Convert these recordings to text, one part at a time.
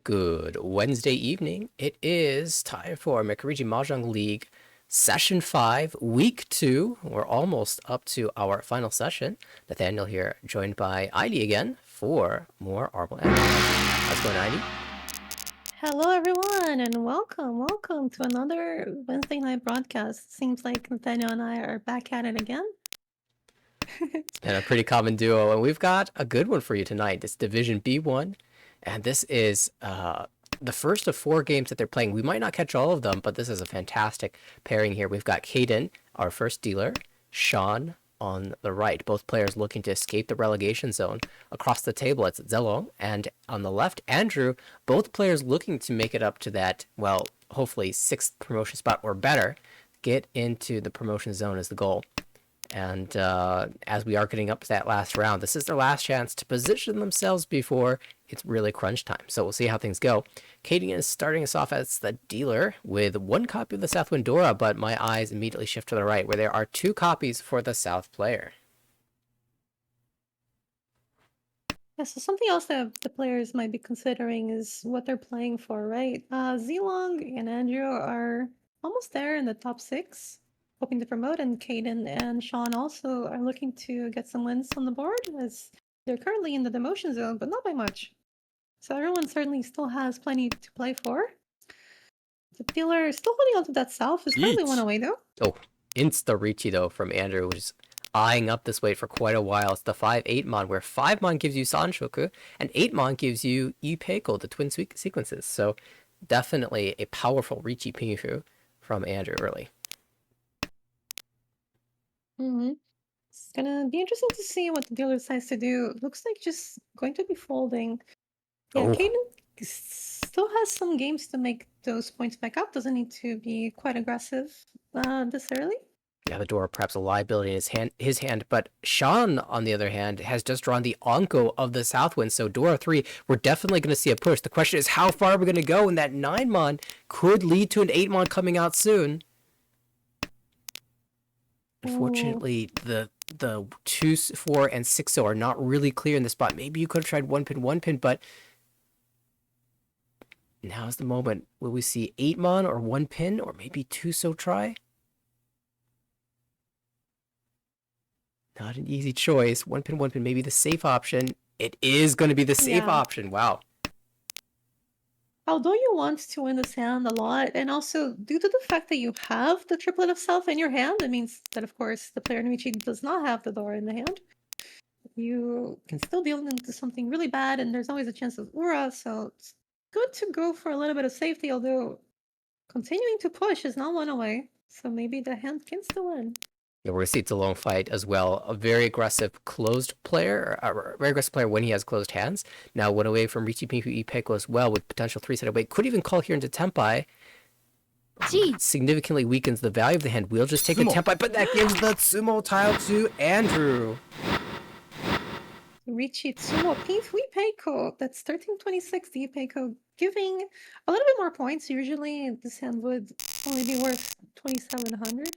Good Wednesday evening. It is time for Makarichi Mahjong League Session 5, Week 2. We're almost up to our final session. Nathaniel here, joined by Heidi again for more Arbol Action. How's it going, Heidi? Hello, everyone, and welcome to another Wednesday night broadcast. Seems like Nathaniel and I are back at it again. It's been a pretty common duo, and we've got a good one for you tonight. It's Division B1, and this is the first of 4 games that they're playing. We might not catch all of them, but this is a fantastic pairing here. We've got Caden, our first dealer, Sean on the right, both players looking to escape the relegation zone. Across the table, it's Zelong, and on the left, Andrew, both players looking to make it up to that, well, hopefully 6th promotion spot or better. Get into the promotion zone is the goal. And as we are getting up to that last round, this is their last chance to position themselves before it's really crunch time. So we'll see how things go. Katie is starting us off as the dealer with 1 copy of the South Windora, but my eyes immediately shift to the right, where there are 2 copies for the South player. Yeah, so something else that the players might be considering is what they're playing for, right? Zelong and Andrew are almost there in the top 6, hoping to promote, and Caden and Sean also are looking to get some wins on the board as they're currently in the demotion zone, but not by much. So everyone certainly still has plenty to play for. The dealer is still holding on to that South. Is currently 1 away, though. Oh, insta-reachy, though, from Andrew, which is eyeing up this weight for quite a while. It's the 5-8 mon, where 5 mon gives you Sanshoku, and 8 mon gives you Ipeiko, the twin sequences. So definitely a powerful Richi Pinfu from Andrew early. It's gonna be interesting to see what the dealer decides to do. Looks like just going to be folding. Yeah, Caden still has some games to make those points back up. Doesn't need to be quite aggressive this early. Yeah, the door perhaps a liability in his hand, but Sean, on the other hand, has just drawn the Onko of the Southwind, so Dora 3, we're definitely going to see a push. The question is, how far are we going to go? And that 9 mon could lead to an 8 mon coming out soon. Unfortunately, the 2, 4, and 6 are not really clear in the spot. Maybe you could have tried 1 pin, but now's the moment. Will we see 8 mon or 1 pin, or maybe 2 try? Not an easy choice. 1 pin, maybe the safe option. It is going to be the safe option. Wow. Although you want to win this hand a lot, and also due to the fact that you have the triplet of South in your hand, it means that, of course, the player Nuichi does not have the door in the hand. You can still deal into something really bad, and there's always a chance of Ura, so it's good to go for a little bit of safety, although continuing to push is not 1 away, so maybe the hand can still win. Yeah, we're going to see it's a long fight as well. A very aggressive closed player, a very aggressive player when he has closed hands. Now 1 away from Richi Pinfu Ipeiko as well, with potential 3-set away. Could even call here into Tempai. Significantly weakens the value of the hand. We'll just take the Tempai, but that gives the Sumo tile to Andrew. Richi Tsumo Pinfu Ipeiko. That's 1326 the Ipeiko, giving a little bit more points. Usually this hand would only be worth 2700.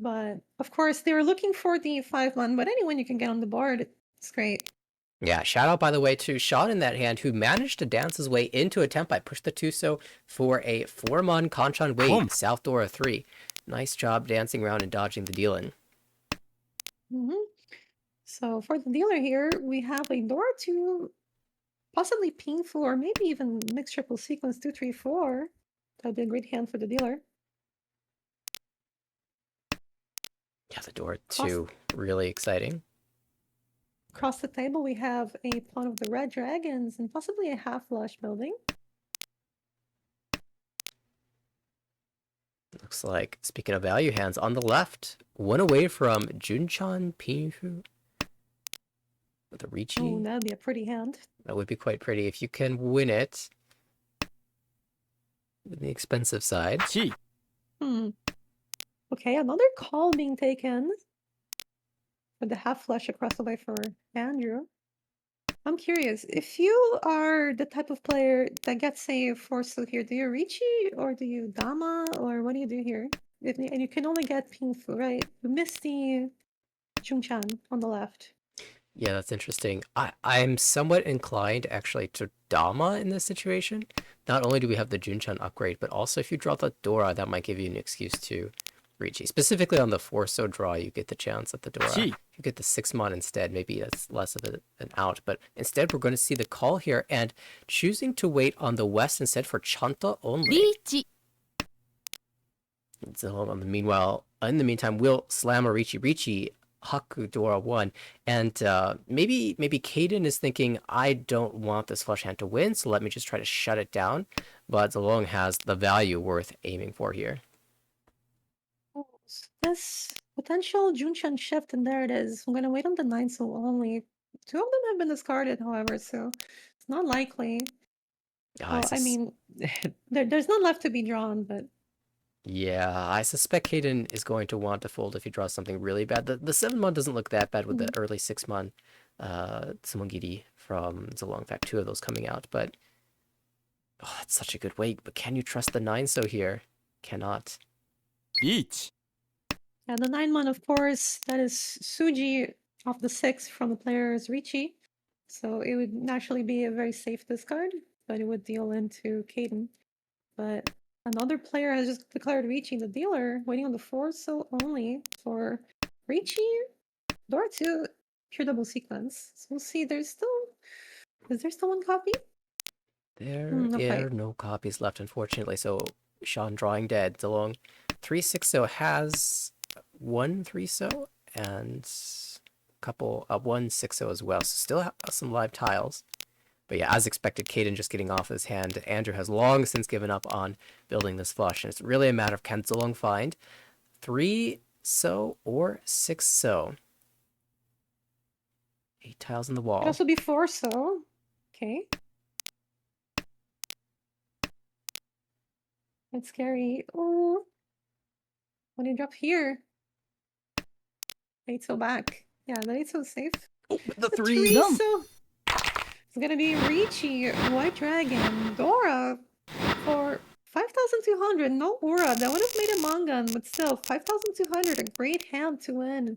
But of course they were looking for the 5 mon, but anyone you can get on the board, it's great. Yeah, shout out by the way to Sean in that hand, who managed to dance his way into a Tempai, push the Tuso for a 4 mon Kanchan Wade, South Dora 3. Nice job dancing around and dodging the dealing. So for the dealer here, we have a Dora 2, possibly Pinfu, or maybe even mixed triple sequence 2, 3, 4. That'd be a great hand for the dealer. Yeah, the Dora 2, really exciting. Across the table, we have a pawn of the red dragons and possibly a half flush building. Looks like, speaking of value hands, on the left, 1 away from Junchan Pinfu with a Richi. Oh, that'd be a pretty hand. That would be quite pretty if you can win it with the expensive side. Okay, another call being taken with the half flush across the way for Andrew. I'm curious, if you are the type of player that gets a force suit here, do you Richi or do you Dama, or what do you do here? And you can only get Pinfu, right? You miss the Chungchan on the left. Yeah, that's interesting. I'm somewhat inclined actually to Dama in this situation. Not only do we have the Junchan upgrade, but also if you draw the Dora, that might give you an excuse to Ricci. Specifically on the 4-so draw, you get the chance at the Dora. C. If you get the 6-mon instead, maybe that's less of an out. But instead, we're going to see the call here and choosing to wait on the West instead for Chanta only. リーチ So meanwhile, in the meantime, we'll slam a Ricci Haku Dora 1. And maybe Kaden is thinking, I don't want this flush hand to win, so let me just try to shut it down. But Zolong has the value worth aiming for here. Oh, this potential Junchan shift, and there it is. I'm gonna wait on the 9 so only. 2 of them have been discarded, however, so it's not likely. I Well, I mean, there's none left to be drawn, but Yeah, I suspect Kaden is going to want to fold if he draws something really bad. The 7-mon doesn't look that bad with the early 6-mon Sumongiri from Zolong. In fact, 2 of those coming out, but oh, it's such a good wait. But can you trust the 9-so here? Cannot. リーチ yeah, the 9-mon, of course, that is Suji off the 6 from the player's Ricci. So it would naturally be a very safe discard, but it would deal into Kaden. But another player has just declared Ricci the dealer, waiting on the 4 so only for Ricci, Dora 2, pure double sequence. So we'll see. Is there still one copy? There Okay. are no copies left, unfortunately. So Sean drawing dead. Zolong 3-6-so has 1 3-so and a couple 1 6-so as well. So still have some live tiles. But yeah, as expected, Kaden just getting off his hand. Andrew has long since given up on building this flush, and it's really a matter of can Zolong find 3-so or 6-so. 8 tiles in the wall. Could also be 4 so. Okay. That's scary. Oh. What do you drop here? 8 so back. Yeah, the 8 so safe. Oh, the 3 Yum. so. It's gonna be Ricci, White Dragon, Dora for 5,200. No aura. That would have made a Mangan, but still, 5,200. A great hand to win.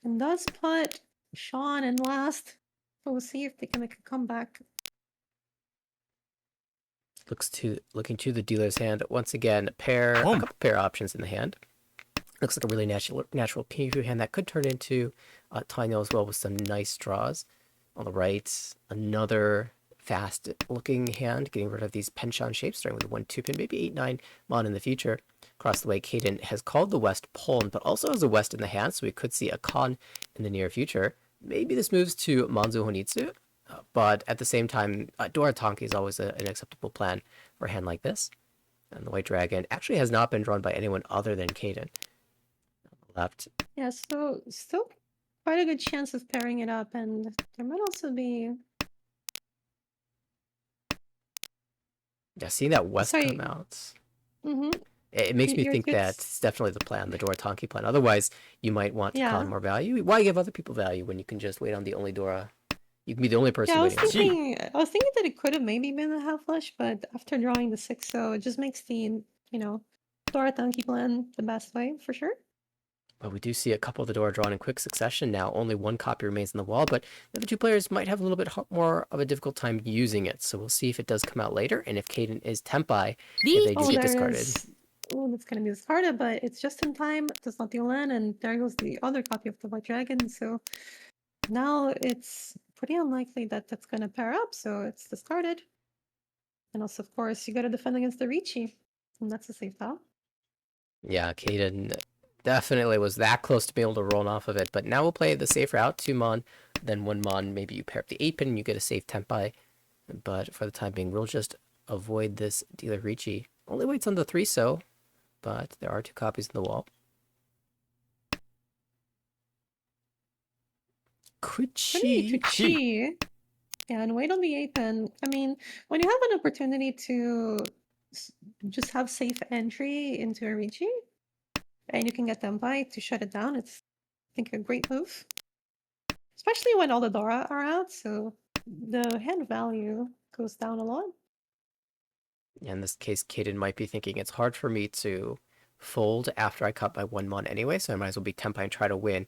And does put Sean in last. So we'll see if they can make a comeback. Looking to the dealer's hand once again. A couple pair options in the hand. Looks like a really natural preview hand that could turn into Tino as well with some nice draws. On the right, another fast-looking hand, getting rid of these penchant shapes, starting with a 1-2 pin, maybe 8-9 mon in the future. Across the way, Kaden has called the West pawn, but also has a West in the hand, so we could see a Khan in the near future. Maybe this moves to Manzu Honitsu, but at the same time, Dora Tonki is always an acceptable plan for a hand like this. And the White Dragon actually has not been drawn by anyone other than Kaden. Left. Yeah, so still quite a good chance of pairing it up, and there might also be... Yeah, seeing that West Sorry. come out. Mm-hmm. It makes me think It's- that it's definitely the plan, the Dora Tonki plan. Otherwise, you might want to Yeah. con more value. Why give other people value when you can just wait on the only Dora? You can be the only person Yeah, I was waiting. thinking that it could have maybe been a half flush, but after drawing the 6 so it just makes the, Dora Tanki plan the best way for sure. But we do see a couple of the Dora drawn in quick succession now. Only 1 copy remains in the wall, but the other 2 players might have a little bit more of a difficult time using it. So we'll see if it does come out later, and if Kaden is Tempai, if they do get discarded. Oh, that's gonna be discarded, but it's just in time. Does not deal in, and there goes the other copy of the White Dragon. So now it's pretty unlikely that that's gonna pair up, so it's discarded. And also, of course, you gotta defend against the Ricci, and that's a safe tile. Yeah, Kaden definitely was that close to being able to roll off of it, but now we'll play the safe route, 2 mon, then 1 mon, maybe you pair up the 8 pin and you get a safe Tempai. But for the time being, we'll just avoid this dealer Ricci. Only waits on the 3-so, but there are 2 copies in the wall. Chi. Yeah, and wait on the 8 pin. I mean, when you have an opportunity to just have safe entry into a Ricci, and you can get them by to shut it down, it's, I think, a great move. Especially when all the Dora are out, so the hand value goes down a lot. In this case, Kaden might be thinking it's hard for me to fold after I cut by 1 mon anyway, so I might as well be Tempai and try to win.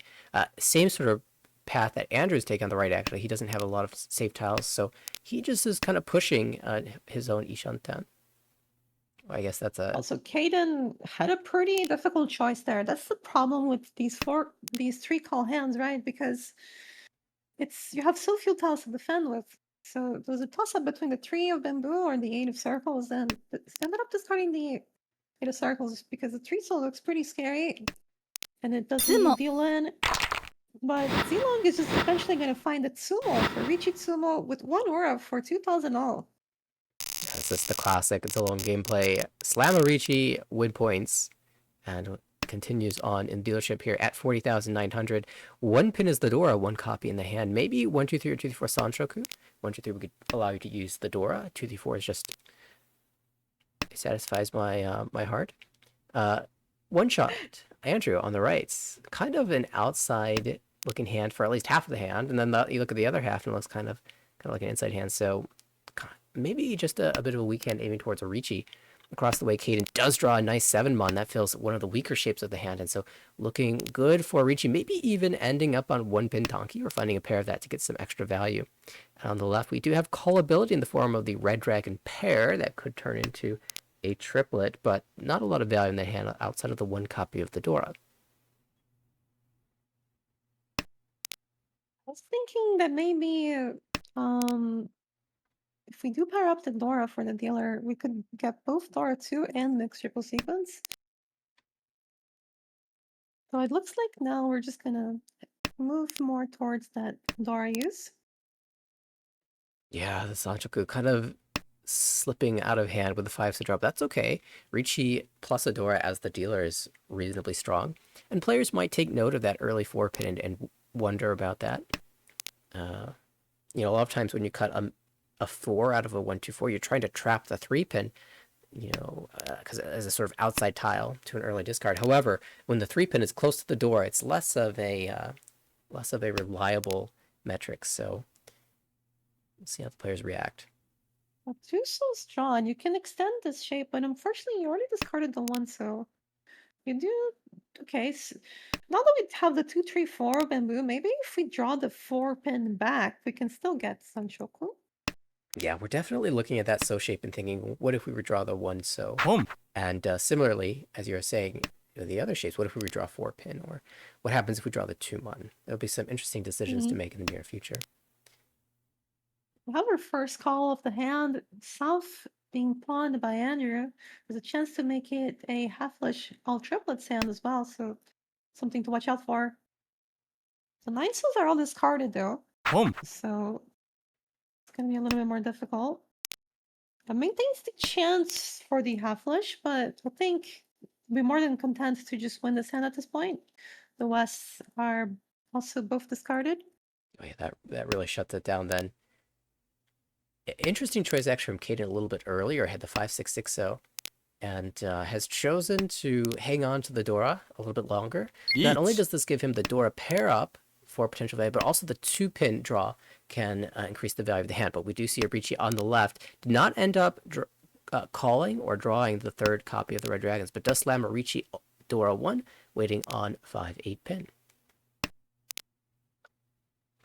Same sort of path that Andrew's taken on the right, actually. He doesn't have a lot of safe tiles, so he just is kind of pushing his own Ishanten. I guess that's a... Also, Caden had a pretty difficult choice there. That's the problem with these three call hands, right? Because you have so few tiles to defend with. So there was a toss-up between the 3 of bamboo or the 8 of circles, and ended up discarding the 8 of circles because the 3 still looks pretty scary, and it doesn't deal in. But Zilong is just eventually going to find a Tsumo for Richie Tsumo with 1 aura for 2,000 all. That's just the classic Zilong gameplay. Slamarichi win points, and continues on in dealership here at 40,900. 1 pin is the Dora, 1 copy in the hand. Maybe 1, 2, 3, or 2, 3, 4 Sanshoku. 1, 2, 3 we could allow you to use the Dora. 2, 3, 4 is just... it satisfies my my heart. One shot, Andrew on the right. Kind of an outside looking hand for at least half of the hand, and then you look at the other half and it looks kind of like an inside hand. So maybe just a bit of a weak hand aiming towards a Ricci. Across the way, Caden does draw a nice 7-mon. That feels one of the weaker shapes of the hand, and so looking good for Ricci. Maybe even ending up on 1 pin Tonki or finding a pair of that to get some extra value. And on the left, we do have callability in the form of the Red Dragon pair that could turn into a triplet, but not a lot of value in the hand outside of the 1 copy of the Dora. I was thinking that maybe if we do pair up the Dora for the dealer, we could get both Dora 2 and mixed triple sequence. So it looks like now we're just gonna move more towards that Dora use. Yeah, the Sanchoku kind of slipping out of hand with the 5 to drop. That's okay. Ricci plus Adora as the dealer is reasonably strong, and players might take note of that early 4 pin and wonder about that. You know, a lot of times when you cut a 4 out of a 1, 2, 4, you're trying to trap the 3 pin, you know, because as a sort of outside tile to an early discard. However, when the 3 pin is close to the door, it's less of a reliable metric. So we'll see how the players react. Well, 2 souls drawn. You can extend this shape, but unfortunately, you already discarded the 1, so you do. Okay, so now that we have the 2, 3, 4 bamboo, maybe if we draw the 4 pin back, we can still get Sanchoku. Yeah, we're definitely looking at that so shape and thinking, what if we redraw the 1 so? And similarly, as you were saying, you know, the other shapes, what if we redraw 4 pin? Or what happens if we draw the 2 mon? There'll be some interesting decisions to make in the near future. We have our first call of the hand, south being pawned by Andrew. There's a chance to make it a half-flush all triplets hand as well, so something to watch out for. The 9 souls are all discarded though, so it's going to be a little bit more difficult. It maintains the chance for the half-flush, but I think we'll be more than content to just win this hand at this point. The Wests are also both discarded. Oh yeah, that really shuts it down then. Interesting choice actually from Caden a little bit earlier, had the 5-6-6-0, and has chosen to hang on to the Dora a little bit longer. Not only does this give him the Dora pair up for potential value, but also the 2 pin draw can increase the value of the hand. But we do see Abrici on the left did not end up calling or drawing the 3rd copy of the Red Dragons, but does slam Arichi Dora 1, waiting on 5-8 pin.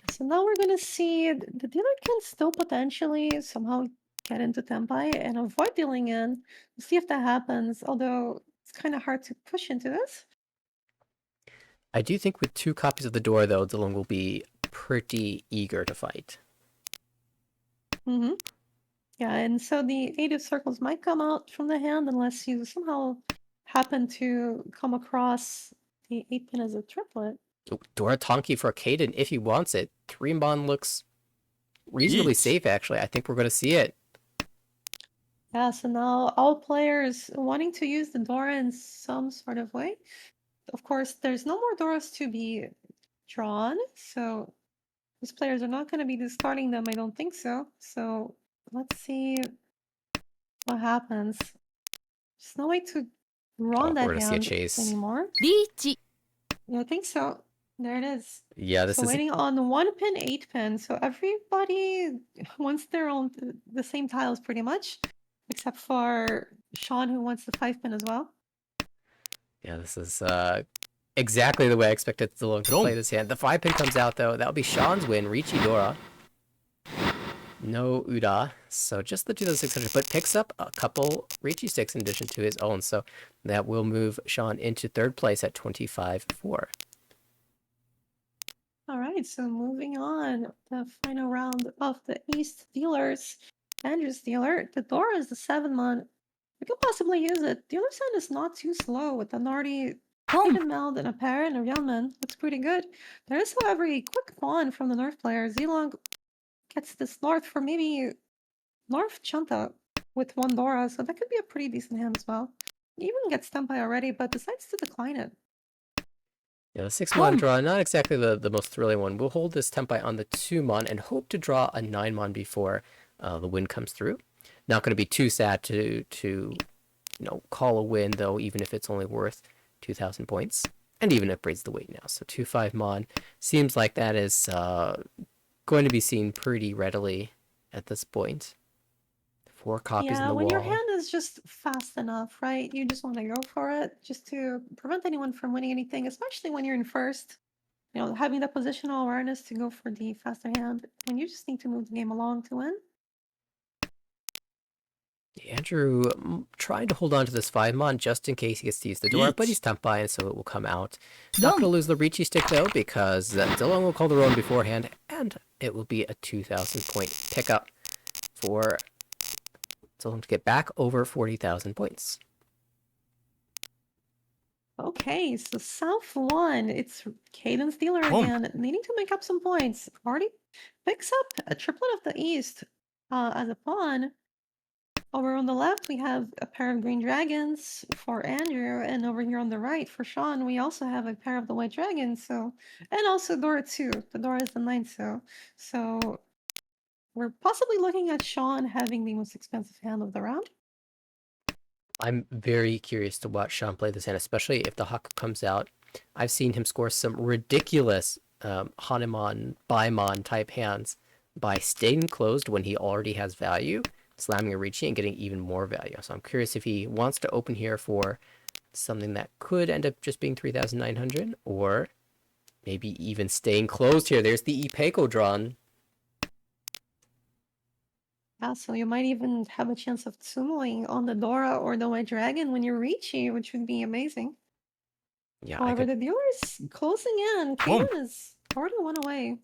So now we're going to see the dealer can still potentially somehow get into Tempai and avoid dealing in. We'll see if that happens, although it's kind of hard to push into this. I do think with 2 copies of the Dora, though, Zilong will be pretty eager to fight. Mm-hmm. Yeah, and so the 8 of circles might come out from the hand unless you somehow happen to come across the 8 pin as a triplet. Dora Tonki for Caden if he wants it. 3-mon looks reasonably safe, actually. I think we're going to see it. Yeah, so now all players wanting to use the Dora in some sort of way. Of course, there's no more Doras to be drawn, so these players are not going to be discarding them, I don't think so. So let's see what happens. There's no way to run that we're gonna see a hand chase anymore. Yeah, I think so. There it is. Yeah, this so is waiting on 1 pin, 8 pin. So everybody wants their own, the same tiles pretty much, except for Sean who wants the 5 pin as well. Yeah, this is exactly the way I expected Zilong to play 그럼 this hand. The 5-pin comes out, though. That'll be Sean's win. Riichi Dora. No Uda. So just the 2,600, but picks up a couple Riichi sticks in addition to his own. So that will move Sean into third place at 25-4. All right, so moving on, the final round of the East dealers. Andrew's dealer, the Dora is the 7-mon. We could possibly use it. The other side is not too slow with an already hidden mount and a pair and a Ryuman. That's pretty good. There is, however, a quick pawn from the North player. Zilong gets this North for maybe North Chunta with one Dora, so that could be a pretty decent hand as well. He even gets Tempai already, but decides to decline it. Yeah, the 6-mon draw, not exactly the most thrilling one. We'll hold this Tempai on the 2-mon and hope to draw a 9-mon before the win comes through. Not going to be too sad to call a win, though, even if it's only worth 2,000 points. And even if it braids the weight now. So 2-5-mon seems like that is going to be seen pretty readily at this point. 4 copies in the when wall. your hand is just fast enough, right? You just want to go for it just to prevent anyone from winning anything, especially when you're in first. Having the positional awareness to go for the faster hand when you just need to move the game along to win. Andrew trying to hold on to this 5-mon just in case he gets to use the door, but he's Tempai, and so it will come out. Not going to lose the Riichi stick, though, because Zilong will call the roan beforehand, and it will be a 2,000 point pickup for Zilong to get back over 40,000 points. Okay, so South 1, it's Caden's dealer again, needing to make up some points. Already picks up a triplet of the East as a pawn. Over on the left, we have a pair of green dragons for Andrew, and over here on the right for Sean, we also have a pair of the white dragons. And also Dora 2. The Dora is the 9, so we're possibly looking at Sean having the most expensive hand of the round. I'm very curious to watch Sean play this hand, especially if the Haku comes out. I've seen him score some ridiculous Hanuman, Baimon type hands by staying closed when he already has value, slamming a Riichi and getting even more value. So I'm curious if he wants to open here for something that could end up just being 3,900, or maybe even staying closed here. There's the Ipeco drawn. Yeah, so you might even have a chance of summoing on the Dora or the White Dragon when you reach you, which would be amazing. Yeah, However, the dealer is closing in. Kaden is already one away.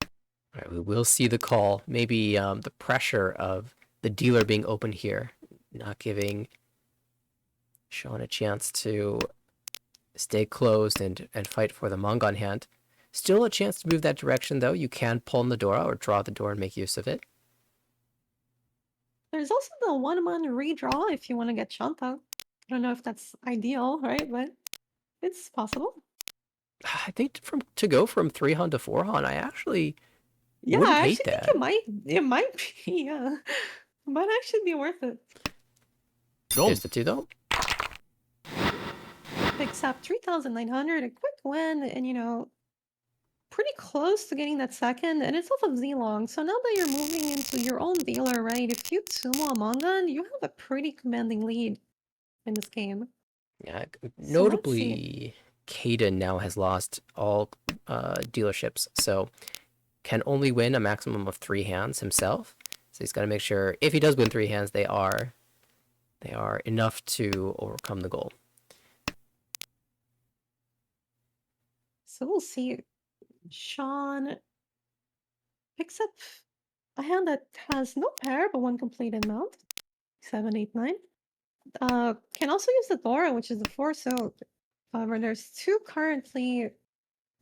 All right, we will see the call. Maybe the pressure of the dealer being open here, not giving Sean a chance to stay closed and fight for the Mongon hand. Still a chance to move that direction, though. You can pull in the Dora or draw the door and make use of it. There's also the 1-mon redraw if you want to get Shanta. I don't know if that's ideal, right? But it's possible. I think to go from 3-Han to 4-Han, I actually Yeah, wouldn't I hate actually that. think it might be, yeah. It might actually be worth it. There's the 2, though. Picks up 3,900, a quick win, and pretty close to getting that second, and it's off of Zilong. So now that you're moving into your own dealer, right? If you sumo a Mongon, you have a pretty commanding lead in this game. Yeah, So let's see. notably, Caden now has lost all dealerships, so can only win a maximum of 3 hands himself. So he's got to make sure if he does win 3 hands, they are enough to overcome the goal. So we'll see. Sean picks up a hand that has no pair but one completed mount. 7, 8, 9. Can also use the Dora, which is the 4. So, however, there's 2 currently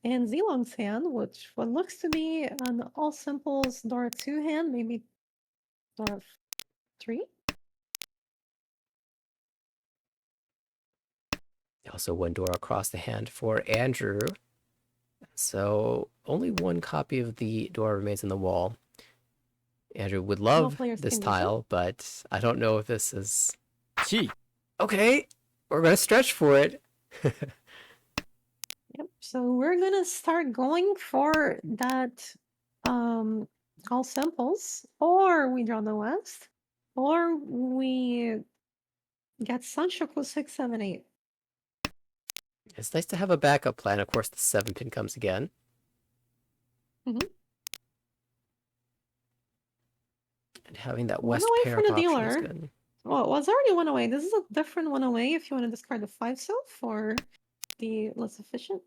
in Zilong's hand, which what looks to be an all simples Dora 2 hand, maybe Dora 3. Also, 1 Dora across the hand for Andrew. So only 1 copy of the Dora remains in the wall. Andrew would love this tile, but I don't know if this is... Okay, we're going to stretch for it. Yep, so we're gonna start going for that all simples, or we draw the West, or we get Sunshoku 6, 7, 8. It's nice to have a backup plan. Of course, the 7 pin comes again. Mhm. And having that One west away pair from up the option is dealer. good. Well, it was already one away. This is a different one away if you want to discard the 5 for the less efficient.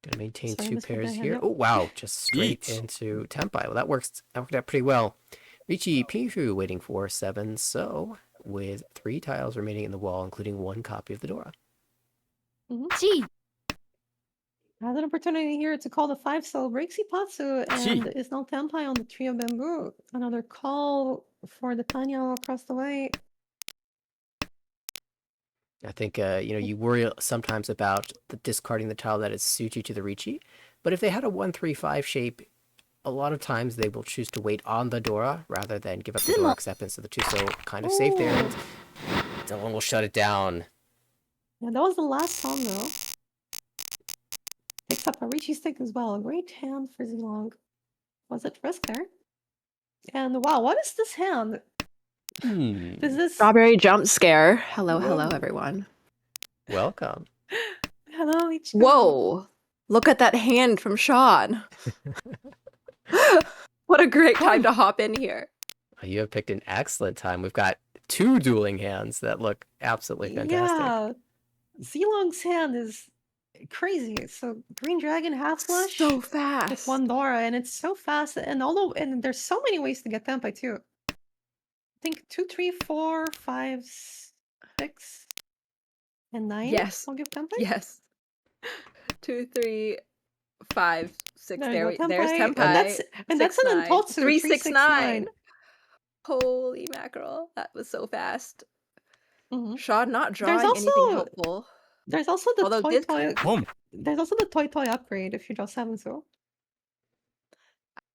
Gonna maintain Sorry, 2 misread pairs that hand. here. Yep. Oh, wow. Just straight Yeet. into Tempai. Well, that worked out pretty well. Richi Pinshu waiting for 7, so with 3 tiles remaining in the wall, including 1 copy of the Dora. Has an opportunity here to call the 5 breaks Ipatsu and is now Tempai on the Trio Bamboo. Another call for the Tanyo across the way. I think, you worry sometimes about discarding the tile that is Suchi to the Richi, but if they had a 1-3-5 shape, a lot of times they will choose to wait on the Dora rather than give up the Dora acceptance, so the 2 so kind of safe there, and Dylan will shut it down. Yeah, that was the last one though. Picks up a Richi stick as well. A great hand for Zilong. Was it risk there? And wow, what is this hand? Is this Strawberry jump scare. Hello, Whoa. hello, everyone. Welcome. Hello, Ichigo. Whoa! Look at that hand from Sean. What a great time to hop in here. You have picked an excellent time. We've got 2 dueling hands that look absolutely fantastic. Yeah. Zilong's hand is crazy. So Green Dragon half flush So with fast. 1 Dora, and it's so fast. And there's so many ways to get Tempai too. I think 2, 3, 4, 5, 6, and 9. Yes. I'll give Tempai. Yes. 2, 3, 5, 6. There you go, There's Tempai. Tempai. And that's an 6-9. Impulsu. 3, 6, 9. 369. Holy mackerel. That was so fast. Mhm. Sean not There's drawing anything also helpful. there's also the Although toy did toy. Boom. There's also the toy upgrade if you draw 7 so.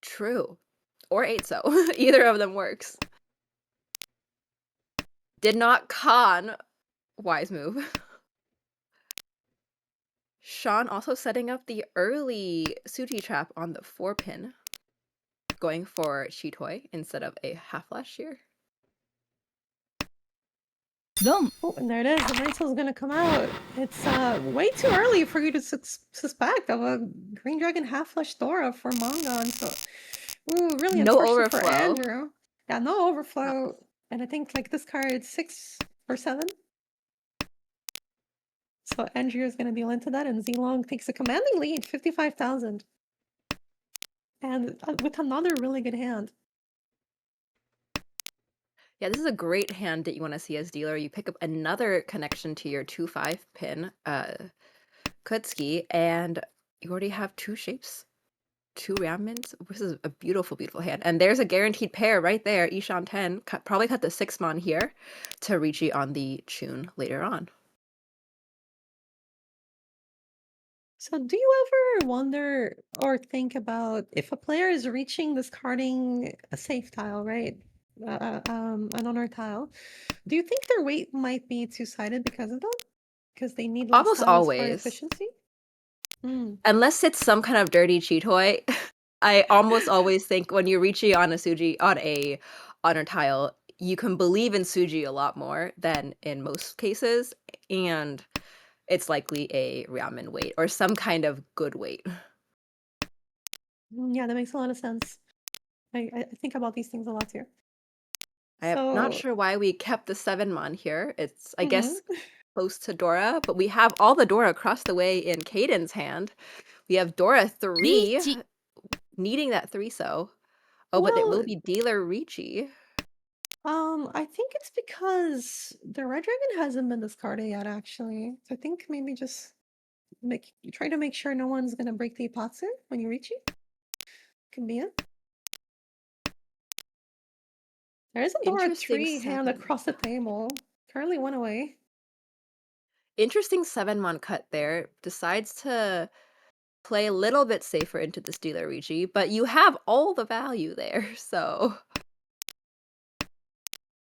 True. Or 8 so. Either of them works. Did not con. Wise move. Sean also setting up the early Suji trap on the 4 pin. Going for Shitoi instead of a half flash here. Oh, and there it is. The Rachel's gonna come out. It's way too early for you to suspect of a Green Dragon half flush Dora for manga. And so, ooh, really No unfortunate for overflow. Andrew. Yeah, no overflow. And I think like this card 6 or 7. So Andrew is gonna deal into that, and Zilong takes a commanding lead, 55,000. And with another really good hand. Yeah, this is a great hand that you want to see as dealer. You pick up another connection to your 2-5 pin, Kutsuki, and you already have 2 shapes, 2 Ramens. This is a beautiful, beautiful hand. And there's a guaranteed pair right there. Ishan 10, probably cut the 6-mon here to Richi on the Chun later on. So do you ever wonder or think about if a player is reaching discarding a safe tile, right? An honor tile. Do you think their weight might be two-sided because of that? Because they need less Almost tiles for always. efficiency? Unless it's some kind of dirty cheat toy, I almost always think when you're reaching on a honor tile, you can believe in Suji a lot more than in most cases, and it's likely a ramen weight or some kind of good weight. Yeah, that makes a lot of sense. I think about these things a lot too. I'm not So sure why we kept the 7-mon here. It's, I Mhm. guess, close to Dora, but we have all the Dora across the way in Caden's hand. We have Dora 3 needing that 3 so. Oh, but it will Well, be dealer Ricci. I think it's because the red dragon hasn't been discarded yet, actually. So I think maybe just try to make sure no one's gonna break the Ipatsu when you reach it. Can be it. There is a Dora Interesting 3 hand 7. across the table. Currently 1 away. Interesting 7-mon cut there. Decides to play a little bit safer into this dealer Ricci, but you have all the value there, so.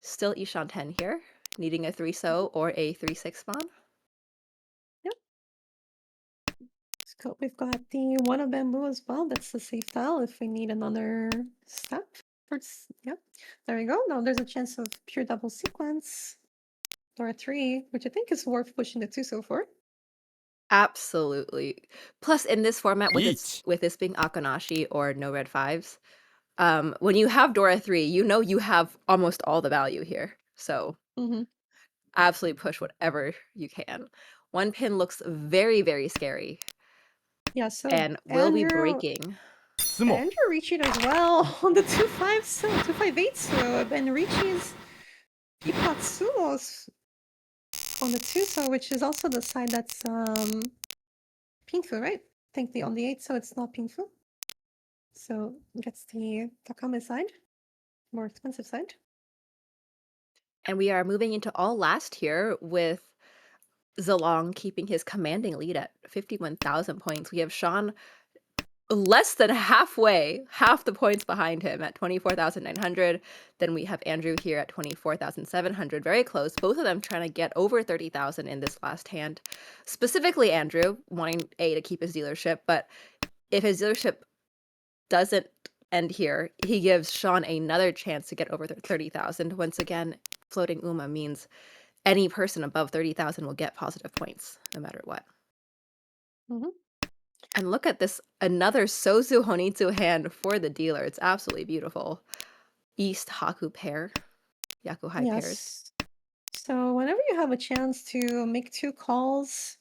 Still Ishan 10 here, needing a 3 so or a 3-6 mon. We've got the one of bamboo as well. That's the safe tile if we need another step. Yep. There we go. Now there's a chance of pure double sequence. Dora 3, which I think is worth pushing the 2 so for. Absolutely. Plus, in this format, Yeet. with this being Akanashi or no red fives, when you have Dora 3, you know you have almost all the value here. So Mm-hmm. absolutely push whatever you can. One pin looks very, very scary Yeah, so and will be Andrew breaking. Sumo. Andrew reached it as well on the 2-5 so 2-5-8 so and Richie's Peapod Sumos on the 2 so which is also the side that's Pinfu, right? I think on the 8 so it's not Pinfu. So gets the Takame side, more expensive side. And we are moving into all last here with Zalong keeping his commanding lead at 51,000 points. We have Sean less than halfway, half the points behind him at 24,900. Then we have Andrew here at 24,700, very close. Both of them trying to get over 30,000 in this last hand. Specifically, Andrew wanting to keep his dealership, but if his dealership doesn't end here, he gives Sean another chance to get over 30,000. Once again, floating Uma means any person above 30,000 will get positive points, no matter what. Mm-hmm. And look at this, another Sozu Honitsu hand for the dealer. It's absolutely beautiful. East Haku pair, Yakuhai pairs. Yes. So whenever you have a chance to make 2 calls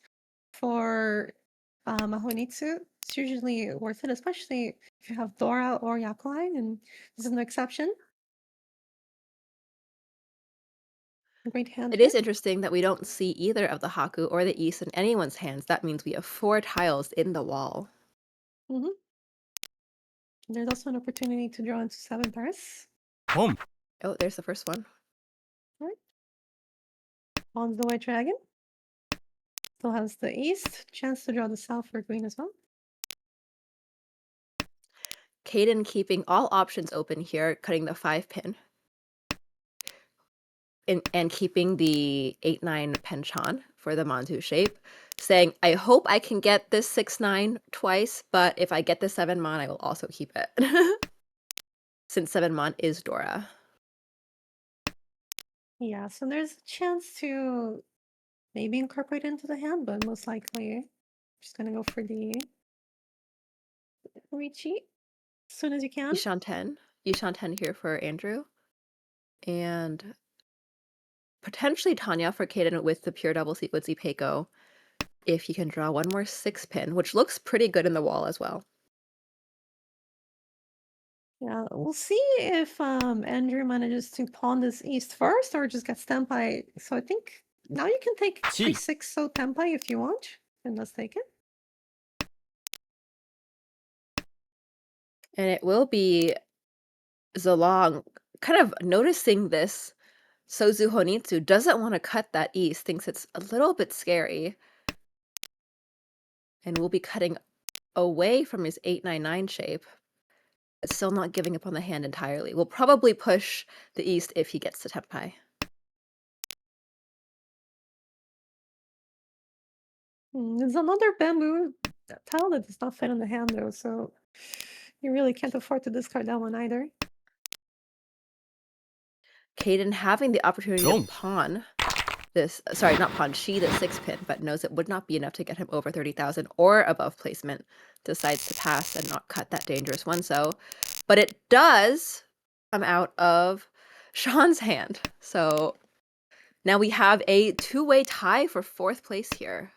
for Mahonitsu, it's usually worth it, especially if you have Dora or Yakuai, and this is no exception. Great hand It here. is interesting that we don't see either of the Haku or the East in anyone's hands. That means we have 4 tiles in the wall. Mm-hmm. There's also an opportunity to draw into 7 pairs. Home. Oh, there's the first one. Right. On the White Dragon. Still has the East. Chance to draw the South for green as well. Kaden keeping all options open here, cutting the 5 pin. And keeping the 8-9 penchant for the Mantu shape, saying, I hope I can get this 6-9 twice, but if I get the 7 mon, I will also keep it. Since 7 mon is Dora. Yeah, so there's a chance to maybe incorporate it into the hand, but most likely just gonna go for the Ricci as soon as you can. Yishan 10 here for Andrew. And potentially Tanya for Kaden with the pure double sequence Peiko. If you can draw one more 6 pin, which looks pretty good in the wall as well. Yeah, we'll see if Andrew manages to pawn this east first or just gets Tempai. So I think now you can take Gee. 3-6 so Tempai if you want. And let's take it. And it will be Zalong kind of noticing this. Sozu Honitsu doesn't want to cut that east, thinks it's a little bit scary. And will be cutting away from his 8-9-9 shape. But still not giving up on the hand entirely. Will probably push the east if he gets to Tempai. There's another bamboo tile that does not fit in the hand though, so you really can't afford to discard that one either. Kaden having the opportunity Go. to pawn this, sorry, not pawn, she the 6 pin, but knows it would not be enough to get him over 30,000 or above placement, decides to pass and not cut that dangerous one. So, but it does come out of Sean's hand. So now we have a 2-way tie for 4th place here.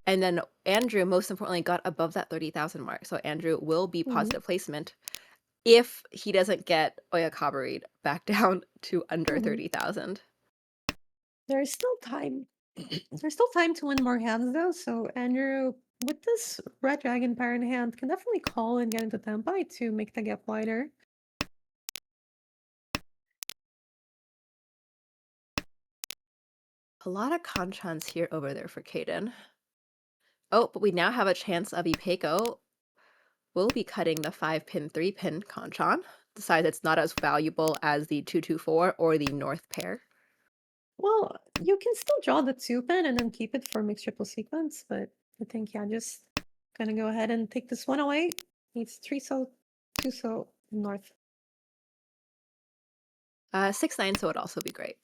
And then Andrew, most importantly, got above that 30,000 mark. So Andrew will be positive placement if he doesn't get Oyakabari back down to under 30,000. There's still time. There's still time to win more hands though, so Andrew, with this red dragon pair in hand, can definitely call and get into Tempai to make the gap wider. A lot of Kanchans here over there for Kaden. Oh, but we now have a chance of Ipeiko. We'll be cutting the 5 pin, 3 pin Kanchan. Decides it's not as valuable as the 2-2-4 or the North pair. Well, you can still draw the 2 pin and then keep it for mixed triple sequence, but I think, yeah, just gonna go ahead and take this one away. Needs 3 so, 2 so, north. 6-9, so it'd also be great.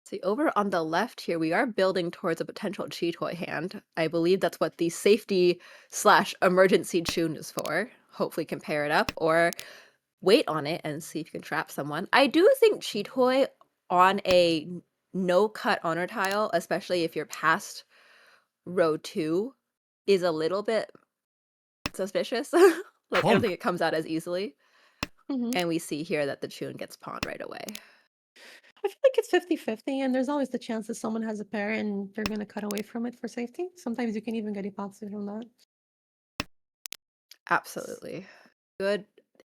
See, over on the left here, we are building towards a potential cheat toy hand. I believe that's what the safety slash emergency tune is for. Hopefully can pair it up or wait on it and see if you can trap someone. I do think cheat toy on a no cut honor tile, especially if you're past row 2, is a little bit suspicious. Like, I don't think it comes out as easily. Mhm. And we see here that the tune gets pawned right away. I feel like it's 50-50, and there's always the chance that someone has a pair and they're gonna cut away from it for safety. Sometimes you can even get ipatsu from that. Absolutely. Good.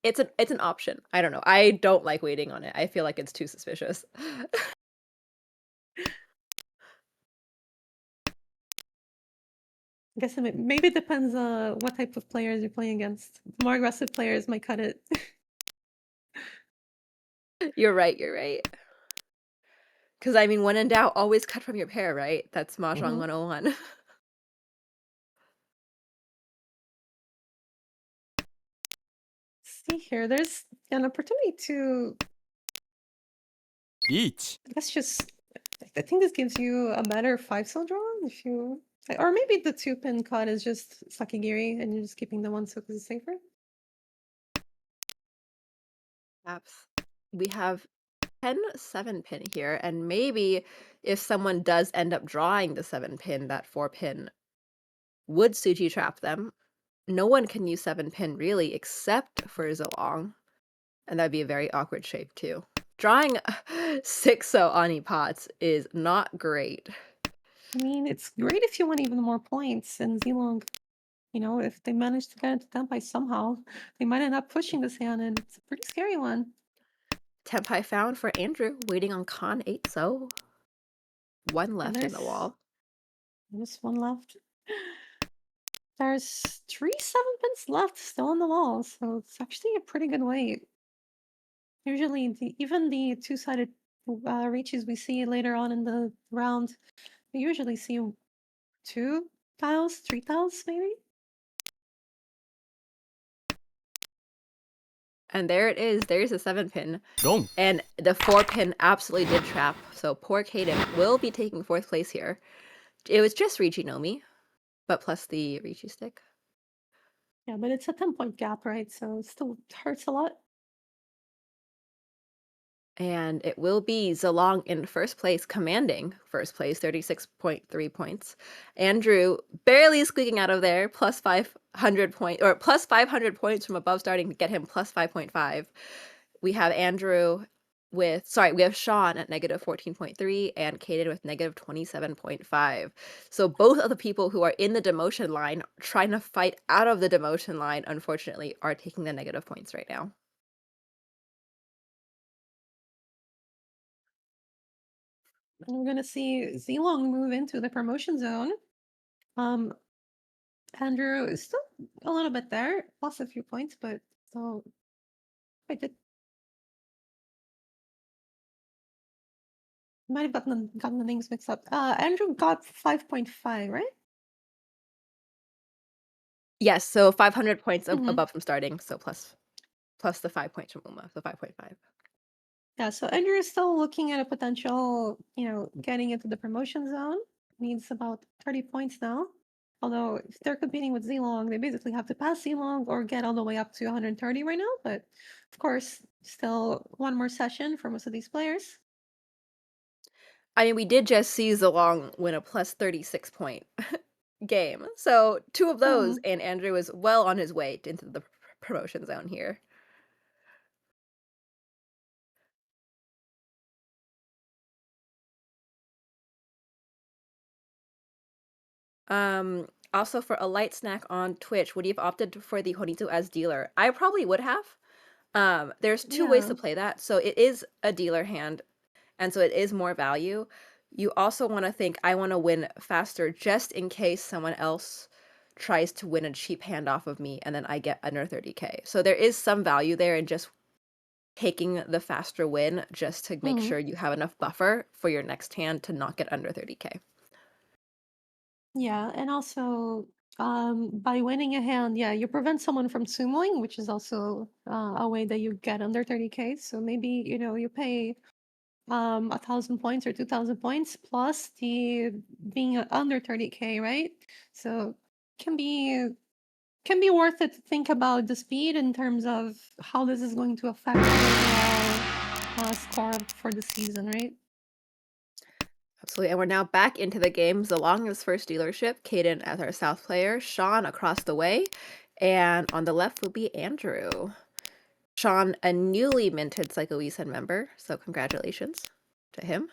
It's an option. I don't know. I don't like waiting on it. I feel like it's too suspicious. I guess maybe it depends what type of players you're playing against. More aggressive players might cut it. You're right, you're right. Because I mean, when in doubt, always cut from your pair, right? That's Mahjong Mhm. 101. See here, there's an opportunity to, Each. I guess, just. I think this gives you a better 5 cell draw if you. Or maybe the 2-pin cut is just Sakigiri and you're just keeping the 1 cell because it's safer. Perhaps we have 10 7-pin here, and maybe if someone does end up drawing the 7-pin, that 4-pin would Suji trap them. No one can use 7-pin really except for Zilong, and that'd be a very awkward shape too. Drawing 6 Ani pots is not great. I mean, it's great if you want even more points. And Zilong, if they manage to get into Tenpai somehow, they might end up pushing this hand, and it's a pretty scary one. Tenpai found for Andrew, waiting on Con 8 so. One left in the wall. There's one left. There's 3 7-pins left still on the wall, so it's actually a pretty good weight. Usually, even the two-sided reaches we see later on in the round, we usually see 2 tiles, 3 tiles, maybe. And there it is. There's a 7-pin. Dong. And the 4-pin absolutely did trap. So poor Kaden will be taking 4th place here. It was just Nomi, but plus the Riichi stick. Yeah, but it's a 10-point gap, right? So it still hurts a lot. And it will be Zilong in first place, commanding first place, 36.3 points. Andrew barely squeaking out of there, plus 500 points from above starting to get him plus 5.5. We have we have Sean at negative 14.3 and Kaden with negative 27.5. So both of the people who are in the demotion line trying to fight out of the demotion line, unfortunately, are taking the negative points right now. And we're gonna see Zilong move into the promotion zone. Andrew is still a little bit there, lost a few points, but still quite good. Might have gotten the names mixed up. Andrew got 5.5, right? Yes, so 500 points Mhm. above from starting, so plus the 5 points from Uma, so 5.5. Yeah, so Andrew is still looking at a potential, getting into the promotion zone. Needs about 30 points now. Although if they're competing with Zilong, they basically have to pass Zilong or get all the way up to 130 right now. But of course, still one more session for most of these players. I mean, we did just see Zilong win a plus 36 point game. So 2 of those, and Andrew is well on his way into the promotion zone here. Also for a light snack on Twitch, would you have opted for the Honitsu as dealer? I probably would have. There's 2 ways to Yeah. play that. So it is a dealer hand, and so it is more value. You also want to think, I want to win faster just in case someone else tries to win a cheap hand off of me and then I get under 30k. So there is some value there in just taking the faster win just to make sure you have enough buffer for your next hand to not get under 30k. Yeah, and also by winning a hand, yeah, you prevent someone from sumoing, which is also a way that you get under 30k. So maybe, you pay 1,000 points or 2,000 points plus the being under 30k, right? So can be worth it to think about the speed in terms of how this is going to affect the overall score for the season, right? Absolutely. And we're now back into the game. Zalong is first dealership, Caden as our south player, Sean across the way, and on the left will be Andrew. Sean, a newly minted Psycho Weekend member, so congratulations to him.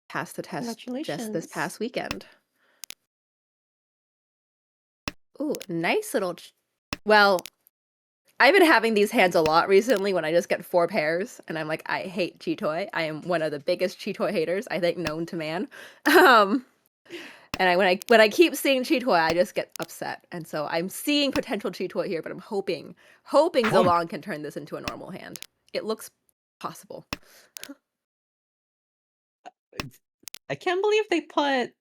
Passed the test just this Congratulations. past weekend. Ooh, nice little. Well, I've been having these hands a lot recently when I just get 4 pairs, and I'm like, I hate Chitoy. I am one of the biggest Chitoy haters, I think, known to man. And when I keep seeing Chitoy, I just get upset. And so I'm seeing potential Chitoy here, but I'm hoping Zalong can turn this into a normal hand. It looks possible. I can't believe they put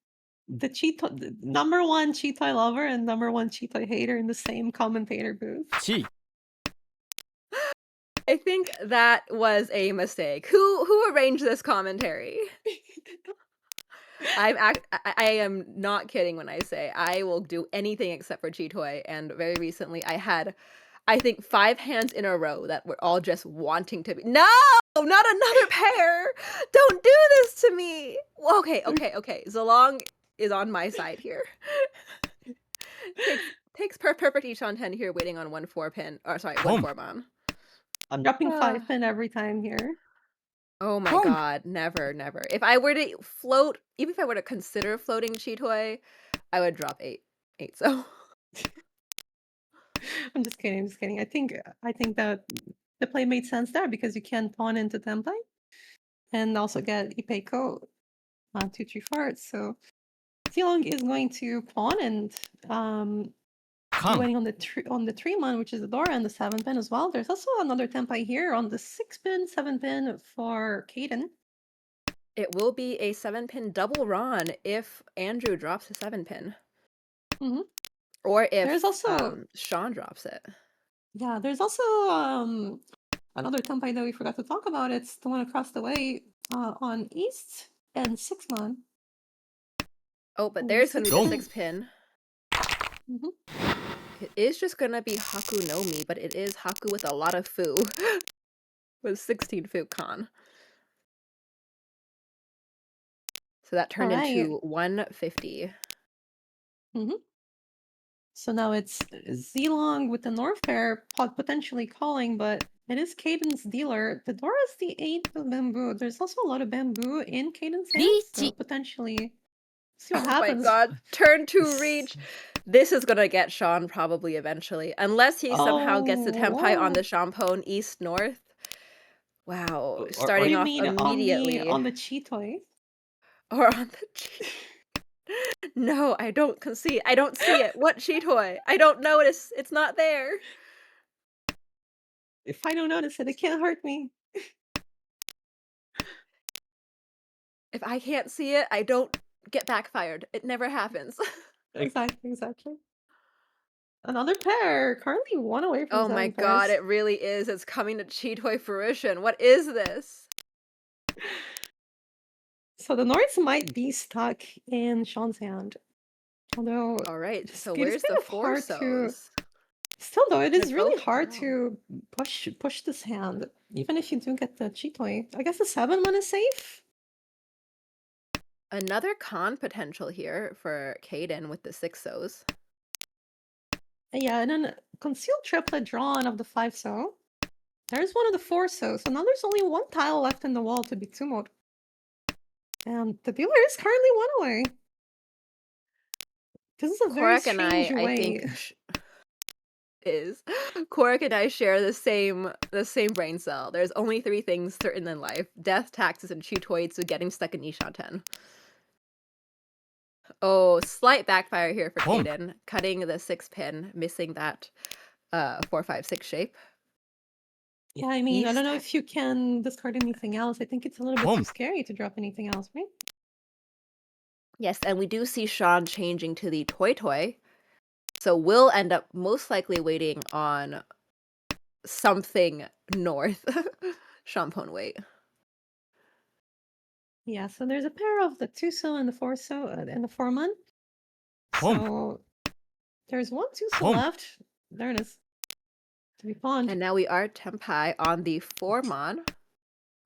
the number 1 Cheetoy lover and number 1 Cheetoy hater in the same commentator booth. I think that was a mistake. Who arranged this commentary? I am not kidding when I say I will do anything except for Chitoy. And very recently, I had, I think, 5 hands in a row that were all just wanting to be. No, not another pair. Don't do this to me. Okay. Zalong is on my side here. takes perfect each on 10 here, waiting on 1-4 pin. Or sorry, 1-4 bomb. I'm dropping 5 pin every time here. Oh my god, never. If I were to float, even if I were to consider floating Chitoy, I would drop 8. So I'm just kidding. I think that the play made sense there because you can pawn into Tempai and also get Ipeiko 2, 3, 4. So Zilong is going to pawn and waiting on the 3-man, which is the Dora, and the 7-pin as well. There's also another Tempai here on the 6-pin, 7-pin for Caden. it will be a 7-pin double Ron if Andrew drops a 7-pin. Mm-hmm. Or if there's also Sean drops it. Yeah, there's also another Tempai that we forgot to talk about. It's the one across the way on East and 6-man. Oh, but there's going to be the 6-pin. Mm-hmm. It is just going to be Haku no Mi, but it is Haku with a lot of Fu. With 16 Fu Con. So that turned into 150. Mm-hmm. So now it's Zilong with the North pair potentially calling, but it is Caden's dealer. The door is the 8 of bamboo. There's also a lot of bamboo in Caden's hands, so potentially see what happens. Oh my god, turn 2 reach. This is gonna get Sean probably eventually, unless he somehow gets the Tempai on the Champone East-North. Wow, starting off immediately. On the Chitoy? Or on the Chitoy. No, I don't concede. I don't see it. What Chitoy? I don't notice. It's not there. If I don't notice it, it can't hurt me. If I can't see it, I don't get backfired. It never happens. Exactly. Another pair, currently 1 away from 7 Oh my pairs. god, it really is. It's coming to Chitoy fruition. What is this? So the Nords might be stuck in Sean's hand. Although, all right, so where's the 4 so's? Still though, it is really hard to push this hand, even if you do get the Chitoy. I guess the 7-man is safe. Another con potential here for Caden with the 6 so's. Yeah, and then concealed triplet drawn of the 5 so. There's one of the 4 so. So now there's only 1 tile left in the wall to be 2-mode. And the dealer is currently 1 away. This is a very strange way. I think Korik and I share the same brain cell. There's only 3 things certain in life: death, taxes, and Chitoids, so getting stuck in Isha 10. Oh, slight backfire here for Caden. Cutting the 6-pin, missing that 4, 5, 6 shape. Yeah, I mean, I don't know if you can discard anything else. I think it's a little bit too scary to drop anything else, right? Yes, and we do see Sean changing to the Toy. So we'll end up most likely waiting on something north. Champone wait. Yeah, so there's a pair of the 2-so and the 4-so and the 4-mon. Home. So there's one 2-so Home. left. There it is. To be pawned. And now we are Tempai on the 4-mon.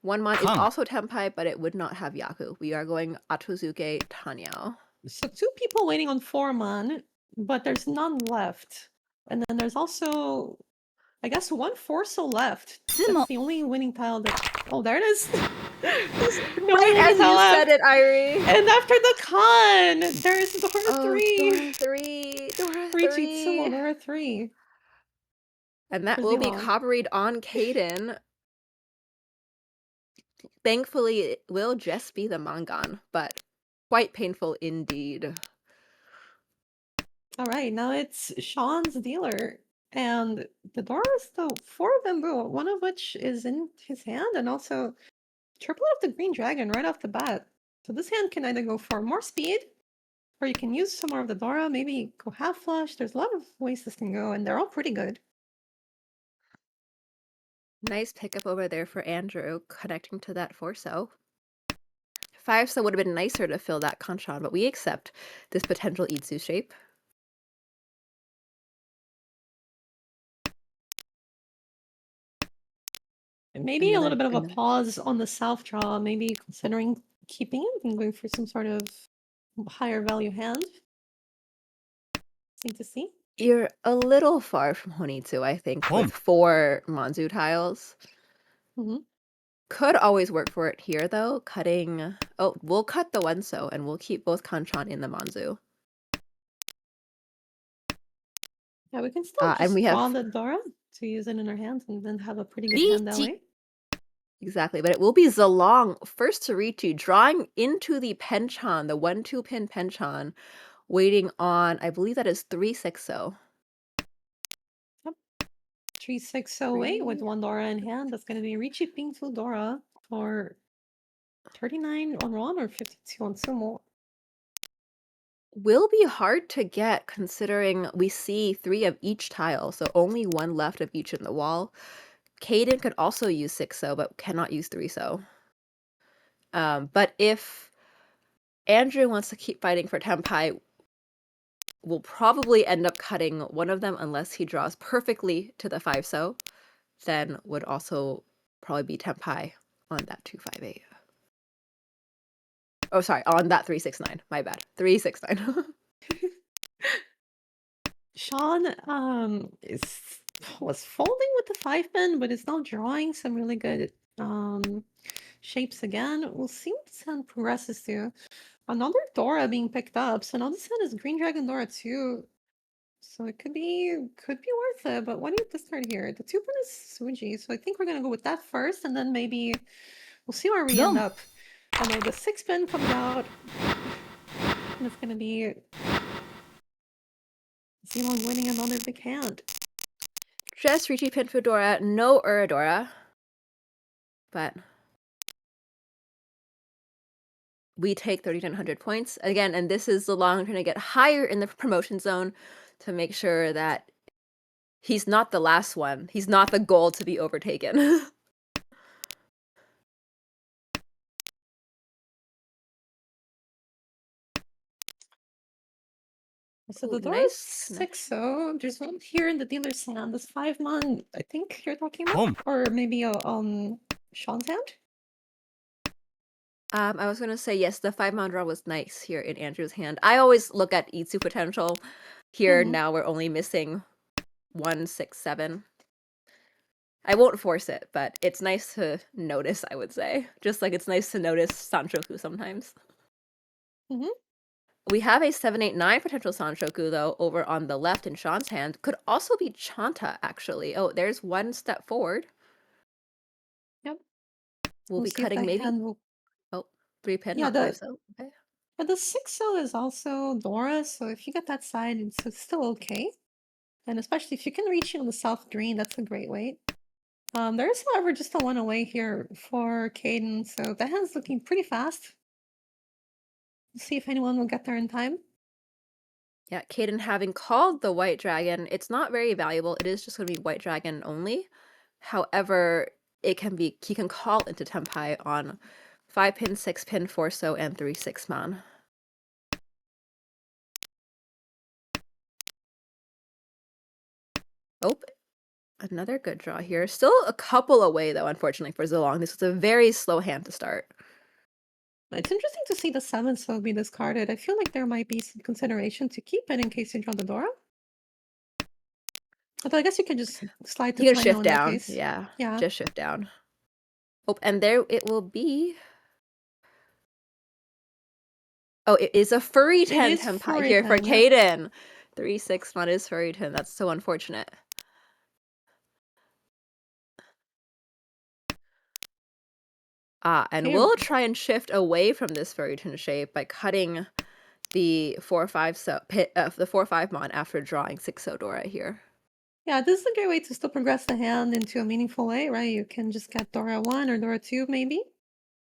1-mon is Come. also Tempai, but it would not have Yaku. We are going Atozuke Tanyao. So 2 people waiting on 4-mon, but there's none left. And then there's also, I guess, 1 4-so left. That's the only winning tile that... Oh, there it is. There's no Right winning as tile you left. said it, Irie. And after the con, there's Dora Oh, 3. Dora 3. Dora Reaching 3. Dora 3. And that For will be Zilong. copied on Kaden. Thankfully, it will just be the Mangan, but quite painful indeed. All right, now it's Sean's dealer. And the Dora is the 4 bamboo, one of which is in his hand, and also triple of the green dragon right off the bat. So this hand can either go for more speed, or you can use some more of the Dora, maybe go half flush. There's a lot of ways this can go, and they're all pretty good. Nice pickup over there for Andrew, connecting to that 4-so. 5-so would have been nicer to fill that Kanchan, but we accept this potential Itsu shape. And maybe a little bit of a Another- pause on the south draw, maybe considering keeping it and going for some sort of higher value hand. Need to see. You're a little far from Honitsu, I think, Home. with 4 Manzu tiles. Mhm. Could always work for it here, though. Cutting... Oh, we'll cut the 1-so, and we'll keep both Kanchan in the Manzu. Yeah, we can still And just we draw have- the Dora to use it in our hands and then have a pretty good hand that way. Exactly, but it will be Zilong first to Ritu, drawing into the Penchan, the 1-2 pin Penchan, waiting on, I believe that is 3 6-so. 3608 with Three. 1 Dora in hand. That's going to be Richie Pingfu Dora for 39 on Ron or 52 on Sumo. Will be hard to get considering we see 3 of each tile, so only 1 left of each in the wall. Kaden could also use 6-so, but cannot use 3-so. But if Andrew wants to keep fighting for Tempai, we'll probably end up cutting one of them unless he draws perfectly to the 5-so. Then would also probably be Tempai on that 258. Oh, sorry, on that 369. My bad. 369. Sean was folding with the 5-pin, but is now drawing some really good shapes again. We'll see what this hand progresses to. Another Dora being picked up. So now this hand is Green Dragon Dora 2. So it could be worth it. But what do you discard here? The 2-pin is Suji. So I think we're gonna go with that first, and then maybe we'll see where we end up. And then the 6-pin comes out. And it's gonna be Zilong winning another big hand. Just Richie Pin Fedora, no Uradora. But we take 3,900 points. Again, and this is Zilong trying to get higher in the promotion zone to make sure that he's not the last one. He's not the goal to be overtaken. So Ooh, the door nice is 6-so. There's one here in the dealer's hand. This 5-mon, I think you're talking about? Home. Or maybe Sean's hand? I was gonna say yes, the 5-mon draw was nice here in Andrew's hand. I always look at Itsu potential. Here Mhm. now we're only missing 1, 6, 7. I won't force it, but it's nice to notice, I would say. Just like it's nice to notice Sanshoku sometimes. Mhm. We have a 7, 8, 9 potential Sanshoku, though, over on the left in Sean's hand. Could also be Chanta, actually. Oh, there's one step forward. Yep. We'll be see if cutting that maybe... hand will... Oh, 3 pin, Yeah, not the- 5-so. Okay. But the 6-so is also Dora, so if you get that side, it's still okay. And especially if you can reach it on the south green, that's a great weight. There is, however, just a 1 away here for Caden, so that hand's looking pretty fast. We'll see if anyone will get there in time. Yeah, Kaden having called the White Dragon, it's not very valuable. It is just going to be White Dragon only. However, he can call into Tempai on 5 pin, 6 pin, 4 so, and 3 6 man. Oh, another good draw here. Still a couple away, though, unfortunately, for Zilong. This was a very slow hand to start. It's interesting to see the 7 so be discarded. I feel like there might be some consideration to keep it in case you draw the Dora. Although I guess you could just slide to You can 20 shift in that down. case. Yeah, Yeah. just shift down. Oh, and there it will be. Oh, it is a furry It 10 is tempai furry here for 10, yeah. Kaden. 3 6 man is furry 10. That's so unfortunate. And Okay. we'll try and shift away from this furry 10 shape by cutting the 4/5 so the 4/5 mon after drawing 6 so Dora here. Yeah, this is a great way to still progress the hand into a meaningful way, right? You can just get Dora 1 or Dora 2, maybe.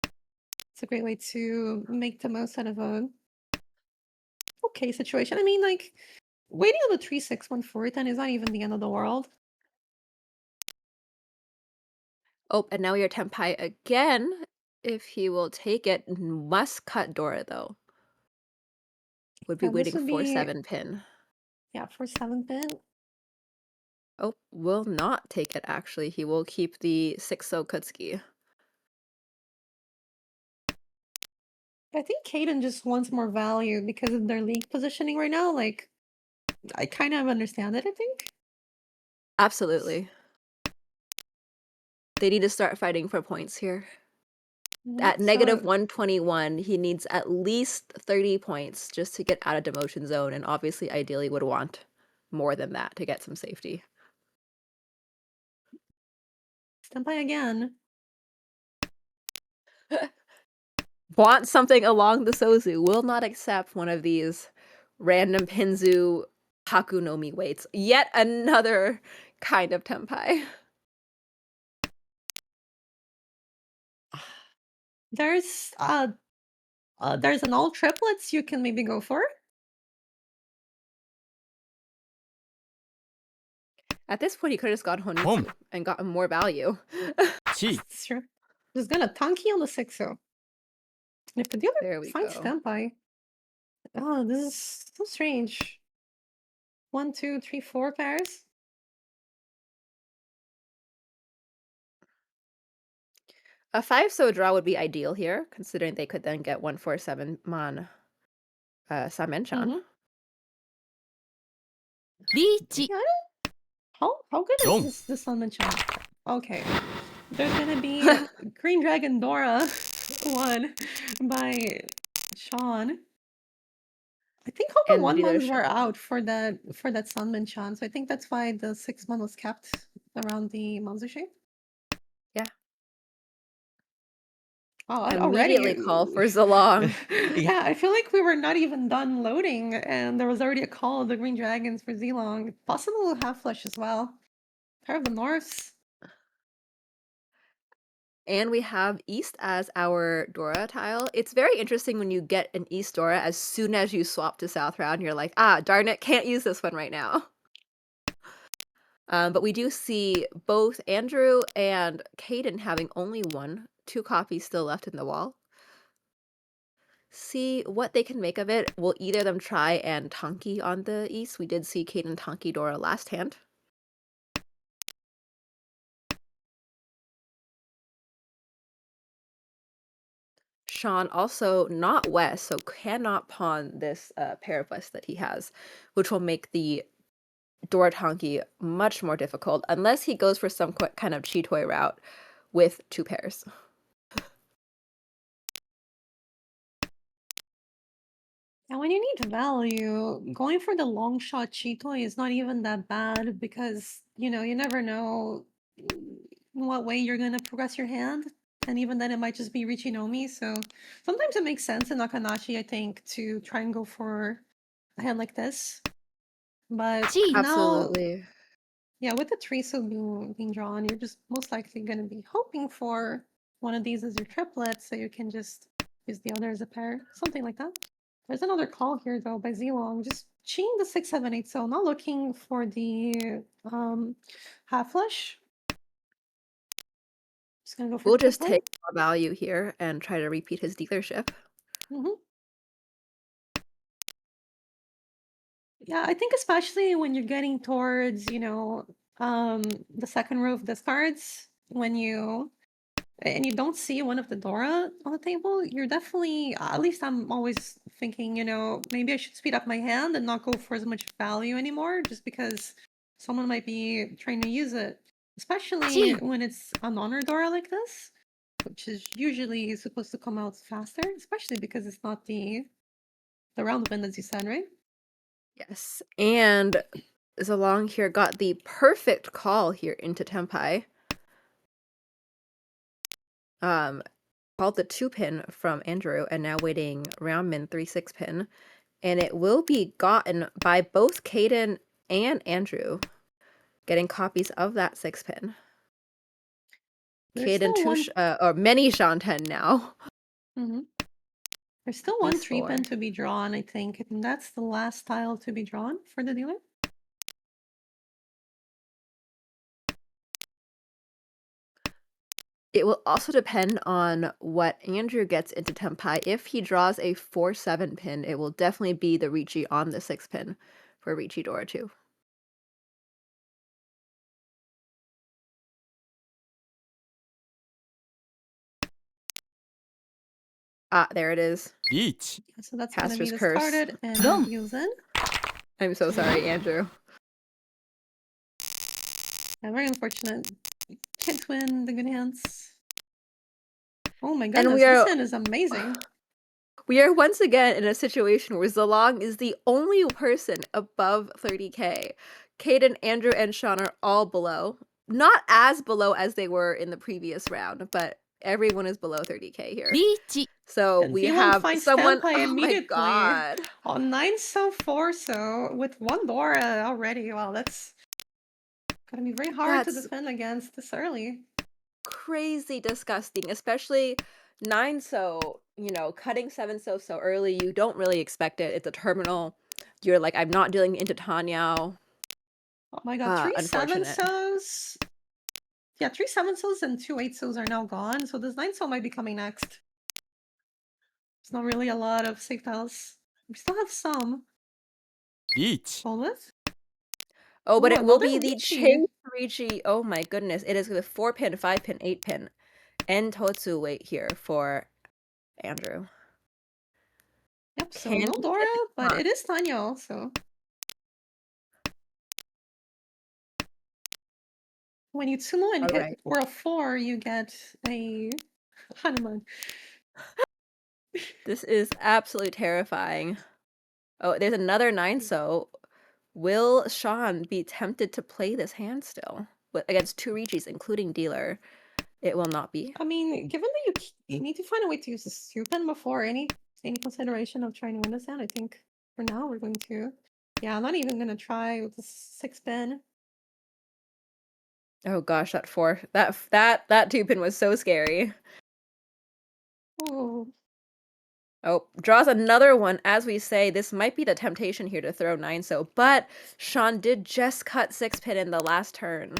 It's a great way to make the most out of a okay situation. I mean, like, waiting on the 3-6-1 4 10 is not even the end of the world. Oh, and now we are tempai again. If he will take it, must cut Dora though. Would be Yeah, this waiting would for be 7 pin. yeah for 7 pin. Oh, will not take it actually. He will keep the 6 so Kutsuki. I think Caden just wants more value because of their league positioning right now. Like, I kind of understand it, I think. Absolutely. They need to start fighting for points here. Yeah, At so negative 121, he needs at least 30 points just to get out of demotion zone, and obviously, ideally, would want more than that to get some safety. stand by again. Want something along the Sozu, will not accept one of these random Pinzu Hakunomi weights. Yet another kind of tempai. There's an all triplets you can maybe go for. At this point, he could have just gone Honitsu and gotten more value. Sure. Just gonna tanky on the 6-0. If the dealer There we finds go. standby. Oh, this is so strange. 1, 2, 3, 4 pairs. A 5 so draw would be ideal here, considering they could then get 147 man Samenchan. Yeah, how good is this summon chunk? Okay. There's gonna be Green Dragon Dora 1 by Sean. I think all the And 1 dealer months were Sean. out for that Sunman Chan, so I think that's why the 6 month was kept around the Manzu shape. Yeah. Oh, Immediately already. call for Zilong. Yeah, I feel like we were not even done loading, and there was already a call of the Green Dragons for Zilong. Possible half flush as well. Pair of the Norths. And we have East as our Dora tile. It's very interesting when you get an East Dora as soon as you swap to South round. You're like, darn it, can't use this one right now. But we do see both Andrew and Caden having only 2 copies still left in the wall. See what they can make of it. Will either of them try and Tonki on the East? We did see Caden Tonki Dora last hand. Sean also not West, so cannot pawn this pair of West that he has, which will make the Dora Tonki much more difficult, unless he goes for some kind of Chitoy route with 2 pairs. And when you need value, going for the long shot Chitoy is not even that bad because, you never know in what way you're going to progress your hand. And even then, it might just be Richinomi. So sometimes it makes sense in Nakanashi, I think, to try and go for a hand like this. But now, Absolutely. yeah, with the Triso being drawn, you're just most likely going to be hoping for one of these as your triplet, so you can just use the other as a pair, something like that. There's another call here though by Zilong, just chain the 6-7-8, so not looking for the half flush. Just Gonna go for We'll the quick just one. take more value here and try to repeat his dealership. Yeah, I think especially when you're getting towards, the second row of discards, when you and you don't see one of the Dora on the table, you're definitely, at least I'm always thinking, maybe I should speed up my hand and not go for as much value anymore, just because someone might be trying to use it. Especially when it's a non Dora like this, which is usually supposed to come out faster, especially because it's not the round win, as you said, right? Yes, and Zalong here got the perfect call here into Tempai. Called the 2-pin from Andrew, and now waiting round min 3-6 pin, and it will be gotten by both Caden and Andrew, getting copies of that 6-pin. There's Caden still or many Shanten now. There's still one These 3-pin four. to be drawn, I think, and that's the last tile to be drawn for the dealer. It will also depend on what Andrew gets into Tempai. If he draws a 4-7 pin, it will definitely be the Ricci on the 6 pin for Ricci Dora 2. Ah, there it is. Each. So that's going to be Caster's Curse. discarded and Done. used in. I'm so sorry, Andrew. Yeah, very unfortunate. Can't win the good hands. Oh my And goodness, this hand is amazing. We are once again in a situation where Zalong is the only person above 30k. Caden, Andrew, and Sean are all below. Not as below as they were in the previous round, but everyone is below 30k here. Each. So And we Zilong have finds someone. Tempai Oh my immediately. god! On 9 so 4 so with one Dora already. Wow, that's gonna be very hard to That's defend against this early. crazy disgusting, especially 9 so, cutting 7 so early. You don't really expect it. It's a terminal. You're like, I'm not dealing into Tanyao. Oh my god, 3 7 Unfortunate. so's. Yeah, 3 7 so's and 2 8 so's are now gone, so this 9 so might be coming next. There's not really a lot of safe tiles. We still have some. Each. Hold with. Oh, but Ooh, it will another be the Ricci. Chase Ricci. Oh my goodness. It is the 4-pin, 5-pin, 8-pin. And Totsu wait here for Andrew. Yep, so Can no he Dora, get the but con? it is Tanya also. When you Tsuno and hit Alright. or a 4, you get a Hanuman. This is absolutely terrifying. Oh, there's another 9 so. Will Sean be tempted to play this hand still? Against 2 Riccis, including dealer. It will not be. I mean, given that you need to find a way to use the Supin before any consideration of trying to win this hand, I think for now we're going to. Yeah, I'm not even gonna try with the 6-pin. Oh gosh, that 4. That 2-pin was so scary. Oh. Oh, draws another one. As we say, this might be the temptation here to throw 9 so, but Sean did just cut 6-pin in the last turn.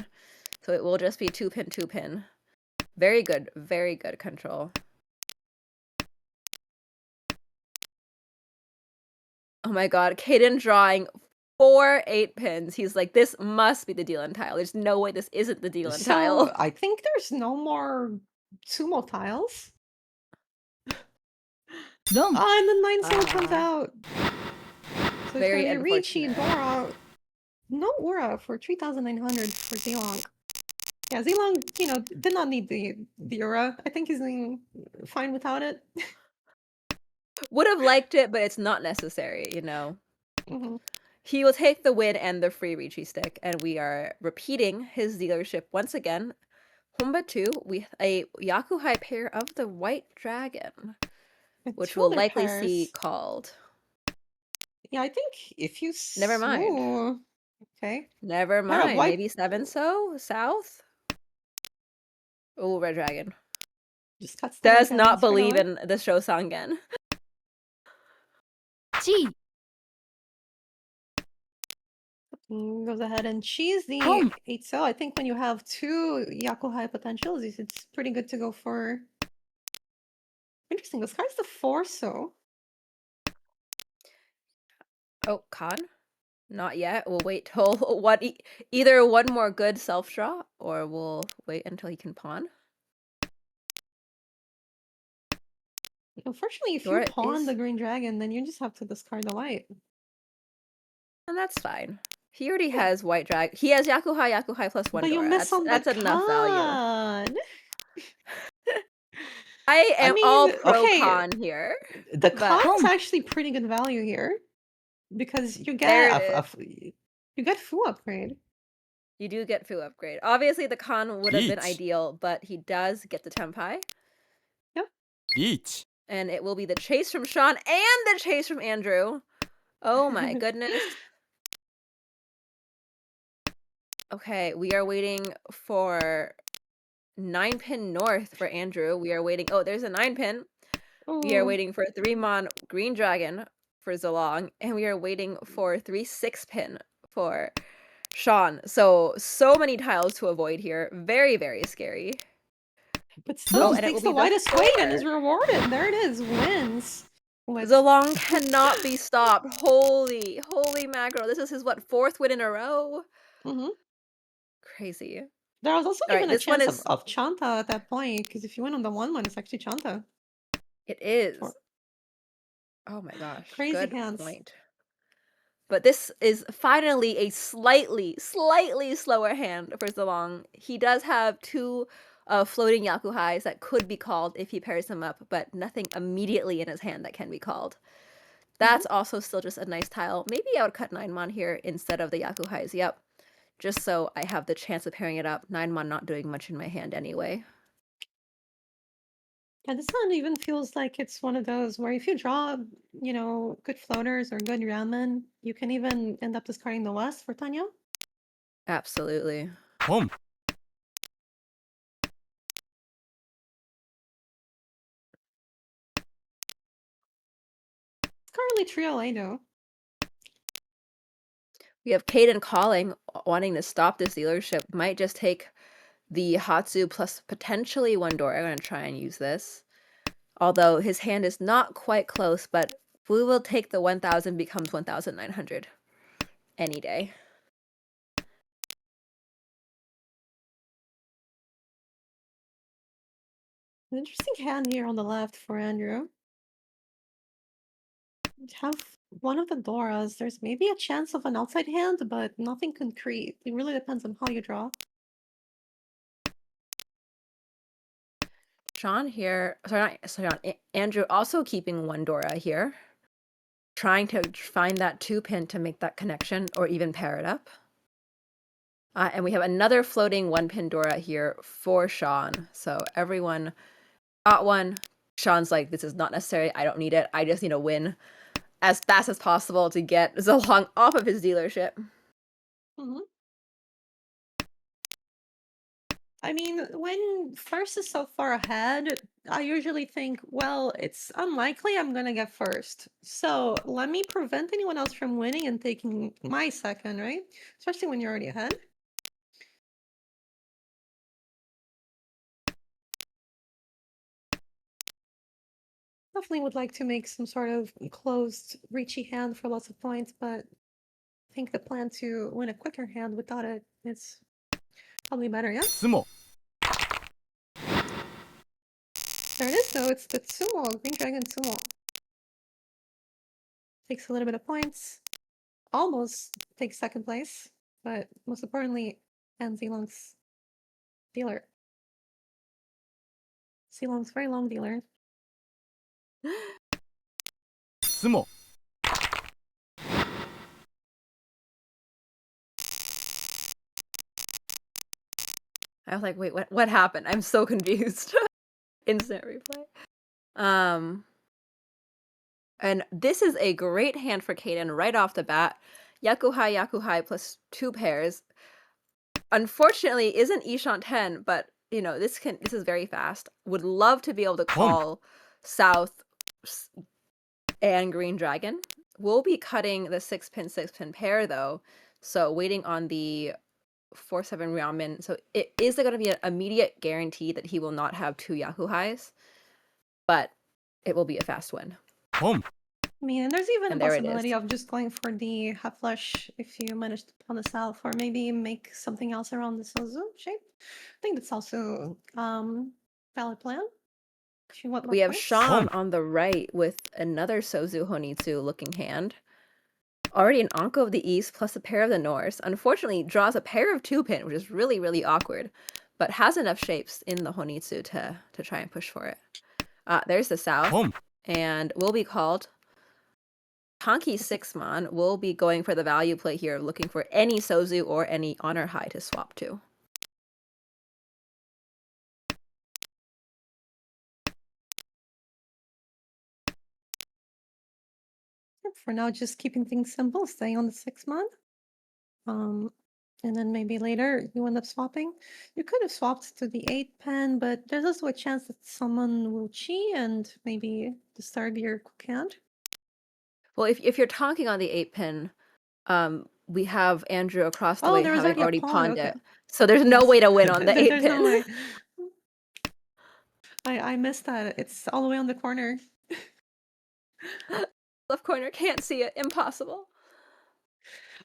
So it will just be 2-pin, 2-pin. Very good control. Oh my god, Caden drawing 4 8-pins. He's like, this must be the Dylan tile. There's no way this isn't the Dylan tile. So I think there's no more sumo tiles. Done. And the 9 so comes out. So it's Very gonna be Ricci, unfortunate. Dora. No Aura for 3,900 for Zilong. Yeah, Zilong, did not need the Aura. I think he's doing fine without it. Would have liked it, but it's not necessary, Mhm. He will take the win and the free Ricci stick, and we are repeating his dealership once again. Humba 2, a Yakuhai pair of the White Dragon, And which 2 we'll other likely pairs. see called. Yeah, I think if you Never mind. Ooh, okay. Never Yeah, mind. white. Maybe 7 so? South? Oh, Red Dragon. Just cuts the Does white not hands right believe away. in the Shosangen. G. Goes ahead and cheese the Home. 8-so. I think when you have two Yakuhai potentials, it's pretty good to go for. Interesting. This card's the 4-so. Oh, Khan? Not yet. We'll wait till either one more good self draw, or we'll wait until he can pawn. Unfortunately, if Dora you pawn is- the green dragon, then you just have to discard the white. And that's fine. He already has white drag. He has Yakuhai plus one But you Dora. miss on That's the enough value. Khan. I am all mean, pro okay, Khan here. The But- Khan's actually pretty good value here because you There get it you get Fu upgrade. You do get Fu upgrade. Obviously, the Khan would have been Beach. ideal, but he does get the Tempai. Beach. And it will be the chase from Sean and the chase from Andrew. Oh my goodness. Okay, we are waiting for 9-pin north for Andrew. We are waiting. Oh, there's a 9-pin. We are Ooh. waiting for 3-mon green dragon for Zalong. And we are waiting for 3 6-pin for Sean. So many tiles to avoid here. Very, very scary. But still, and just it takes will the be the widest weight and 4. is rewarded. There it is. Wins. With Zalong cannot be stopped. Holy mackerel. This is his, 4th win in a row? Mhm. Crazy. There was also All right, even a this one chance is- of Chanta at that point, because if you win on the 1-1, it's actually Chanta. It is. For- Oh my gosh. Crazy Good hands. point. But this is finally a slightly slower hand for Zalong. He does have 2 floating Yakuhais that could be called if he pairs them up, but nothing immediately in his hand that can be called. That's also still just a nice tile. Maybe I would cut 9-mon here instead of the Yakuhais. Yep. Just so I have the chance of pairing it up. 9-mon not doing much in my hand anyway. Yeah, this one even feels like it's one of those where if you draw, good floaters or good ramen, you can even end up discarding the West for Tanya. Absolutely. Home. It's currently trio A though. We have Caden calling, wanting to stop this dealership. Might just take the Hatsu plus potentially 1 Dora. I'm going to try and use this. Although his hand is not quite close, but we will take the 1,000 becomes 1,900 any day. An interesting hand here on the left for Andrew. Have one of the Doras. There's maybe a chance of an outside hand, but nothing concrete. It really depends on how you draw. Sean here, sorry, not Sean, Andrew also keeping 1 Dora here. Trying to find that 2-pin to make that connection or even pair it up. And we have another floating 1-pin Dora here for Sean. So everyone got one. Sean's like, this is not necessary. I don't need it. I just need a win as fast as possible to get Zalong off of his dealership. I mean, when first is so far ahead, I usually think, well, it's unlikely I'm gonna get first. So let me prevent anyone else from winning and taking my second, right? Especially when you're already ahead. Definitely would like to make some sort of closed, reachy hand for lots of points, but I think the plan to win a quicker hand without it is probably better, yeah? Sumo. There it is, though. It's the Sumo, Green Dragon Sumo. Takes a little bit of points. Almost takes second place, but most importantly, ends Zelong's dealer. Zelong's very long dealer. Sumo. I was like, wait, what happened? I'm so confused. Instant replay. And this is a great hand for Caden right off the bat. Yakuhai plus 2 pairs. Unfortunately, isn't Ishant 10, but this is very fast. Would love to be able to call South and Green Dragon. We'll be cutting the 6-pin pair though So waiting on the 4/7 Ramen. So it is going to be an immediate guarantee that he will not have 2 Yahoo highs, but it will be a fast win. 봄, I mean, and there's even a And there it possibility is. of just going for the half flush if you manage to pull this out, or maybe make something else around the Sozu shape. I think that's also valid plan. If you want more We have points. Sean on the right with another Sozu Honitsu looking hand. Already an Anko of the East plus a pair of the North. Unfortunately, draws a pair of 2-pin, which is really, really awkward, but has enough shapes in the Honitsu to try and push for it. There's the South, 봄, and will be called. Tonki 6-mon will be going for the value play here, looking for any Sozu or any Honor High to swap to. For now, just keeping things simple, staying on the 6-month. And then maybe later you end up swapping. You could have swapped to the 8-pen, but there's also a chance that someone will cheat and maybe disturb your quick hand. Well, if you're talking on the 8-pin, we have Andrew across the Oh, way there was having already a already pawn. pawned Okay. it. So there's no Yes. way to win on the There's no 8-pin. way. I missed that. It's all the way on the corner. Left corner, can't see it. Impossible.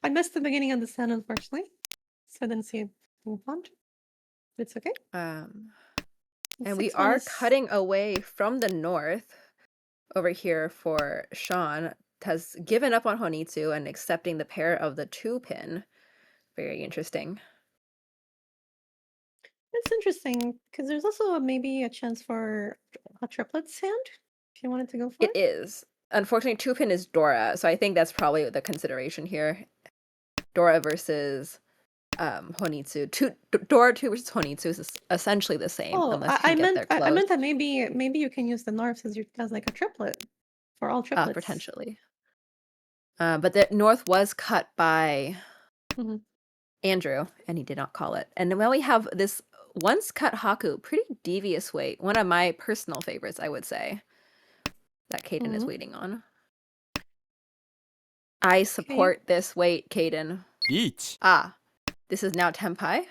I missed the beginning of the stand, unfortunately. So I didn't see it being pawned. It's okay. And The we 6-1 are is- cutting away from the North over here for Sean. Has given up on Honitsu and accepting the pair of the 2-pin. Very interesting. It's interesting because there's also maybe a chance for a triplets hand if you wanted to go for It is. Unfortunately, 2-pin is Dora, so I think that's probably the consideration here. Dora versus Honitsu. Dora 2 versus Honitsu is essentially the same, Oh, unless you I can get meant there close. I meant that maybe you can use the North as like a triplet for all triplets. Potentially. But the North was cut by Mhm. Andrew, and he did not call it. And then we have this once cut Haku, pretty devious weight. One of my personal favorites, I would say, that Kaden is Mhm. waiting on. I support this weight, Kaden. 리치, This is now Tenpai.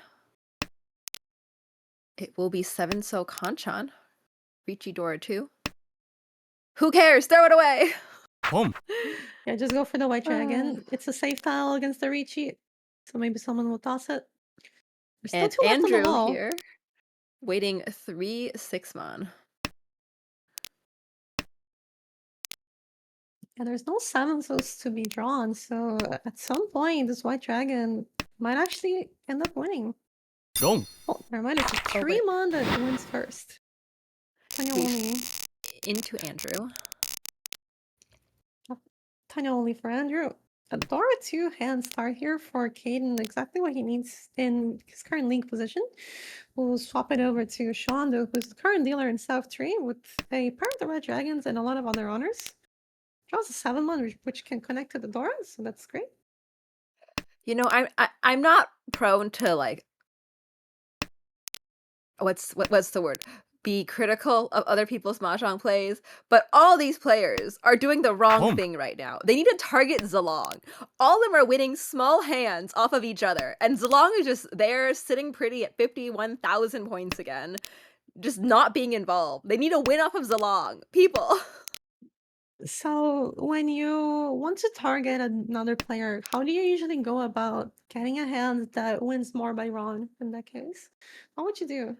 It will be 7 So Kanchan. Richi Dora 2. Who cares? Throw it away! 봄, Yeah, just go for the white dragon. It's a safe tile against the Ricci, so maybe someone will toss it. There's still And 2 left on the Andrew wall. here, waiting 3 6-mon. Yeah, there's no 7 Sos to be drawn, so at some point this white dragon might actually end up winning. 롱, Oh, never mind. It's a Oh, 3-mon that wins first. Tanya only. Into Andrew. Tanya only for Andrew. A Dora 2 hand start here for Caden, exactly what he needs in his current league position. We'll swap it over to Shondo, who's the current dealer in South 3 with a pair of the Red Dragons and a lot of other honors. Draws a 7-mon, which can connect to the Dora, so that's great. You know, I'm not prone to like what's the word? Be critical of other people's mahjong plays, but all these players are doing the wrong thing right now. They need to target Zalong. All of them are winning small hands off of each other, and Zalong is just there sitting pretty at 51,000 points again, just not being involved. They need to win off of Zalong. People. So when you want to target another player, how do you usually go about getting a hand that wins more by Ron in that case? What would you do?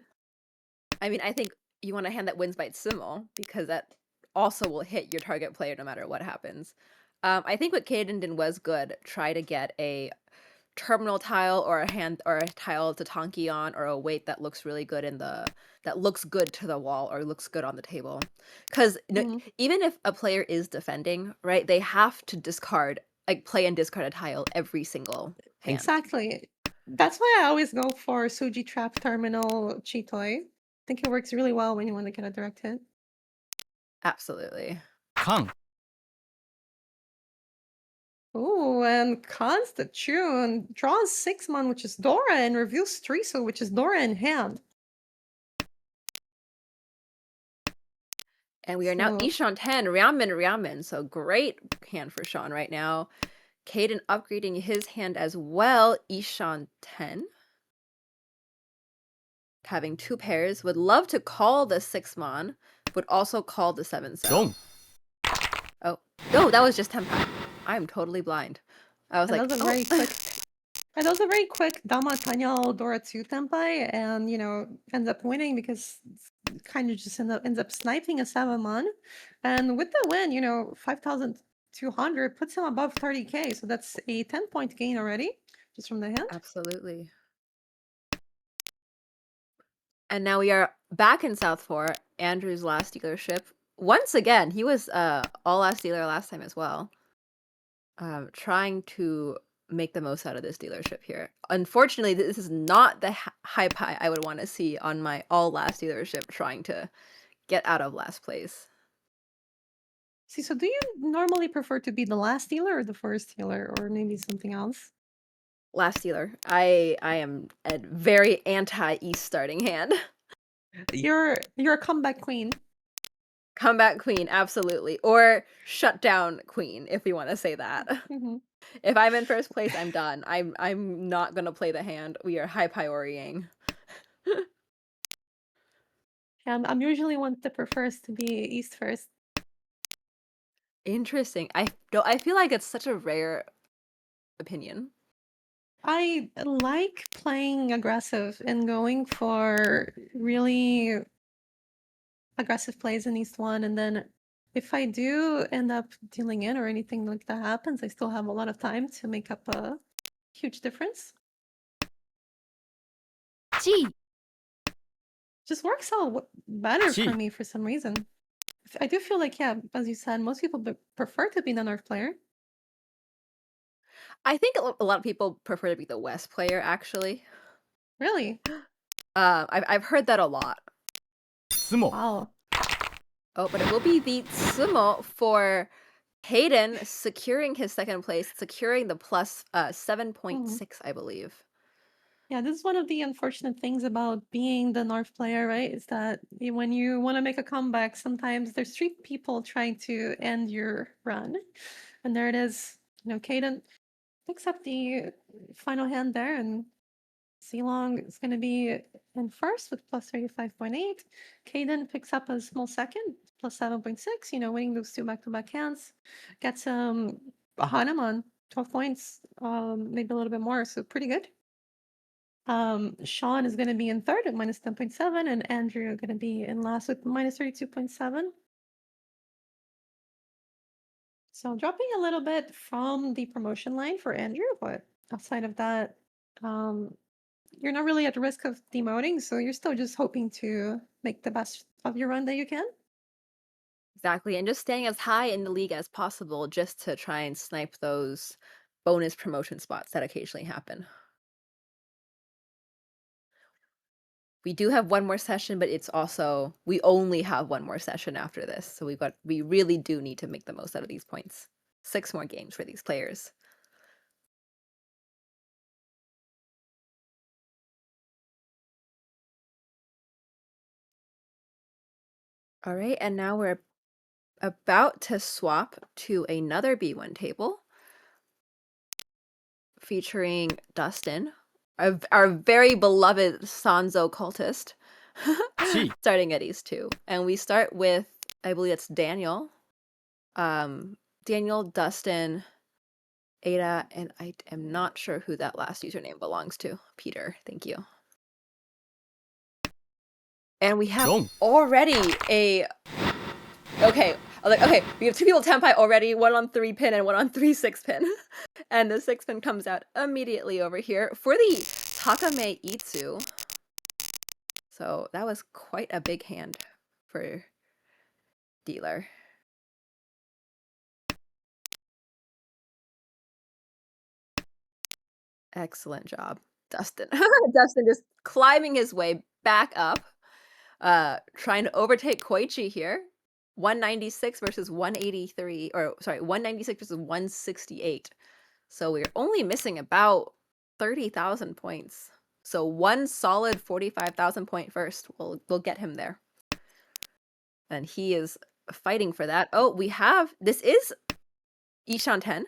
I mean, I think you want a hand that wins by Sumo, because that also will hit your target player no matter what happens. I think what Kaden did was good. Try to get a terminal tile or a hand or a tile to Tonki on, or a weight that looks really good that looks good to the wall or looks good on the table. Because even if a player is defending, right, they have to discard, like play and discard a tile every single hand. Exactly. That's why I always go for Suji Trap Terminal Chitoy. I think it works really well when you want to get a direct hit. Absolutely. 강, Ooh, and Constitution draws 6-mon, which is Dora, and reveals 3-so, which is Dora in hand. And we are now So- Ishan 10, Ryamen. So great hand for Sean right now. Caden upgrading his hand as well. Ishan 10. Having 2 pairs. Would love to call the 6-mon. Would also call the 7-cell. 동. Oh. No, that was just Tenpai. I'm totally blind. I was And like, that was a oh. very quick. And that was a very quick Dama Tanyal Dora 2 Tenpai, and ends up winning because kind of just ends up sniping a 7-mon. And with the win, 5,200 puts him above 30k. So that's a 10-point gain already, just from the hand. Absolutely. And now we are back in South 4, Andrew's last dealership. Once again, he was all last dealer last time as well. Trying to make the most out of this dealership here. Unfortunately, this is not the hype high I would want to see on my all last dealership trying to get out of last place. See, so do you normally prefer to be the last dealer or the first dealer, or maybe something else? Last dealer. I am a very anti-East starting hand. You're a comeback queen. Comeback queen, absolutely. Or shutdown queen, if we want to say that. Mhm. If I'm in first place, I'm done. I'm not gonna play the hand. We are high prioritying. And I'm usually one that prefers to be East first. Interesting. I feel like it's such a rare opinion. I like playing aggressive and going for really aggressive plays in East 1, and then if I do end up dealing in or anything like that happens, I still have a lot of time to make up a huge difference. G. Just works out better for Gee. me for some reason. I do feel like, yeah, as you said, most people prefer to be the North player. I think a lot of people prefer to be the West player, actually. Really? I've heard that a lot. 스모. Wow. Oh, but it will be the Sumo for Hayden securing his second place, securing the plus 7.6, I believe. Yeah, this is one of the unfortunate things about being the North player, right? Is that when you want to make a comeback, sometimes there's 3 people trying to end your run. And there it is. Caden picks up the final hand there, and Ceylon is going to be in first with plus 35.8. Caden picks up a small second, plus 7.6, winning those 2 back-to-back hands. Gets behind him on 12 points, maybe a little bit more, so pretty good. Sean is going to be in third at minus 10.7, and Andrew going to be in last with minus 32.7. So dropping a little bit from the promotion line for Andrew, but outside of that, you're not really at risk of demoting, so you're still just hoping to make the best of your run that you can. Exactly, and just staying as high in the league as possible just to try and snipe those bonus promotion spots that occasionally happen. We do have one more session, but it's also, we only have one more session after this. So we really do need to make the most out of these points. 6 more games for these players. All right, and now we're about to swap to another B1 table featuring Dustin, our very beloved Sanzo cultist, Gee. starting at East 2. And we start with, I believe it's Daniel. Daniel, Dustin, Ada, and I am not sure who that last username belongs to. Peter, thank you. And we have 동. already okay, we have 2 people Tenpai already, 1 on 3 pin and 1 on 3 6-pin. And the 6-pin comes out immediately over here for the Takame Itsu. So that was quite a big hand for dealer. Excellent job, Dustin. Dustin just climbing his way back up, trying to overtake Koichi here. 196 versus 183, or sorry, 196 versus 168. So we're only missing about 30,000 points. So one solid 45,000 point first will get him there. And he is fighting for that. Oh, this is Ishan 10.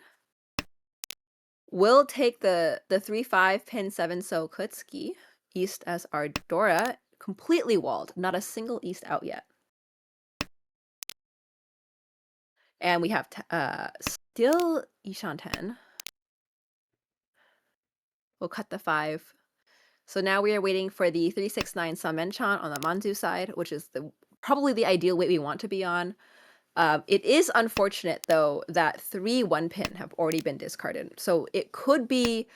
we'll take the 3-5 pin 7 so Kutski east as our Dora, completely walled, not a single east out yet. And we have still Ishanten. We'll cut the 5. So now we are waiting for the 369 Samenchan on the Manzu side, which is probably the ideal weight we want to be on. It is unfortunate, though, that 3 1-pin have already been discarded. So it could be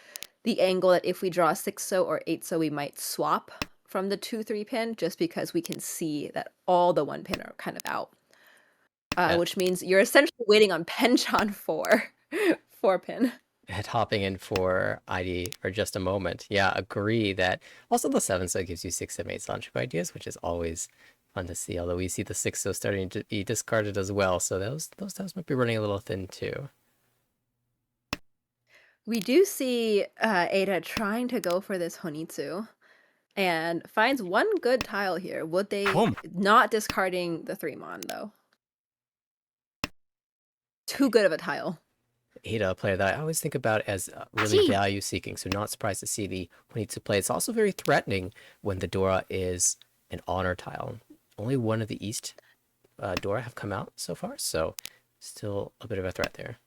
the angle that if we draw 6-so or 8-so, we might swap from the 2-3 pin, just because we can see that all the 1-pin are kind of out. Which means you're essentially waiting on Penchan 4 pin. And hopping in for ID for just a moment. Yeah, agree that also the 7-so gives you 6, 7, 8 Sancho ideas, which is always fun to see. Although we see the 6-so starting to be discarded as well, so those tiles might be running a little thin too. We do see Ada trying to go for this Honitsu and finds one good tile here. Would they not discarding the 3-mon though? Too good of a tile. Ada, a player that I always think about as really value seeking, so not surprised to see the Honitsu play. It's also very threatening when the Dora is an honor tile. Only one of the East Dora have come out so far, so still a bit of a threat there.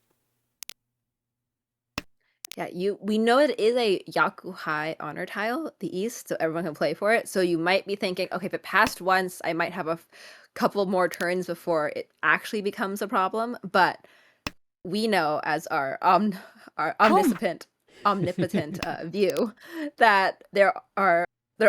Yeah, we know it is a Yakuhai honor tile, the East, so everyone can play for it. So you might be thinking, okay, if it passed once, I might have a couple more turns before it actually becomes a problem. But we know, as our omnipotent view, that they're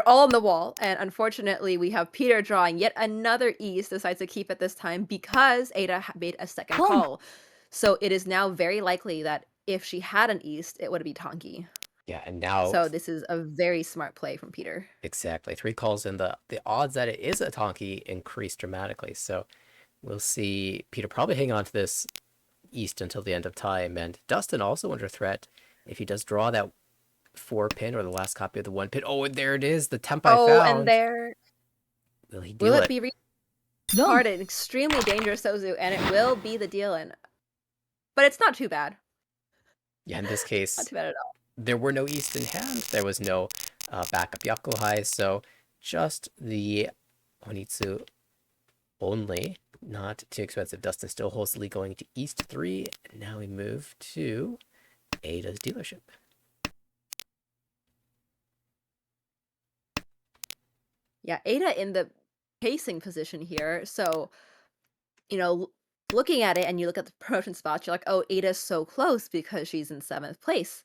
all on the wall. And unfortunately, we have Peter drawing yet another East, decides to keep it this time because Ada made a second call. So it is now very likely that if she had an East, it would be Tonki. Yeah, and now... So this is a very smart play from Peter. Exactly. 3 calls and the odds that it is a Tonki increase dramatically. So we'll see Peter probably hang on to this East until the end of time. And Dustin also under threat if he does draw that 4 pin or the last copy of the 1 pin. Oh, and there it is, the temp I found. Oh, and there... Will he deal it be hard and extremely dangerous Sozu, and it will be the deal-in. But it's not too bad. Yeah, in this case, not too bad at all. There were no East in hand. There was no backup Yakuhai, so just the Honitsu only. Not too expensive. Dustin still holds the lead going to East 3. And now we move to Ada's dealership. Yeah, Ada in the pacing position here. So, looking at it and you look at the promotion spots, you're like, oh, Ada's so close because she's in 7th place.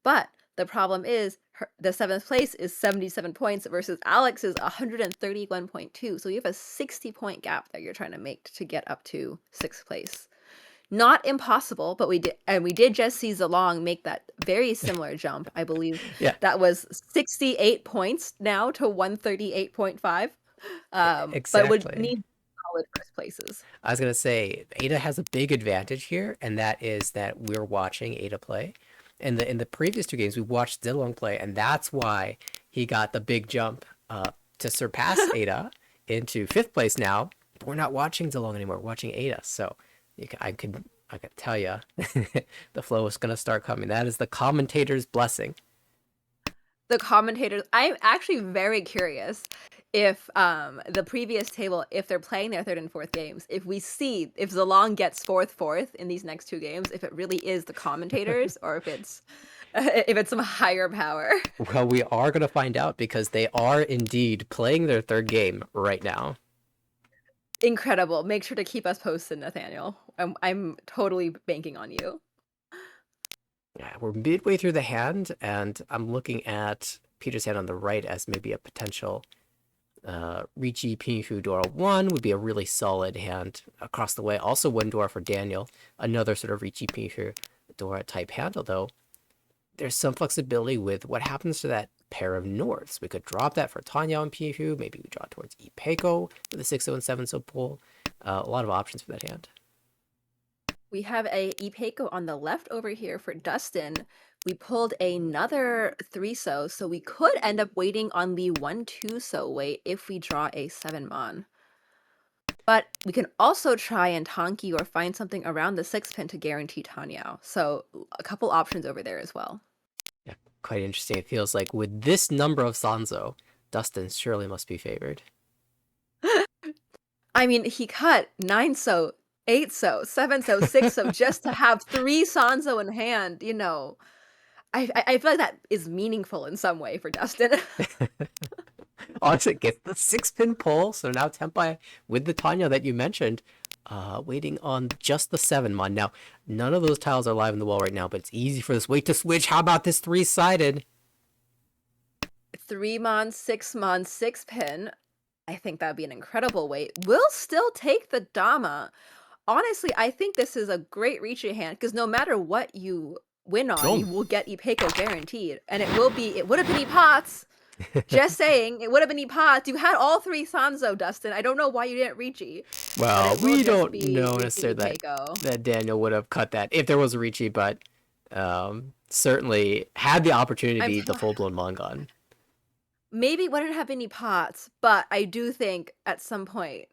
But the problem is the 7th place is 77 points versus Alex's 131.2. So you have a 60-point gap that you're trying to make to get up to 6th place. Not impossible, but we did just see Zalong make that very similar jump. I believe that was 68 points now to 138.5. Exactly. But would need solid first places. I was gonna say Ada has a big advantage here, and that is that we're watching Ada play. In the previous 2 games, we watched Zilong play, and that's why he got the big jump to surpass Ada into 5th place now. But we're not watching Zilong anymore. We're watching Ada. So I can tell you, the flow is gonna start coming. That is the commentator's blessing. The commentators. I'm actually very curious if the previous table, if they're playing their 3rd and 4th games, if Zalong gets 4th in these next 2 games, if it really is the commentators or if it's some higher power. Well, we are going to find out because they are indeed playing their 3rd game right now. Incredible. Make sure to keep us posted, Nathaniel. I'm totally banking on you. Yeah, we're midway through the hand, and I'm looking at Peter's hand on the right as maybe a potential Ricci Pinfu Dora 1 would be a really solid hand across the way. Also 1 Dora for Daniel, another sort of Ricci Pinfu Dora type hand, although there's some flexibility with what happens to that pair of norths. We could drop that for Tanya and Pinfu. Maybe we draw towards Ipeko with a 6-0 and 7-so pull. A lot of options for that hand. We have a Ipeko on the left over here for Dustin. We pulled another 3-so, so we could end up waiting on the 1-2-so wait if we draw a 7-mon. But we can also try and Tonki or find something around the 6 pin to guarantee Tanyao. So a couple options over there as well. Yeah, quite interesting. It feels like with this number of Sanzo, Dustin surely must be favored. I mean, he cut 9 so, 8 so, 7 so, 6 so just to have 3 Sanzo in hand, you know. I feel like that is meaningful in some way for Dustin. Honestly, gets the 6-pin pull, so now Tenpai with the Tanya that you mentioned, waiting on just the 7-mon. Now, none of those tiles are live in the wall right now, but it's easy for this weight to switch. How about this 3-sided? 3-mon, 6-mon, 6 pin. I think that'd be an incredible weight. We'll still take the Dama. Honestly, I think this is a great Richi hand because no matter what you win on, you will get Ipeko guaranteed. And it would have been Pots. Just saying, it would have been Pots. You had all 3 Sanzo, Dustin. I don't know why you didn't Richi. Well, we just don't be know Richi necessarily Ipeko. that Daniel would have cut that if there was a Ricci, but certainly had the opportunity to be the full-blown Mongon. Maybe it wouldn't have been Pots, but I do think at some point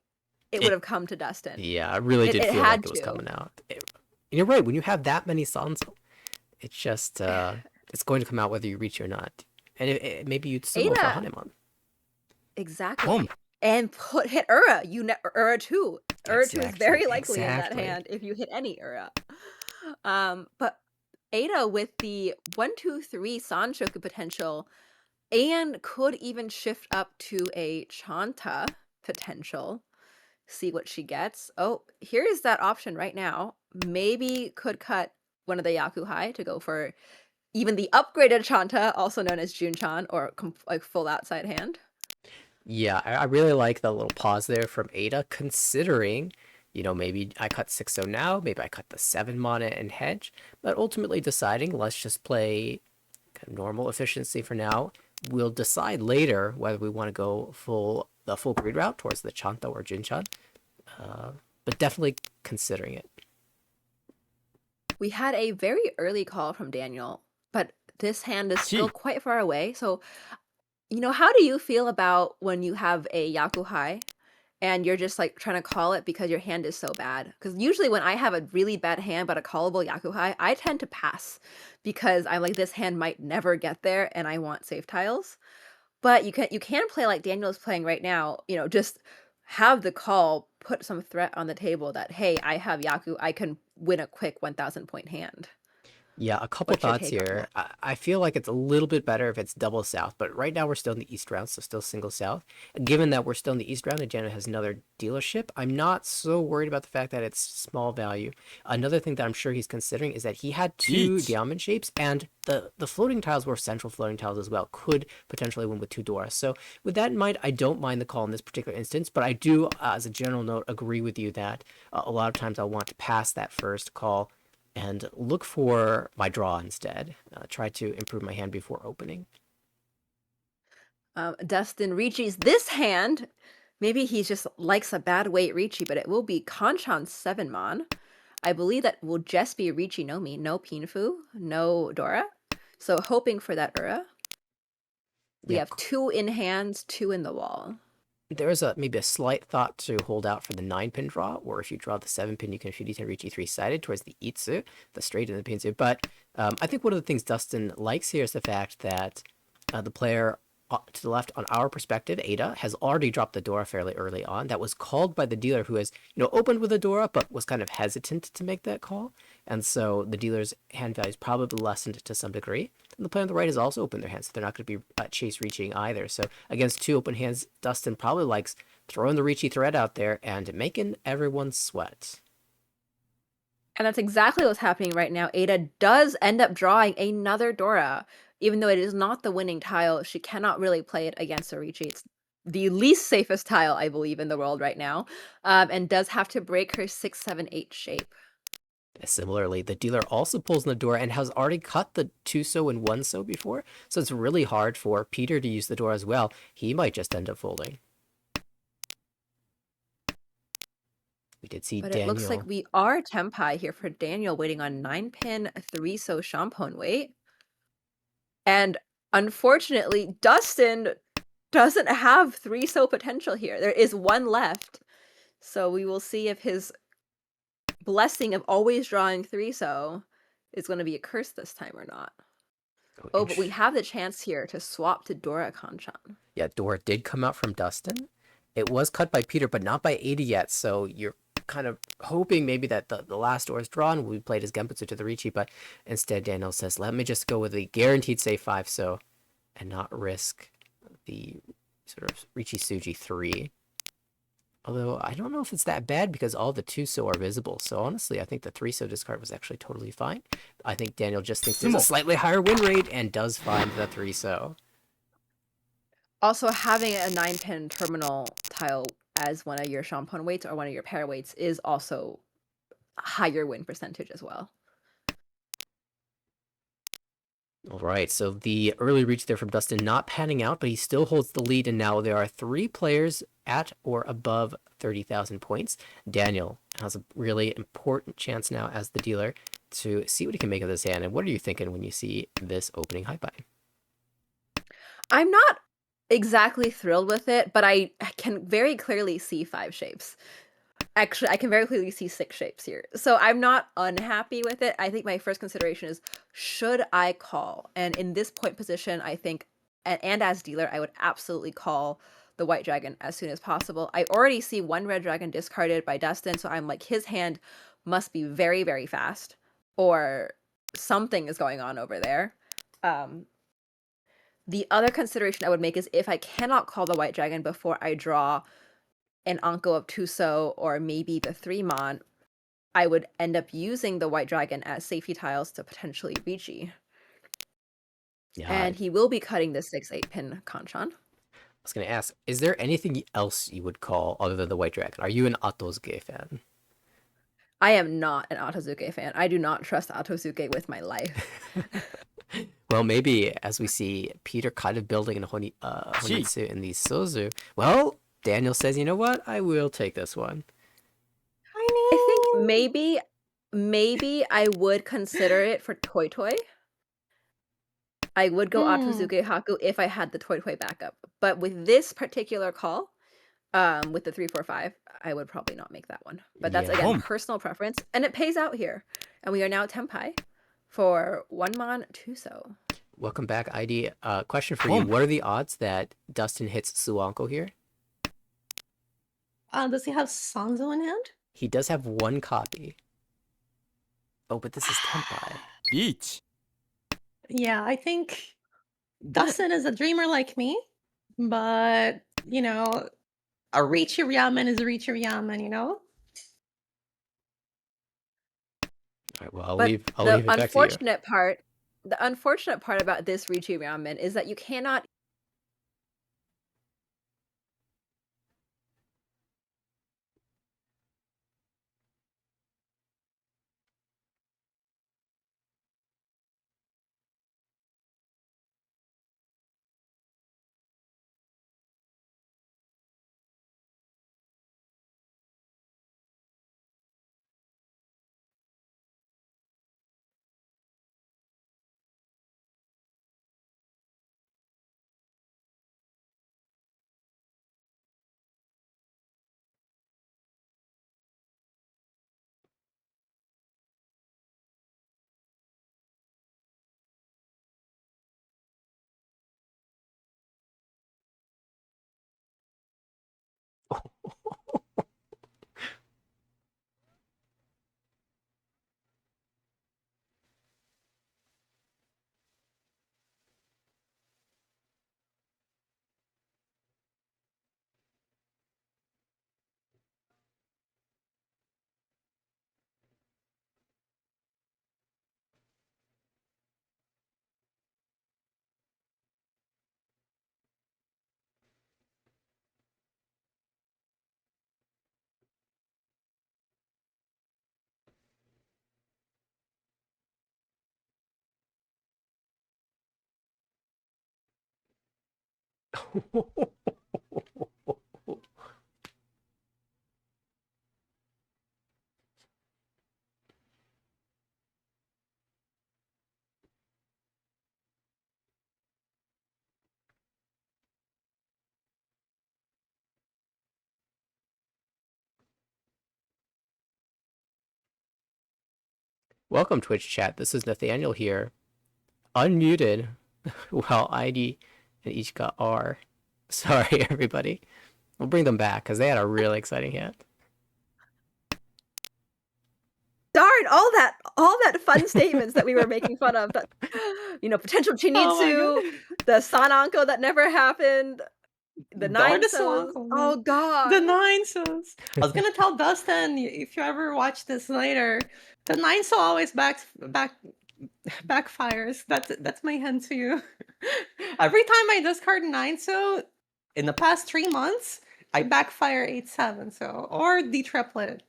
it would have come to Dustin. Yeah, I really did feel like it was coming out. You're right. When you have that many Sanzo, it's just it's going to come out whether you reach or not. And maybe you'd still go for Hanemon. Exactly. And hit Ura. Ura 2. Ura 2 is very likely in that hand if you hit any Ura. But Ada with the 1-2-3 Sanshoku potential and could even shift up to a Chanta potential. See what she gets. Oh, here's that option right now. Maybe could cut one of the Yakuhai to go for even the upgraded Chanta, also known as Junchan, or like full outside hand. Yeah, I really like the little pause there from Ada, considering, you know, maybe I cut 6-0 now, maybe I cut the 7-mon and hedge, but ultimately deciding, let's just play kind of normal efficiency for now. We'll decide later whether we want to go the full grid route towards the Chanta or Junchan, but definitely considering it. We had a very early call from Daniel, but this hand is still quite far away. So, you know, how do you feel about when you have a Yakuhai and you're just like trying to call it because your hand is so bad? Because usually when I have a really bad hand but a callable Yakuhai, I tend to pass because I'm like, this hand might never get there and I want safe tiles. But you can play like Daniel's playing right now, you know, just have the call, put some threat on the table that, hey, I have Yaku, I can win a quick 1,000 point hand. Yeah, a couple thoughts here. I feel like it's a little bit better if it's double south, but right now we're still in the east round, so still single south. Given that we're still in the east round and Janet has another dealership, I'm not so worried about the fact that it's small value. Another thing that I'm sure he's considering is that he had 2 diamond shapes, and the floating tiles were central floating tiles as well, could potentially win with 2 Doras. So with that in mind, I don't mind the call in this particular instance, but I do, as a general note, agree with you that a lot of times I'll want to pass that first call and look for my draw instead. Try to improve my hand before opening. Dustin Ricci's this hand. Maybe he just likes a bad weight Ricci, but it will be Kanchan 7-mon. I believe that will just be Ricci no Mi, no Pinfu, no Dora. So hoping for that Ura. We have 2 in hands, 2 in the wall. There's maybe a slight thought to hold out for the 9-pin draw, or if you draw the 7-pin, you can Fudita Ricci 3-sided towards the Itsu, the straight and the Pinsu. But I think one of the things Dustin likes here is the fact that the player to the left, on our perspective, Ada, has already dropped the Dora fairly early on. That was called by the dealer, who has, you know, opened with a Dora, but was kind of hesitant to make that call. And so the dealer's hand value is probably lessened to some degree. And the player on the right has also opened their hands, so they're not going to be chase reaching either. So against 2 open hands, Dustin probably likes throwing the Ricci thread out there and making everyone sweat. And that's exactly what's happening right now. Ada does end up drawing another Dora. Even though it is not the winning tile, she cannot really play it against a Ricci. It's the least safest tile, I believe, in the world right now, and does have to break her 6, 7, 8 shape. Similarly, the dealer also pulls in the Dora and has already cut the 2-so and 1-so before, so it's really hard for Peter to use the Dora as well. He might just end up folding. We did see but Daniel. It looks like we are Tenpai here for Daniel, waiting on 9-pin 3-so Champon weight. And unfortunately, Dustin doesn't have 3-so potential here. There is 1 left. So we will see if his blessing of always drawing 3-so is going to be a curse this time or not. Oh, but we have the chance here to swap to Dora Kanchan. Yeah, Dora did come out from Dustin. It was cut by Peter, but not by 80 yet, so you're kind of hoping maybe that the last Dora's drawn will be played as Genputsu to the Richi, but instead Daniel says, let me just go with the guaranteed save 5-so and not risk the sort of Richi Suji 3. Although, I don't know if it's that bad because all the 2-so are visible. So honestly, I think the 3-so discard was actually totally fine. I think Daniel just thinks there's a slightly higher win rate and does find the 3-so. Also, having a 9-pin terminal tile as one of your Champon weights or one of your pair weights is also a higher win percentage as well. All right, so the early reach there from Dustin not panning out, but he still holds the lead, and now there are 3 players at or above 30,000 points. Daniel has a really important chance now as the dealer to see what he can make of this hand. And what are you thinking when you see this opening high bind? I'm not exactly thrilled with it, but I can very clearly see 5 shapes. Actually, I can very clearly see 6 shapes here. So I'm not unhappy with it. I think my first consideration is, should I call? And in this point position, I think, and as dealer, I would absolutely call the white dragon as soon as possible. I already see 1 red dragon discarded by Dustin, so I'm like, his hand must be very, very fast, or something is going on over there. The other consideration I would make is if I cannot call the white dragon before I draw an Anko of 2-so or maybe the 3-mon, I would end up using the white dragon as safety tiles to potentially Richi. Yeah, And he will be cutting the 6-8 pin Kanchan. I was going to ask, is there anything else you would call other than the white dragon? Are you an Atozuke fan? I am not an Atozuke fan. I do not trust Atozuke with my life. Well, maybe as we see Peter kind of building in Honitsu in the Sozu, well, Daniel says, you know what? I will take this one. I think maybe I would consider it for Toy Toy. I would go Atozuke Haku if I had the Toy Toy backup. But with this particular call, with the 3-4-5, I would probably not make that one. But that's, again, personal preference. And it pays out here. And we are now Tenpai for 1-mon 2-so. Welcome back, ID. Question for you. What are the odds that Dustin hits Suanko here? Does he have Sanzo in hand? He does have 1 copy. Oh, but this is Tenpai. Beach. Yeah, I think Dustin is a dreamer like me, but, you know, a Richi Ryaman is a Richi Ryaman, you know? All right, well, I'll But leave it the back to you. unfortunate part about this Richi Ramen is that you cannot Welcome, Twitch chat. This is Nathaniel here, unmuted, while ID and Ichika are. Sorry, everybody. We'll bring them back because they had a really exciting hand. Darn, all that fun statements that we were making fun of. That, potential Oh my Chinitsu, god. the Sananko that never happened, the Darn nine the sos. Swanko, Oh man. god. The 9 souls. I was gonna tell Dustin if you ever watch this later, the 9 soul always backfires. That's my hint to you. Every time I discard 9 soul in the past 3 months, I backfire 8-7 so or the triplet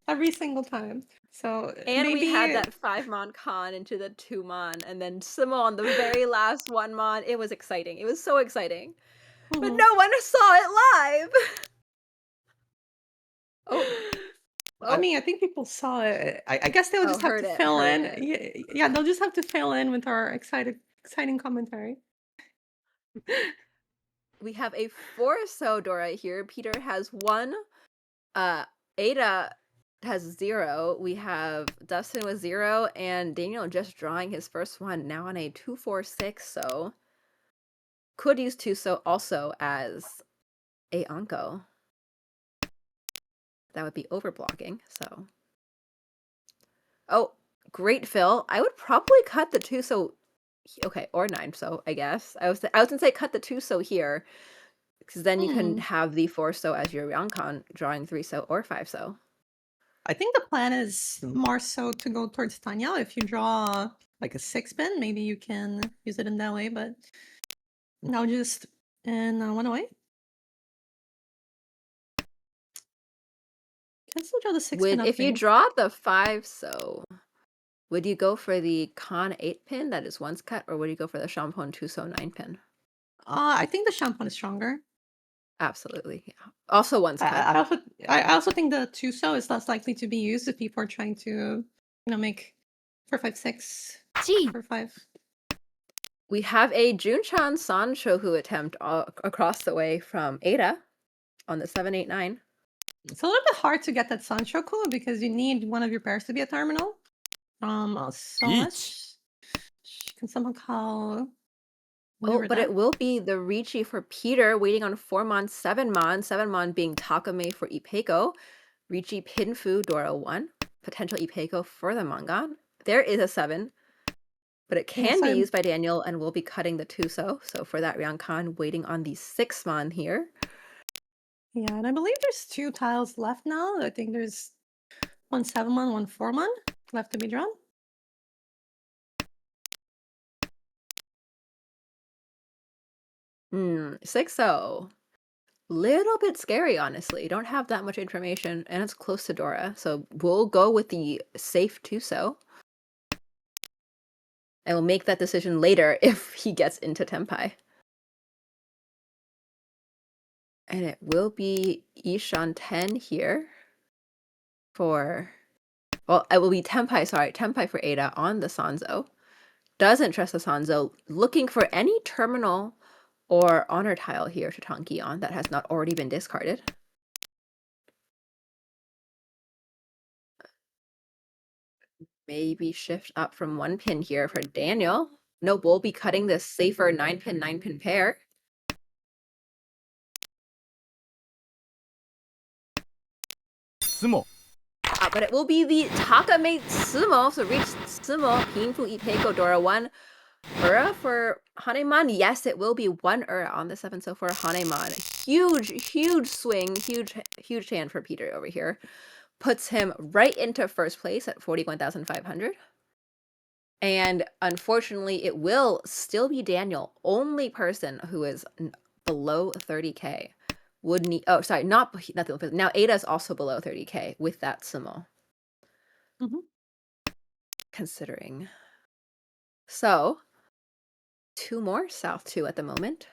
every single time. So And maybe we had that 5-mon con into the 2-mon, and then Simo on the very last 1-mon. It was exciting. It was so exciting. But Mhm. no one saw it live. Oh. I mean, I think people saw it. I guess they'll just have heard to it, fill heard in. it. Yeah, they'll just have to fill in with our exciting commentary. We have a 4-so Dora here. Peter has 1. Ada has 0. We have Dustin with 0, and Daniel just drawing his first one, now on a 2-4-6, so could use 2-so also as a Anko. That would be overblocking, so. Oh, great fill. I would probably cut the 2-so, okay, or 9-so, I guess. I was gonna say cut the 2-so here, because then you can have the 4-so as your Ryankon, drawing 3-so or 5-so. I think the plan is more so to go towards Tanya. If you draw like a 6-pin, maybe you can use it in that way, but now just in 108. Can still draw the 6-pin If you upgrade. draw the 5-so, would you go for the Con 8-pin that is once cut, or would you go for the Shampoo 2-so 9-pin? I think the Shampoo is stronger. Absolutely, yeah. Also once cut. I also think the 2-so is less likely to be used if people are trying to, make 4-5-6 for 5. We have a Junchan Sanshoku attempt across the way from Ada on the 789. It's a little bit hard to get that Sanshoku because you need one of your pairs to be a terminal. So much. She can somehow call. Oh, but it will be the Ricci for Peter, waiting on 4-mon, 7-mon, 7-mon being Takame for Ipeko, Ricci Pinfu Dora 1, potential Ipeko for the Mangan. There is a 7, but it can be used by Daniel and we'll be cutting the 2-so. So for that Ryankan, waiting on the 6-mon here. Yeah, and I believe there's 2 tiles left now. I think there's 1 7-mon, 1 4-mon left to be drawn. Hmm, 6-0. Little bit scary, honestly. Don't have that much information, and it's close to Dora, so we'll go with the safe 2-so. And we'll make that decision later if he gets into Tenpai. And it will be Ishan 10 here for, well, it will be Tenpai for Ada on the Sanzo. Doesn't trust the Sanzo, looking for any terminal or honor tile here to Tanki on that has not already been discarded. Maybe shift up from 1 pin here for Daniel. Nope, we'll be cutting this safer 9-pin pair. Sumo. But it will be the Takamate Sumo, so reach Sumo, Pinfu Ipeko Dora 1. Ura for Haneman, yes, it will be 1 Ura on the 7-so for Haneman. Huge swing, huge hand for Peter over here. Puts him right into first place at 41,500. And unfortunately, it will still be Daniel, only person who is below 30k. Would need, oh, sorry, not the only person. Now Ada's also below 30k with that sumo. Considering. So, 2 more, South 2 at the moment.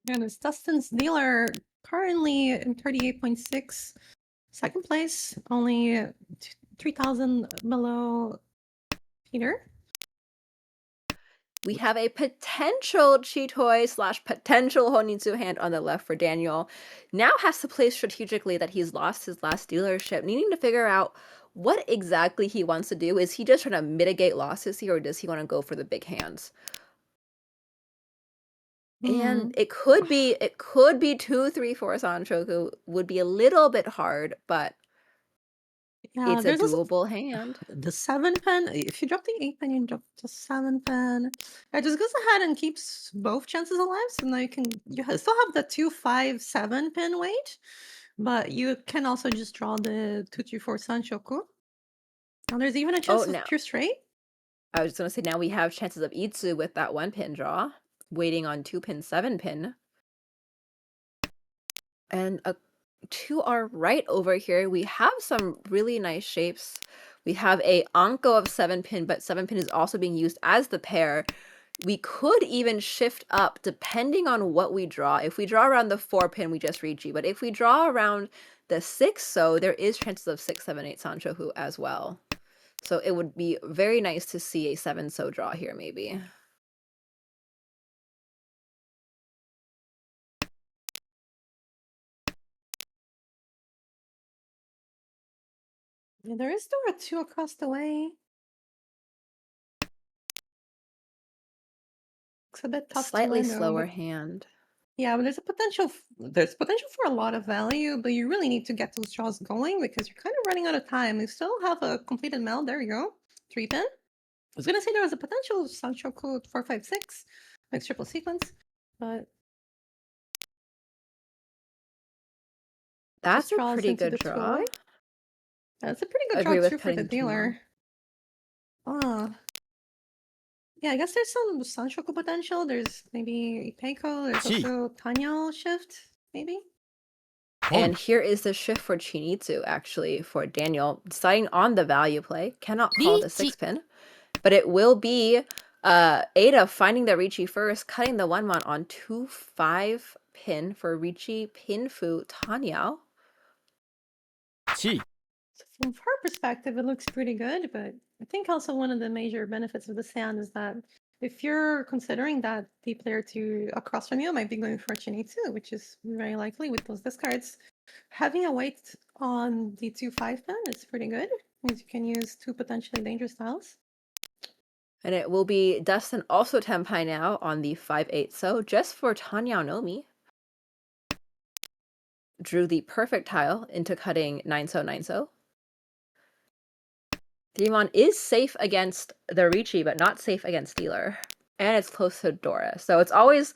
And it's Dustin's dealer currently in 38.6. Second place, only 3,000 below Peter. We have a potential Chitoi / potential Honitsu hand on the left for Daniel. Now has to play strategically that he's lost his last dealership, needing to figure out what exactly he wants to do. Is he just trying to mitigate losses here, or does he want to go for the big hands? And Hmm. it could be 2, 3, 4 Sanchoku would be a little bit hard, but Yeah, it's a there's also doable hand. the 7 pen. If you drop the 8 pen, you drop the 7 pen. It just goes ahead and keeps both chances alive. So now you still have the 2, 5, 7 pin weight, but you can also just draw the 2, 3, 4 Sanchoku. Now there's even a Oh, chance of now pure straight. I was just gonna say now we have chances of Itsu with that 1 pin draw, waiting on 2 pin, 7 pin. And to our right over here, we have some really nice shapes. We have a Anko of 7 pin, but 7 pin is also being used as the pair. We could even shift up depending on what we draw. If we draw around the 4 pin, we just read G. But if we draw around the 6 so, there is chances of 6, 7, 8 Sanchoku as well. So it would be very nice to see a 7 so draw here, maybe. Yeah, there is still a 2 across the way. It's a bit tough to Slightly win though, slower but hand. yeah, but there's potential for a lot of value, but you really need to get those draws going because you're kind of running out of time. You still have a completed meld. There you go. 3 pin. I was gonna say there was a potential Sanchoku 4, 5, 6, like triple sequence, but That's just a draws pretty into good the 2 draw. away. That's a pretty good draw Agree with too for the cutting 2 dealer. more. Yeah, I guess there's some Sanchoku potential. There's maybe Ipeiko. There's 1 also Tanya shift, maybe. And 本 here is the shift for Chinitsu, actually, for Daniel. Deciding on the value play. Cannot call the 6 Riichi pin. But it will be Ada finding the Ricci first, cutting the 1-1 on 2, 5 pin for Ricci, Pinfu, Tanyao. 1 So from her perspective, it looks pretty good, but I think also one of the major benefits of the sand is that if you're considering that the player to across from you might be going for a Chinitsu, which is very likely with those discards, having a weight on the 2-5 pin is pretty good, means you can use 2 potentially dangerous tiles. And it will be Dustin also Tenpai now on the 5-8 so, just for Tanyao Nomi. Drew the perfect tile into cutting 9 so, 9 so. Demon is safe against the Ricci, but not safe against Dealer. And it's close to Dora. So it's always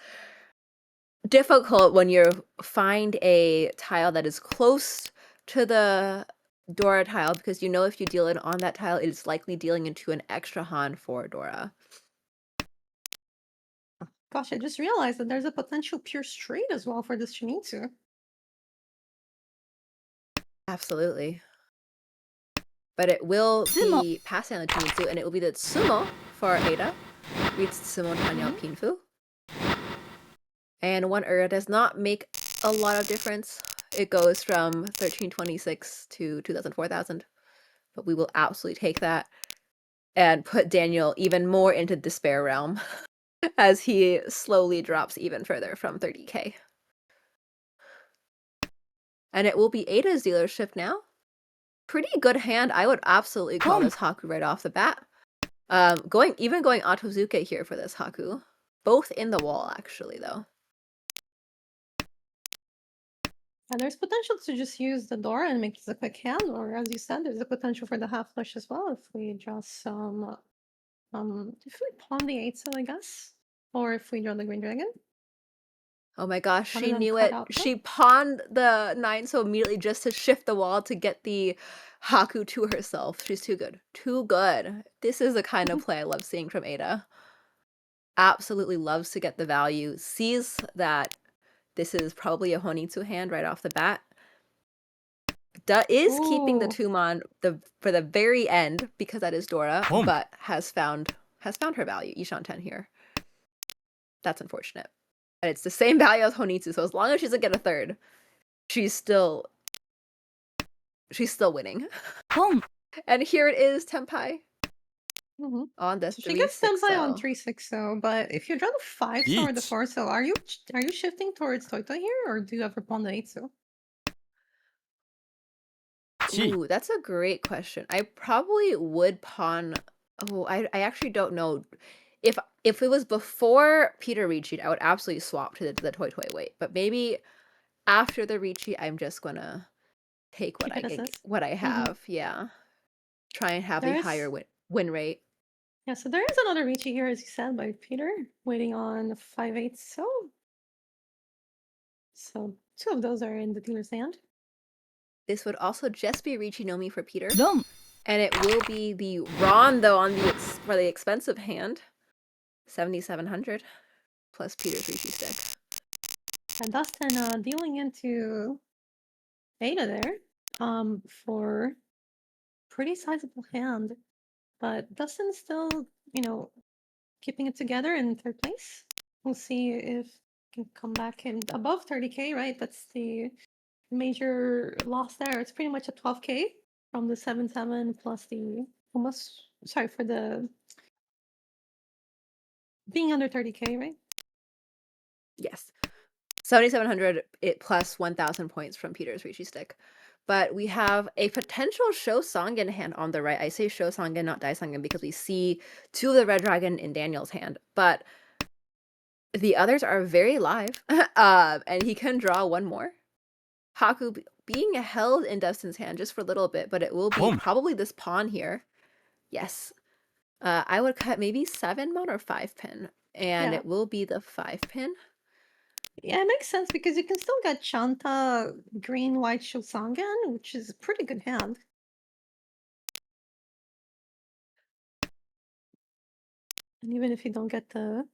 difficult when you find a tile that is close to the Dora tile, because you know if you deal it on that tile, it is likely dealing into an extra Han for Dora. Gosh, I just realized that there's a potential pure straight as well for this Shinichi. Absolutely. But it will Tsumo. be passing on the Chinitsu, and it will be the Tsumo for Ada. Reads Tsumo Tanyao Pinfu. And 1 does not make a lot of difference. It goes from 1326 to 2000, 4000. But we will absolutely take that and put Daniel even more into despair realm as he slowly drops even further from 30k. And it will be Ada's dealership now. Pretty good hand. I would absolutely call this Haku right off the bat. Going Otozuke here for this Haku. Both in the wall, actually, though. Yeah, there's potential to just use the door and make this a quick hand, or as you said, there's a potential for the half flush as well if we draw some if we pawn the 8 so I guess. Or if we draw the green dragon. Oh my gosh, Rather she than knew cut it. out She pawned the 9 so immediately just to shift the wall to get the Haku to herself. She's too good. Too good. This is the kind of play I love seeing from Ada. Absolutely loves to get the value. Sees that this is probably a Honitsu hand right off the bat. Is keeping the Ooh. Tumon for the very end because that is Dora, Boom. but has found her value. Ishan 10 here. That's unfortunate. And it's the same value as Honitsu, so as long as she doesn't get a third, she's still winning. 本 And here it is, Tenpai Mm-hmm. on the So she 3 gets 6 Senpai on so. 3-6 so, but if you draw the 5 so or the Each. 4 so, are you shifting towards Toito here, or do you ever pawn the 8 so? 8. Ooh, that's a great question. I probably would pawn. Oh, I actually don't know. If it was before Peter Ricci, I would absolutely swap to the Toy Toy weight. But maybe after the Ricci, I'm just gonna take Keep it as is. what I Mhm. have. Yeah, try and have a There's higher win rate. Yeah, so there is another Ricci here, as you said, by Peter, waiting on 5/8. So two of those are in the dealer's hand. This would also just be Ricci no Mi for Peter, 4. and it will be the Ron though on the for the expensive hand, 7,700 plus Peter's Ricci stick. And Dustin dealing into Ada there for pretty sizable hand. But Dustin's still, keeping it together in third place. We'll see if he can come back in above 30K, right? That's the major loss there. It's pretty much a 12K from the 7/7 plus the for the being under 30K, right? Yes. 7,700 it plus 1,000 points from Peter's Ricci stick. But we have a potential Sho Sangen hand on the right. I say Sho Sangen, not Dai Sangen, because we see two of the red dragon in Daniel's hand. But the others are very live. And he can draw one more. Haku being held in Dustin's hand just for a little bit, but it will be probably this pawn here. Yes. I would cut maybe 7 mon or 5 pin. And Yeah. it will be the 5 pin. Yeah, it makes sense because you can still get Chanta green white Shosangan, which is a pretty good hand. And even if you don't get the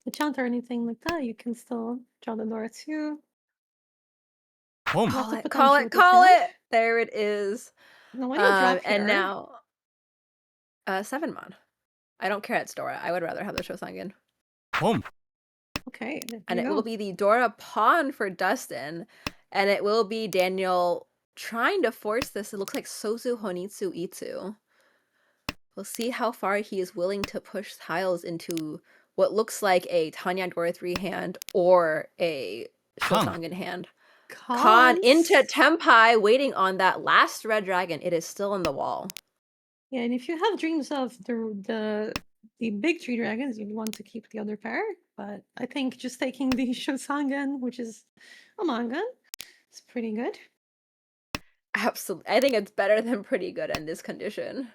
Chanta or anything like that, you can still draw the Dora too. Lots Call of it, potential call it, with this call hand. it. There it is. No, why not drop here? And now 7 mon. I don't care it's Dora. I would rather have the Shosangan. Okay, there And you it go. will be the Dora pawn for Dustin. And it will be Daniel trying to force this. It looks like Sozu Honitsu Itsu. We'll see how far he is willing to push tiles into what looks like a Tanya Dora 3 hand or a Shosangan hand. Khan into Tempai, waiting on that last red dragon. It is still in the wall. Yeah, and if you have dreams of the big 3 dragons, you'd want to keep the other pair. But I think just taking the Shosangan, which is a mangan, is pretty good. Absolutely. I think it's better than pretty good in this condition.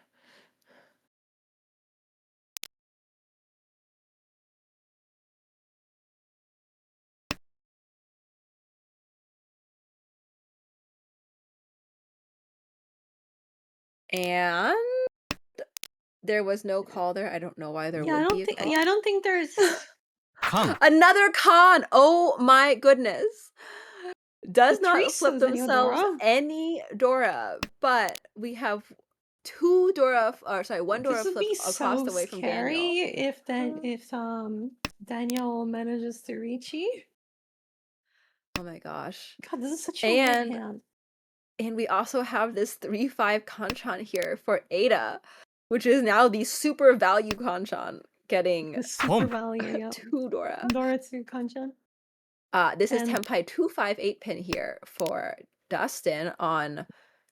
And there was no call there. I don't know why there would be a call. Yeah, I don't think there's another con. Oh my goodness. Does not flip themselves Dora. any Dora, but we have two Dora, or sorry, one Dora This would flipped be across so the way from Daniel. scary if Daniel manages to reach you. Oh my gosh. God, this is such a weird hand. And we also have this 3/5 Kanchan here for Ada, which is now the super value Kanchan, getting The super value, yeah. 2 Dora. Dora 2 Kanchan. This is Tempai 258 pin here for Dustin on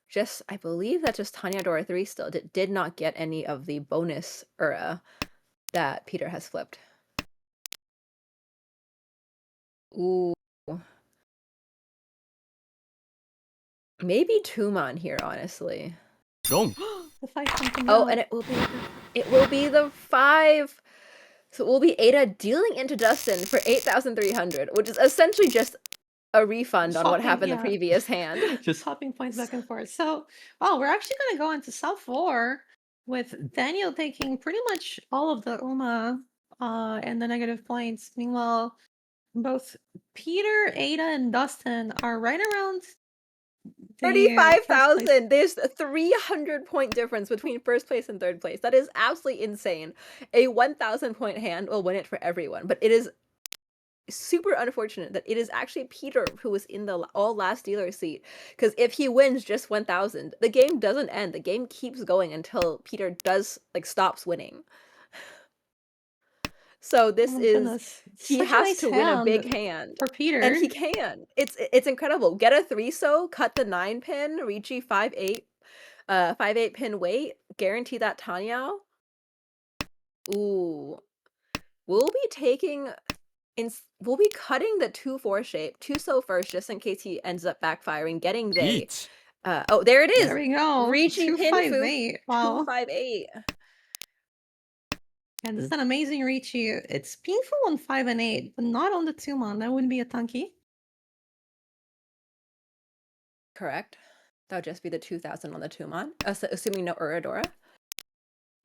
just, I believe that's just Tanya Dora 3 still. Did not get any of the bonus Ura that Peter has flipped. Ooh. Maybe 2 mon here, honestly. The 5 something. Oh, and it will be the 5. So it will be Ada dealing into Dustin for 8,300, which is essentially just a refund on what happened the previous hand. Just hopping points back and forth. So, we're actually going to go into South 4 with Daniel taking pretty much all of the Uma and the negative points. Meanwhile, both Peter, Ada, and Dustin are right around 35,000. There's a 300 point difference between first place and third place. That is absolutely insane. A 1,000 point hand will win it for everyone, but it is super unfortunate that it is actually Peter who was in the all last dealer seat, because if he wins just 1,000, the game doesn't end. The game keeps going until Peter does stops winning. So this Oh my is goodness. he Such a has nice to win a big hand hand. for Peter. And he can. It's incredible. Get a 3-so, cut the 9-pin, Ricci 5-8, 5-8-pin weight, guarantee that Tanyao. Ooh. We'll be taking we'll be cutting the 2-4 shape, 2-so first, just in case he ends up backfiring, getting they. 1 Oh, there it is. There we go. Ricci pin fu 258. Wow. 258. And this is an amazing Ricci. It's painful on 5 and 8, but not on the 2-mon. That wouldn't be a tanky. Correct. That would just be the 2000 on the 2-mon, assuming no Uradora.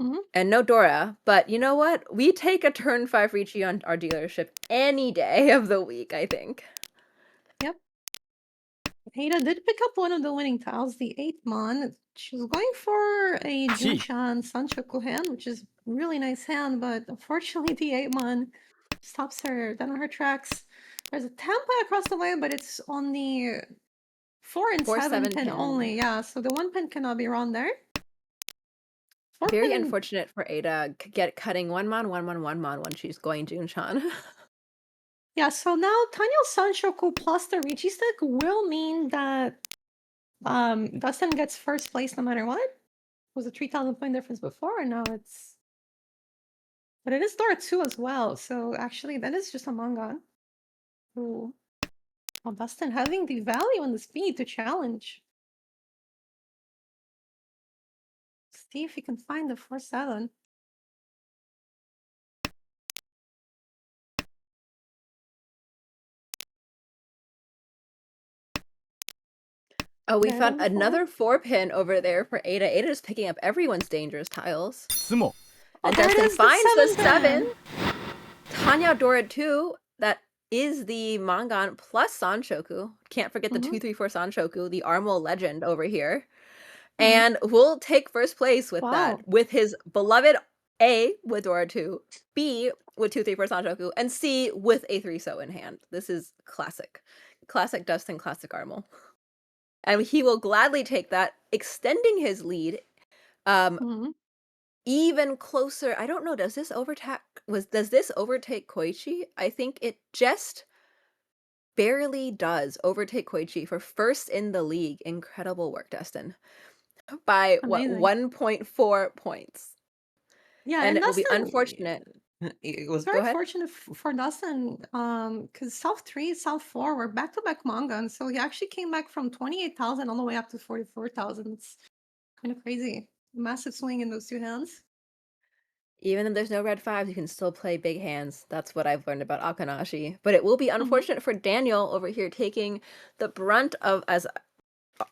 Mhm. And no Dora, but you know what? We take a turn 5 Ricci on our dealership any day of the week, I think. Yep. Ada did pick up one of the winning tiles, the 8-mon. She was going for a Gee. Junshan Sanchoku hand, which is a really nice hand, but unfortunately the 8-mon stops her down on her tracks. There's a Tampa across the way, but it's on the 4 and 4, 7 7 pin pin. only. Yeah, so the 1 pin cannot be run there. 4 Very pin. unfortunate for Ada cutting 1-mon, 1-mon, 1-mon when she's going Junshan. Yeah, so now Tanyo Sanshoku plus the Ricci stick will mean that Dustin gets first place no matter what. It was a 3,000 point difference before, and now it's. But it is Dora 2 as well, so actually that is just a Mangan. Ooh. Well, Dustin having the value and the speed to challenge. See if he can find the 4-7. Oh, we Red on found the 4. another 4-pin over there for Ada. Ada is picking up everyone's dangerous tiles. 相撲 And there it Dustin is, the finds the 7 7. Tanya Dora 2. That is the Mangan plus Sanshoku. Can't forget the Mhm. 2-3-4 Sanshoku, the Armel legend over here. And we'll take first place with Wow. that, with his beloved A with Dora 2, B with 2-3-4 Sanshoku, and C with a 3-so in hand. This is classic. Classic Dustin, classic Armel. And he will gladly take that, extending his lead Mhm. even closer. I don't know, does this overtake Koichi? I think it just barely does overtake Koichi for first in the league. Incredible work, Dustin. By Amazing. 1.4 points. Yeah, And it will be Dustin, unfortunate. It was Go very ahead. fortunate for Dustin, because South 3, South 4 were back-to-back manga, and so he actually came back from 28,000 all the way up to 44,000. It's kind of crazy. Massive swing in those two hands. Even if there's no red 5s, you can still play big hands. That's what I've learned about Akanashi. But it will be unfortunate for Daniel over here taking the brunt of, as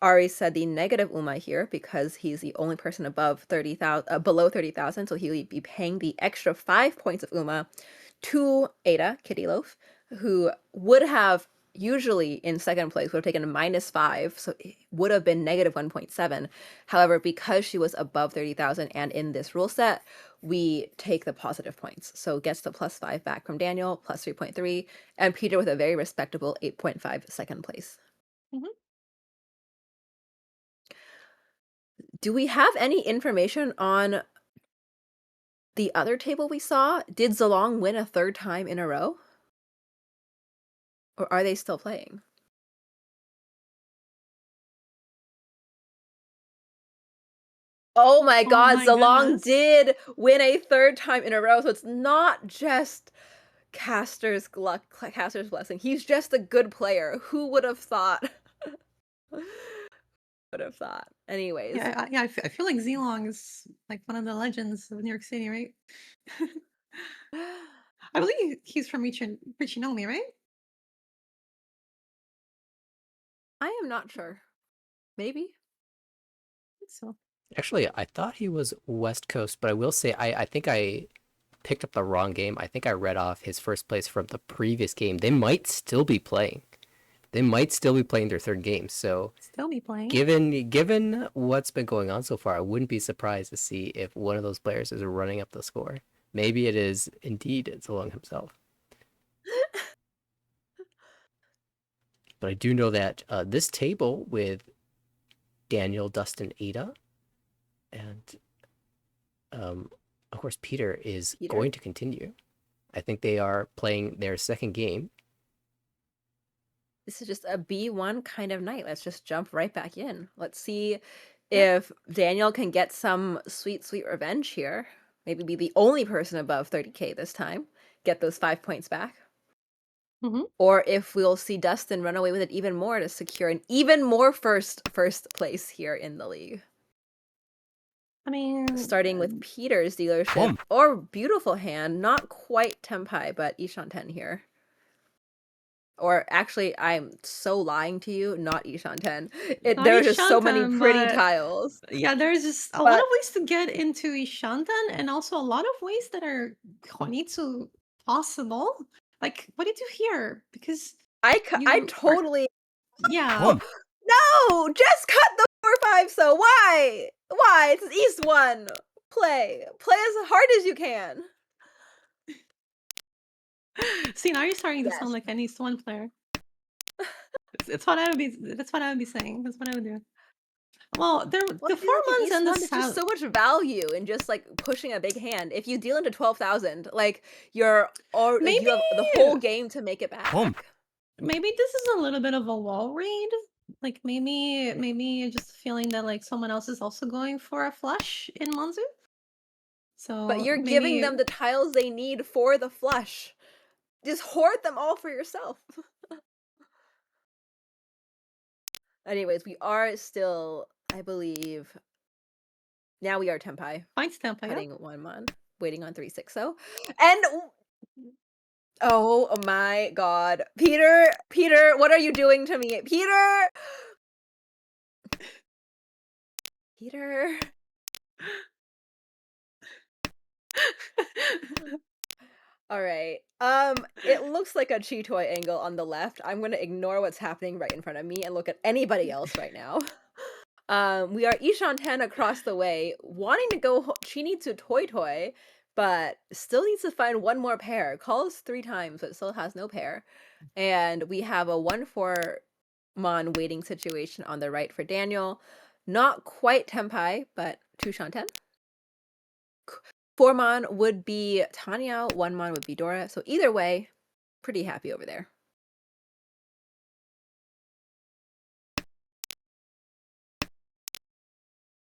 Ari said, the negative Uma here, because he's the only person above 30,000, below 30,000, so he will be paying the extra 5 points of Uma to Ada, Kitty Loaf, who would have usually in second place would have taken a -5, so it would have been -1.7. However, because she was above 30,000 and in this rule set, we take the positive points. So gets the +5 back from Daniel, plus 3.3, and Peter with a very respectable 8.5 second place. Mhm. Do we have any information on the other table we saw? Did Zalong win a 3rd time in a row? Or are they still playing? Oh my Oh god, my Zalong goodness. did win a 3rd time in a row, so it's not just Caster's luck, Caster's blessing. He's just a good player. Who would have thought? Would have thought. Anyways. Yeah, I feel like Zilong is like one of the legends of New York City, right? I believe he's from Richinomi, right? I am not sure. Maybe. I think so. Actually, I thought he was West Coast, but I will say I think I picked up the wrong game. I think I read off his first place from the previous game. They might still be playing. They might still be playing their 3rd game. So Still be playing. given what's been going on so far, I wouldn't be surprised to see if one of those players is running up the score. Maybe it is indeed Zalong himself. But I do know that this table with Daniel, Dustin, Ada, and of course Peter is Peter? going to continue. I think they are playing their second game. This is just a B1 kind of night. Let's just jump right back in. Let's see Yep. if Daniel can get some sweet, sweet revenge here. Maybe be the only person above 30K this time. Get those 5 points back. Mhm. Or if we'll see Dustin run away with it even more to secure an even more first place here in the league. I mean, Starting with Peter's dealership, Boom. or beautiful hand, not quite Tempai, but Ishan 10 here. Or actually, I'm so lying to you, not Ishan 10. not There are just so many Ishanten, pretty but tiles. yeah, there's just a lot But of ways to get into Ishanten, and also a lot of ways that are Honitsu possible. Like, what did you hear? Because I you are, totally yeah, Boom. no, just cut the 4-5. So why? It's East 1. Play as hard as you can. see, now you're starting to sound Yes. like an East One player. It's what I would be. That's what I would be saying. That's what I would do. Well, Well, the I feel 4 like in months East and the 1, there's just south. so much value in just like pushing a big hand. If you deal into 12,000, like you're or like, you have the whole Maybe, game to make it back. Boom. maybe this is a little bit of a wall read. Like maybe just feeling that like someone else is also going for a flush in Monzu. But So you're giving them maybe the tiles they need for the flush. Just hoard them all for yourself. Anyways, we are still, I believe, now we are Tempai, fine stamp. Yeah. cutting 1 mon, waiting on 360. And oh my god. Peter, what are you doing to me? Peter! All right. It looks like a Chitoy angle on the left. I'm gonna ignore what's happening right in front of me and look at anybody else right now. We are Ishan 10 across the way, wanting to go Chini to Toy Toy, but still needs to find one more pair. Calls 3 times, but still has no pair. And we have a 1-4 Mon waiting situation on the right for Daniel. Not quite Tempai, but Tushan 10. 4 Mon would be Tanya, 1 Mon would be Dora. So either way, pretty happy over there.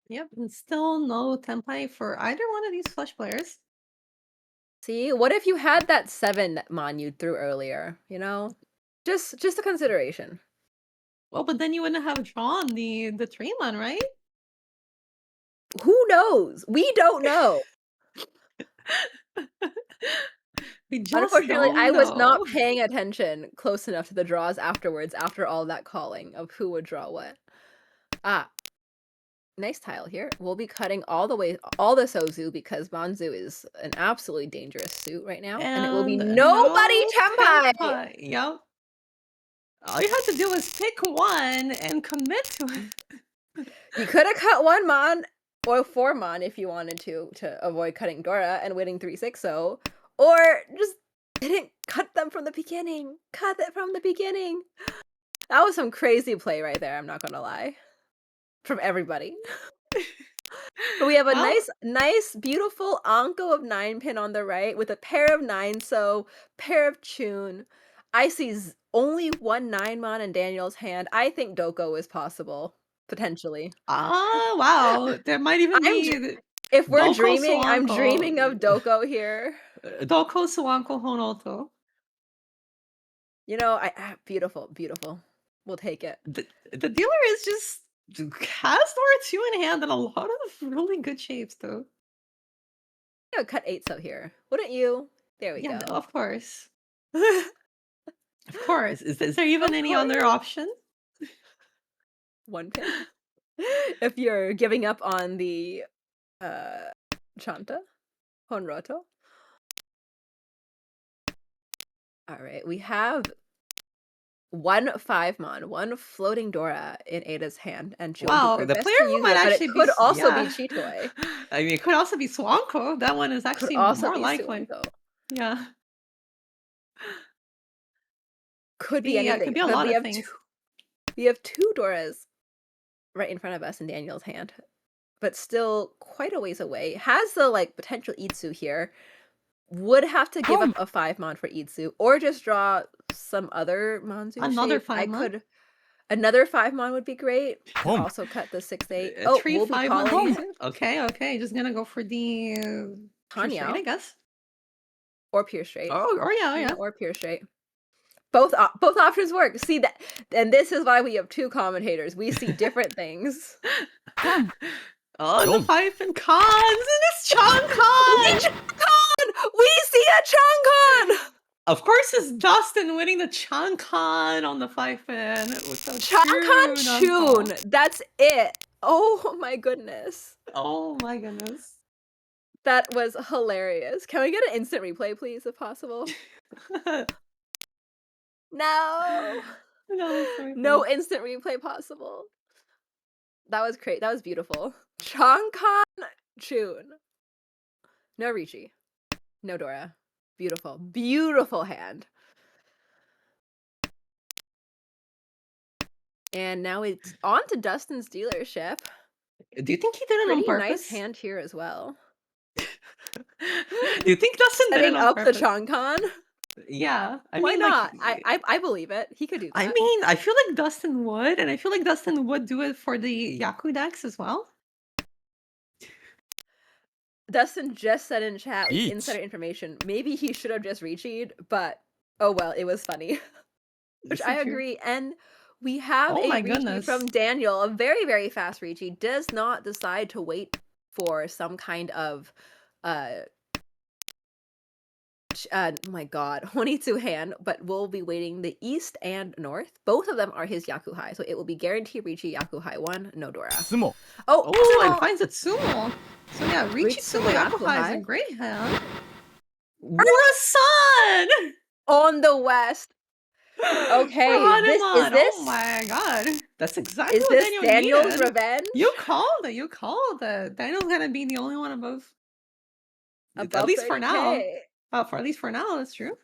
Yep, and still no template for either one of these flush players. See, what if you had that 7 Mon you threw earlier? You know, just a consideration. Well, but then you wouldn't have drawn the 3-mon, right? Who knows? We don't know. We just Unfortunately, don't I was not know. paying attention close enough to the draws afterwards after all that calling of who would draw what. Ah, nice tile here. We'll be cutting all the Sozu because Manzu is an absolutely dangerous suit right now. And it will be And nobody no Tempai! tempai. Yep. All you had to do was pick one and commit to it. You could have cut 1 Mon or 4 Mon if you wanted to avoid cutting Dora and winning 360, or just didn't cut them from the beginning. Cut it from the beginning. That was some crazy play right there, I'm not gonna lie. From everybody. But we have a Well, nice, beautiful Anko of 9 pin on the right with a pair of 9, so pair of Chun. I see only 1 9-mon in Daniel's hand. I think Doko is possible, potentially. wow. There might even be If we're Doko dreaming, I'm dreaming of Suanko. Doko here. Doko Suanko Honoto. You know, beautiful. We'll take it. The dealer is just has Dora 2 in hand and a lot of really good shapes, though. I would cut 8 so here. Wouldn't you? There we Yeah, go. no, of course. Of course. Is there even Of any other option? 1 pin. If you're giving up on the Chanta, Honroto. All right, we have 1 5-mon, 1 floating Dora in Ada's hand, and she will do Wow, her the best player to who use might it, but actually it be could also be yeah. Chitoy. I mean, it could also be Swanko. That one is actually Could also more be likely. Suanko. Yeah. Could be Yeah, anything. could be a But lot of things. we have 2 Doras right in front of us in Daniel's hand, but still quite a ways away. Has the like potential Itsu here. would have to give up Home. a 5 mon for Itsu, or just draw some other Monzu Another shape. I 5 mon? could another 5 mon would be great. Could Home. also cut the 6/8. A Oh, 3 we'll be 5 mon calling Itsu? Okay. Just gonna go for the pure straight, I Hanyo guess. or Pure Straight. Oh, yeah. Hanyo or Pure Straight. Both options work. See that, and this is why we have two commentators. We see different things. Home. Oh, the Home. 5 and cons, and it's Chang'an! Chang'an! We see a Chang'an! Of course, it's Dustin winning the Chang'an on the 5 pin with the Chang'an Chun. Chun. That's it. Oh my goodness. Oh my goodness. That was hilarious. Can we get an instant replay, please, if possible? No. No, sorry, No please. instant replay possible. That was great. That was beautiful. Chang'an Chun. No Rishi. No Dora. Beautiful. Beautiful hand. And now it's on to Dustin's dealership. Do you think he did it on Pretty purpose? nice hand here as well. Do you think Dustin did Setting it on up purpose? the Chang'an. Yeah. Why not? Like, I believe it. He could do that. I mean, I feel like Dustin would, and I feel like Dustin would do it for the Yaku decks as well. Dustin just said in chat with Eat. insider information, maybe he should have just recheated, but oh well, it was funny. Which This I is true. agree. And we have Oh a my recheat goodness. from Daniel, a very, very fast recheat, does not decide to wait for some kind of oh my god, Honitsu hand, but we'll be waiting the east and north. Both of them are his Yakuhai, so it will be guaranteed Richi Yakuhai 1, no Dora. Sumo. Oh, Oh, and Sumo! finds it Sumo. So yeah, Reach Sumo Sumo Yakuhai is a Yakuhai. great hand. Murasan! On the west. Okay, Hanuman. this Oh my god. That's exactly is what this Daniel Daniel's needed. revenge? You called it. Daniel's gonna be the only one above. Above At least for now. 30K. For at least for now, that's true.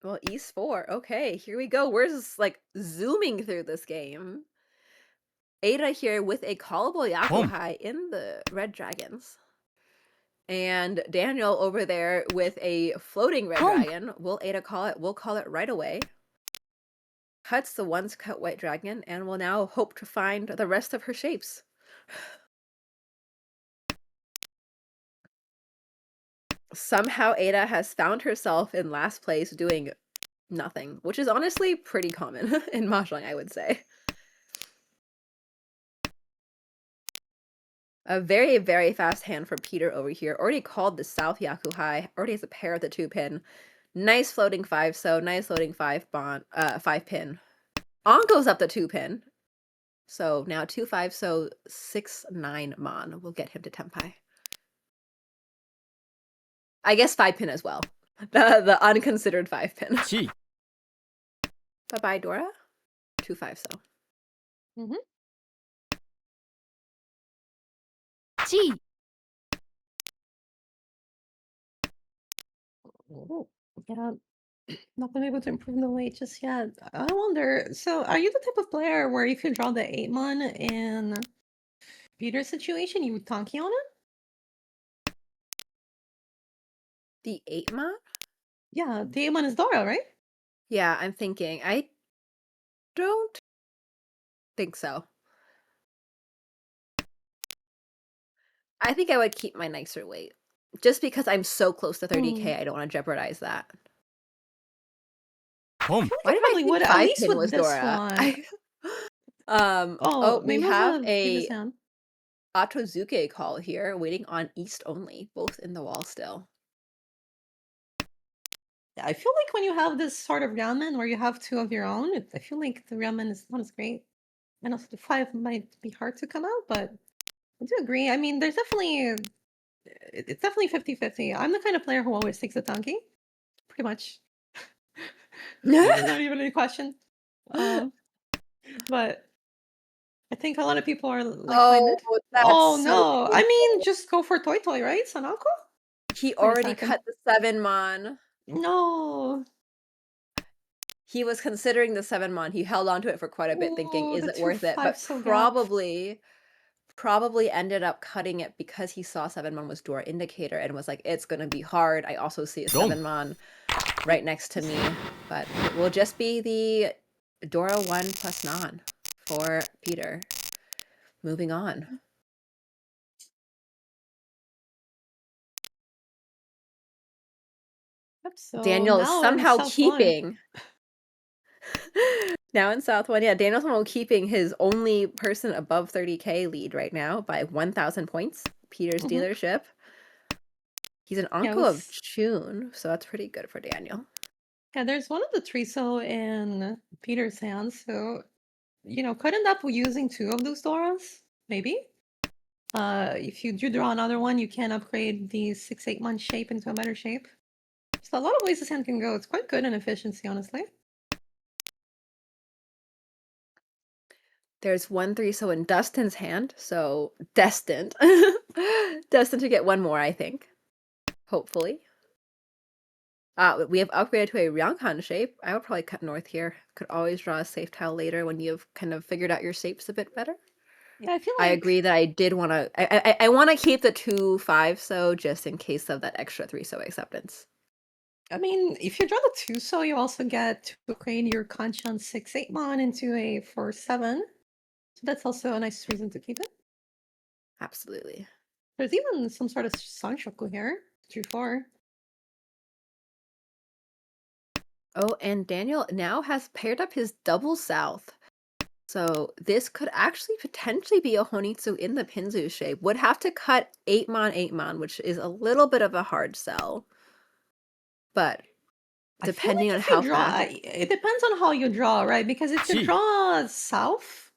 Well, East 4. Okay, here we go. We're just like zooming through this game. Ada here with a callable Yakuhai in the Red Dragons. And Daniel over there with a floating Red Dragon. Will Ada call it? We'll call it right away. Cuts the once cut White Dragon and will now hope to find the rest of her shapes. Somehow Ada has found herself in last place doing nothing, which is honestly pretty common in Mahjong, I would say. A very, very fast hand for Peter over here. Already called the South Yakuhai. Already has a pair of the 2-pin. Nice floating 5, so nice floating 5-pin. On goes up the 2-pin. So now 2-5, so 6-9 mon. We'll get him to Tempai. I guess 5-pin as well. The unconsidered 5-pin. Chi. Bye-bye, Dora. 2-5, so. Chi. Oh, yeah. Not been able to improve the weight just yet. I wonder, so are you the type of player where if you draw the 8-mon in Peter's situation, you would Tonki on it? The 8-mon? Yeah, the 8-mon is Dora, right? Yeah, I'm thinking. I don't think so. I think I would keep my nicer weight. Just because I'm so close to 30K, I don't want to jeopardize that. Home. Why did I probably think would, at least 5-pin with was this Dora? one. Oh, we maybe it was have previous a hand. Atozuke call here, waiting on East only, both in the wall still. I feel like when you have this sort of ramen where you have two of your own, I feel like the ramen is not as great. And also the 5 might be hard to come out, but I do agree. I mean, there's definitely, it's definitely 50-50. I'm the kind of player who always takes the Tonki. Pretty much. There's not even any question. But I think a lot of people are like-minded. That's Oh so no! I painful. mean, just go for Toy Toy, right, Sanako? He Wait a already second. cut the 7-mon. No. He was considering the 7-mon. He held on to it for quite a bit, thinking, Ooh, is the it worth it? 2-5 But so gap. probably ended up cutting it because he saw 7-mon was Dora indicator and was like, it's gonna be hard. I also see a Dom. 7-mon right next to me, but it will just be the Dora 1 plus non for Peter. Moving on. Yep, so Daniel is now we're in somehow South 1. keeping. Now in South 1, yeah, Daniel's somehow keeping his only person above 30K lead right now by 1,000 points. Peter's Mhm. dealership. He's an Yeah, uncle of June, so that's pretty good for Daniel. yeah, there's one of the Triso in Peter's hands, so could end up using 2 of those Doras, maybe. If you do draw another one, you can upgrade the 6-8-month shape into a better shape. So a lot of ways this hand can go. It's quite good in efficiency, honestly. There's 1-3 in Dustin's hand, so destined. Destined to get one more, I think. Hopefully. We have upgraded to a Ryanghan shape. I would probably cut north here. Could always draw a safe tile later when you've kind of figured out your shapes a bit better. Yeah, I feel I like agree that I did want to. I want to keep the 2-5 so just in case of that extra 3 so acceptance. I mean, if you draw the 2 so, you also get to upgrade your Kanchan 6-8-mon into a 4-7. So that's also a nice reason to keep it. Absolutely. There's even some sort of Sanshoku here. 3-4. Oh, and Daniel now has paired up his double south. So this could actually potentially be a Honitsu in the Pinzu shape. Would have to cut 8-mon, which is a little bit of a hard sell. But I feel depending like on if you how draw, fast. it depends on how you draw, right? Because if you Gee. draw south,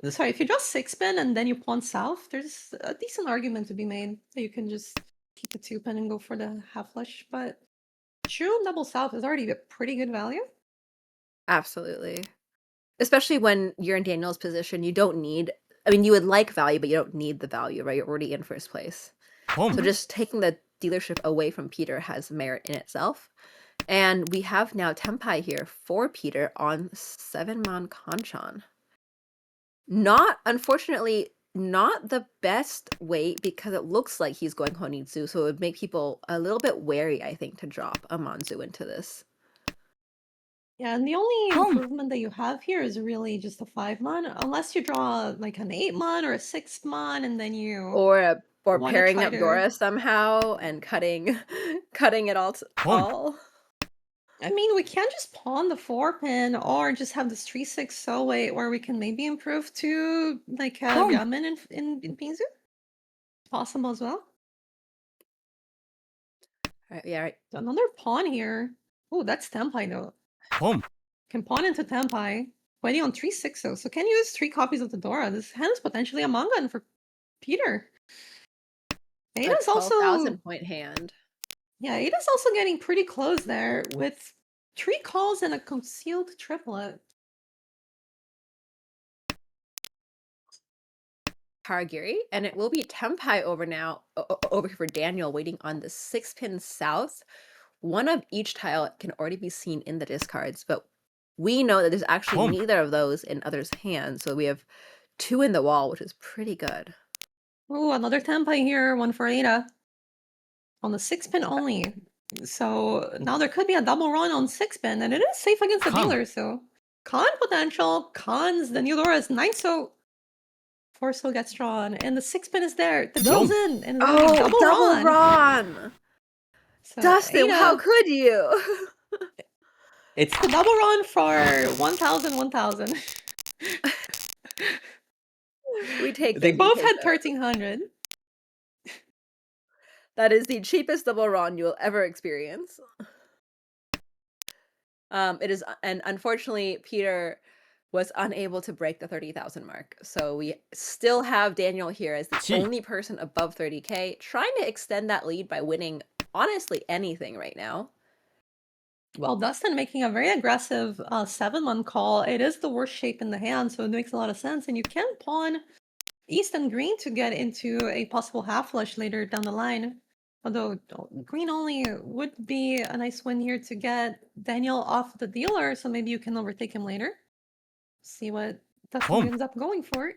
sorry, if you draw 6-pin and then you pawn south, there's a decent argument to be made that you can just keep the 2-pin and go for the half flush. But June double south is already a pretty good value. Absolutely. Especially when you're in Daniel's position, you don't need, I mean, you would like value, but you don't need the value, right? You're already in first place. Home. So just taking the dealership away from Peter has merit in itself. And we have now Tempai here for Peter on 7-mon Kanchan. Unfortunately, not the best weight because it looks like he's going Honitsu, so it would make people a little bit wary, I think, to drop a Manzu into this. Yeah, and the only Home. improvement that you have here is really just a 5-mon, unless you draw like an 8-mon or a 6-mon, and then you Or wanna pairing try up to- Dora somehow and cutting it all. Home. I mean, we can just pawn the 4-pin or just have this 3-6 so wait where we can maybe improve to like Home. Yamen in Pinzu. Possible as well. Yeah, right. Another pawn here. Oh, that's Tempai though. Home. Can pawn into Tempai. Waiting on 3-6 though. So can use 3 copies of the Dora. This hand is potentially a Mangan for Peter. A Ada's also 12,000 point hand. Yeah, Ada's also getting pretty close there with 3 calls and a concealed triplet. Haragiri, and it will be Tempai over now, over here for Daniel, waiting on the 6-pin south. One of each tile can already be seen in the discards, but we know that there's actually Home. neither of those in others' hands, so we have 2 in the wall, which is pretty good. Oh, another Tempai here, 1 for Ada. On the 6-pin only. So now there could be a double run on 6-pin, and it is safe against the Con. dealer, so con potential, cons, the new Dora is 9 so 4 so gets drawn, and the 6-pin is there. The Dom. deal's in, and it's gonna be double run. Ron! So Dustin, Ada, how could you? it's the double run for 1,000. We take They those, we both take had those. 1,300. That is the cheapest double Ron you will ever experience. It is, and unfortunately, Peter was unable to break the 30,000 mark. So we still have Daniel here as the Gee. only person above 30K, trying to extend that lead by winning honestly anything right now. Well, Dustin making a very aggressive 7-1 call. It is the worst shape in the hand, so it makes a lot of sense. And you can pawn East and Green to get into a possible half flush later down the line. Although Green only would be a nice win here to get Daniel off the dealer, so maybe you can overtake him later. See what Dustin Home. ends up going for.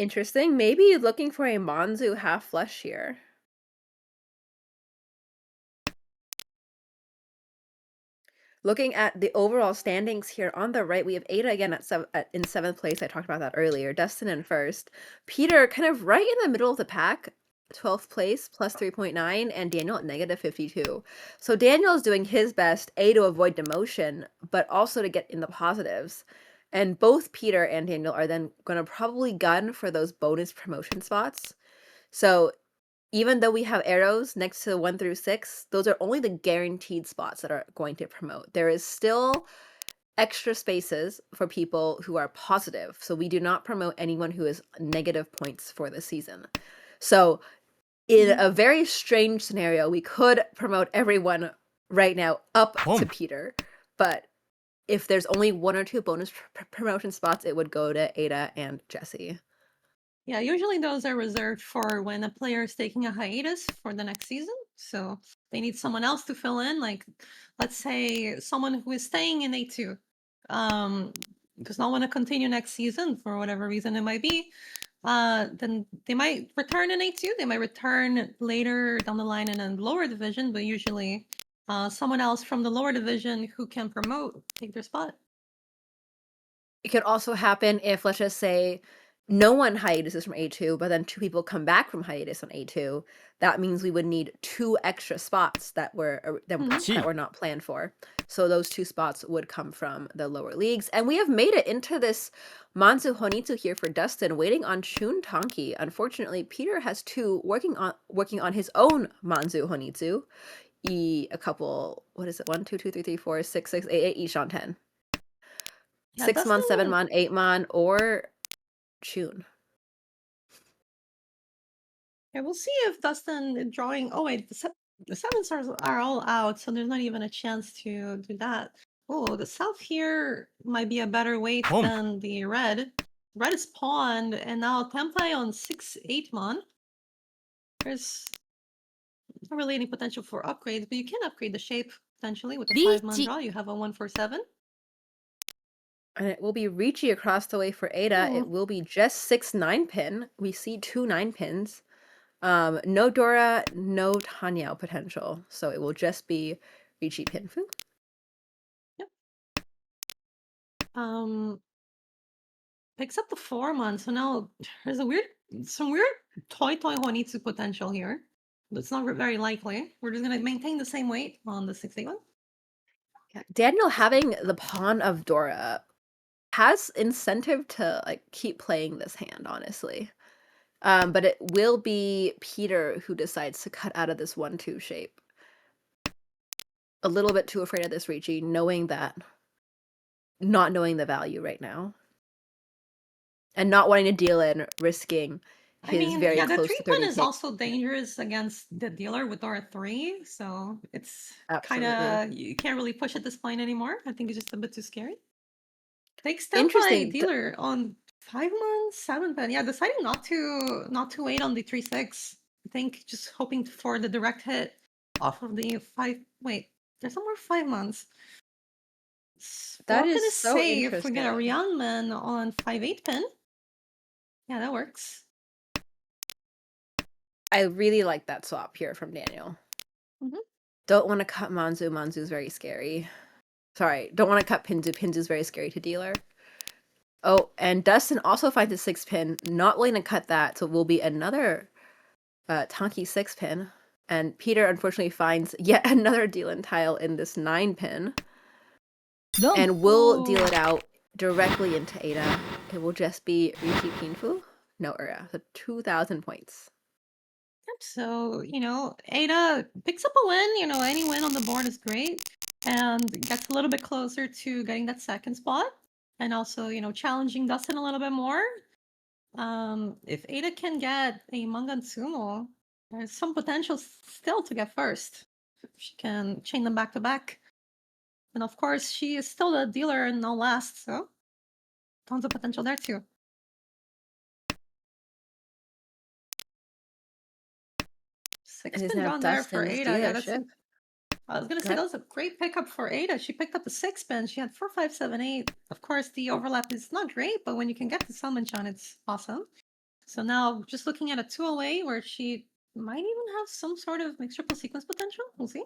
Interesting. Maybe looking for a Manzu half flush here. Looking at the overall standings here on the right, we have Ada again in 7th place. I talked about that earlier. Dustin in 1st. Peter kind of right in the middle of the pack, 12th place, plus 3.9, and Daniel at negative 52. So Daniel is doing his best, A, to avoid demotion, but also to get in the positives. And both Peter and Daniel are then going to probably gun for those bonus promotion spots. So even though we have arrows next to 1 through 6, those are only the guaranteed spots that are going to promote. There is still extra spaces for people who are positive. So we do not promote anyone who is negative points for the season. So in a very strange scenario, we could promote everyone right now up to Boom. Peter. But if there's only 1 or 2 bonus promotion spots, it would go to Ada and Jesse. Yeah, usually those are reserved for when a player is taking a hiatus for the next season. So they need someone else to fill in. Like, let's say someone who is staying in A2 does not want to continue next season for whatever reason it might be. Then they might return in A2. They might return later down the line in a lower division, but usually someone else from the lower division who can promote take their spot. It could also happen if, let's just say, no one hiatuses from A2, but then 2 people come back from hiatus on A2. That means we would need 2 extra spots that were that were not planned for. So those 2 spots would come from the lower leagues. And we have made it into this Manzu Honitsu here for Dustin, waiting on Chun Tonki. Unfortunately, Peter has 2 working on his own Manzu Honitsu. A couple, what is it? 1, 2, 2, 3, 3, 4, 6, 6, 8, 8, each on 10. Yeah, 6 mon, 7 Dustin- mon, 8 mon, or Chun. Yeah, we'll see if Dustin drawing. Oh wait, the 7 stars are all out, so there's not even a chance to do that. Oh, the south here might be a better weight Boom. than the red. Red is pawned, and now Tempai on 6-8 mon. There's not really any potential for upgrades, but you can upgrade the shape potentially with the 5 mon Lychee. draw. You have a 1-4-7. And it will be Ricci across the way for Ada. Ooh. It will be just 6 9-pin. We see 2 9-pins. No Dora, no Tanyao potential. So it will just be Ricci Pinfu. Picks up the 4 mon, so now there's some weird toy Honitsu potential here. But it's not very likely. We're just gonna maintain the same weight on the 6-8 one. Yeah. Daniel having the pawn of Dora has incentive to like keep playing this hand, honestly. But it will be Peter who decides to cut out of this 1-2 shape. A little bit too afraid of this Ricci, not knowing the value right now. And not wanting to deal in, risking his very yeah, the close 3 to pawn 30K. is also dangerous against the dealer with Dora 3, so it's kind of, you can't really push at this point anymore. I think it's just a bit too scary. Takes Tempai Interesting. dealer on 5 mon, 7 pen. Yeah, deciding not to wait on the 3-6. I think just hoping for the direct hit off of the 5. Wait, there's some more 5 months. That I'm is gonna so say if we get a interesting. Ryanman on 5-8 pin. Yeah, that works. I really like that swap here from Daniel. Mhm. Don't want to cut Manzu. Manzu's very scary. Sorry, don't want to cut Pinzu. Pinzu's very scary to dealer. Oh, and Dustin also finds a 6-pin. Not willing to cut that, so it will be another Tonki 6-pin. And Peter unfortunately finds yet another deal-in tile in this 9-pin. And will deal it out directly into Ada. It will just be Ricci Pinfu. No, so 2,000 points. So, Ada picks up a win. Any win on the board is great. And gets a little bit closer to getting that second spot. And also, challenging Dustin a little bit more. If Ada can get a Mangan Sumo, there's some potential still to get first. She can chain them back to back. And of course, she is still a dealer and no last, so tons of potential there too. Six And pin now drawn there for Dustin's Ada. Yeah, dealership. I was gonna say that was a great pickup for Ada. She picked up the 6 pin. She had 4, 5, 7, 8. Of course, the overlap is not great, but when you can get the Salmon Chan, it's awesome. So now just looking at a 2 away where she might even have some sort of mixed triple sequence potential. We'll see.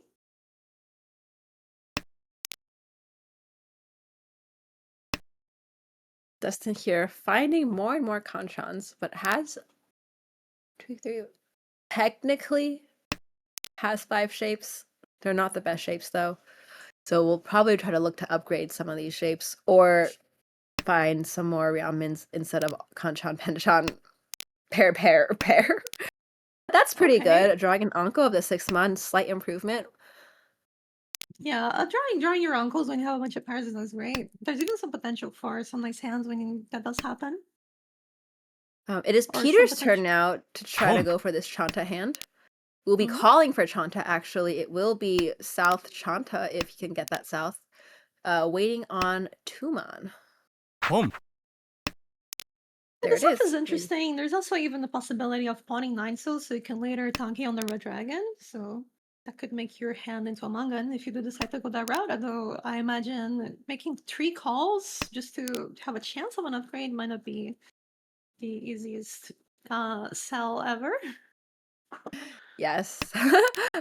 Dustin here, finding more and more conchons, but has 2, 3, technically has 5 shapes. They're not the best shapes though. So we'll probably try to look to upgrade some of these shapes or find some more Ryamins instead of Kanchan, Penchon, pair. That's pretty Okay. good. Drawing an Anko of the 6 months, slight improvement. Yeah, drawing your uncles when you have a bunch of pairs is great. There's even some potential for some nice hands when that does happen. It is Or some Peter's turn potential. now to try to go for this Chanta hand. We'll be calling for Chanta, actually. It will be South Chanta if you can get that south. Waiting on Tuman. Home. There This it stuff is. is interesting. There's also even the possibility of pawning 9 souls so you can later tanky on the red dragon. So that could make your hand into a Mangan if you do decide to go that route. Although I imagine making 3 calls just to have a chance of an upgrade might not be the easiest sell ever. Yes.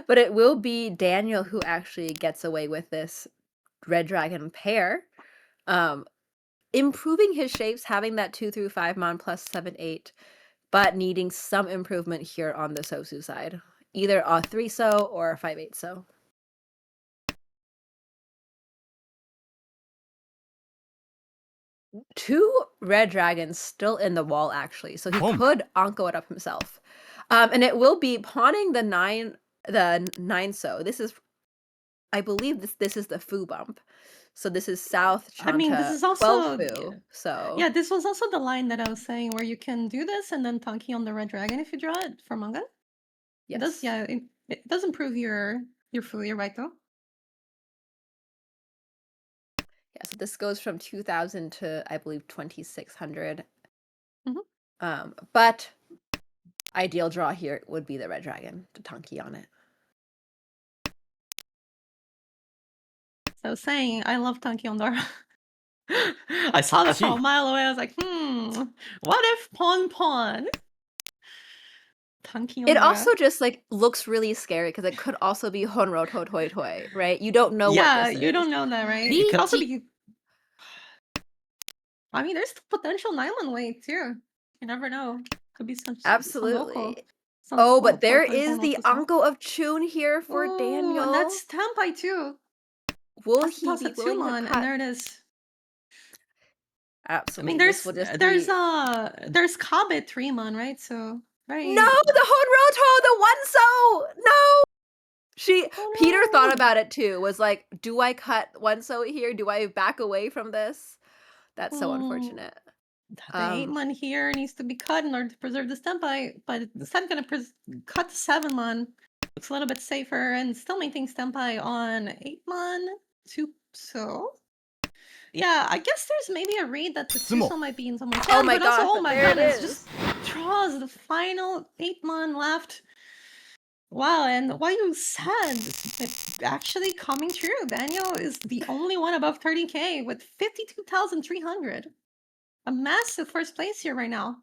But it will be Daniel who actually gets away with this red dragon pair. Improving his shapes, having that 2 through 5 mon plus 7, 8, but needing some improvement here on the Sosu side. Either a 3 so or a 5, 8 so. Two red dragons still in the wall, actually, so he could Anko it up himself. And it will be pawning the 9 so. This is, I believe this is the foo bump. So this is South Chanta, I mean, this is 12 also foo. So yeah, this was also the line that I was saying where you can do this and then tanky on the red dragon if you draw it for manga. It does, yes. yeah, it does improve your foo. You're right though. Yeah, so this goes from 2,000 to, I believe, 2,600. But ideal draw here would be the red dragon to tanky on it. So I was saying, I love tanky on Dora. I saw that from a mile away. I was like, what if pawn? Tanky on It Dora. also just like looks really scary because it could also be Honro to Toy Toy, right? You don't know what this is. Yeah, you don't know that, right? It could also be. I mean, there's potential Nylon weight too. You never know. Could be some Absolutely. Some Oh, local but there toy is the as well. Anko of Chun here for Ooh, Daniel. and that's Tempai too. Will That's he be willing to Tumon, cut? and there it is. Absolutely. I mean, This will just there's be... Kabit Remon, right? So right. No, the Honroto, the one so no. Peter thought about it too. Was like, do I cut one so here? Do I back away from this? That's so unfortunate. The 8-mon here needs to be cut in order to preserve the Stempai, but instead I'm gonna cut the 7-mon. Looks a little bit safer and still maintain Stempai on 8-mon. 2 so. Yeah, I guess there's maybe a read that the 2-so might be in someone's hand, my but also, gosh, oh my there it goodness, is. just draws the final 8-mon left. Wow, and what you said, it's actually coming true. Daniel is the only one above 30K with 52,300. A massive first place here right now.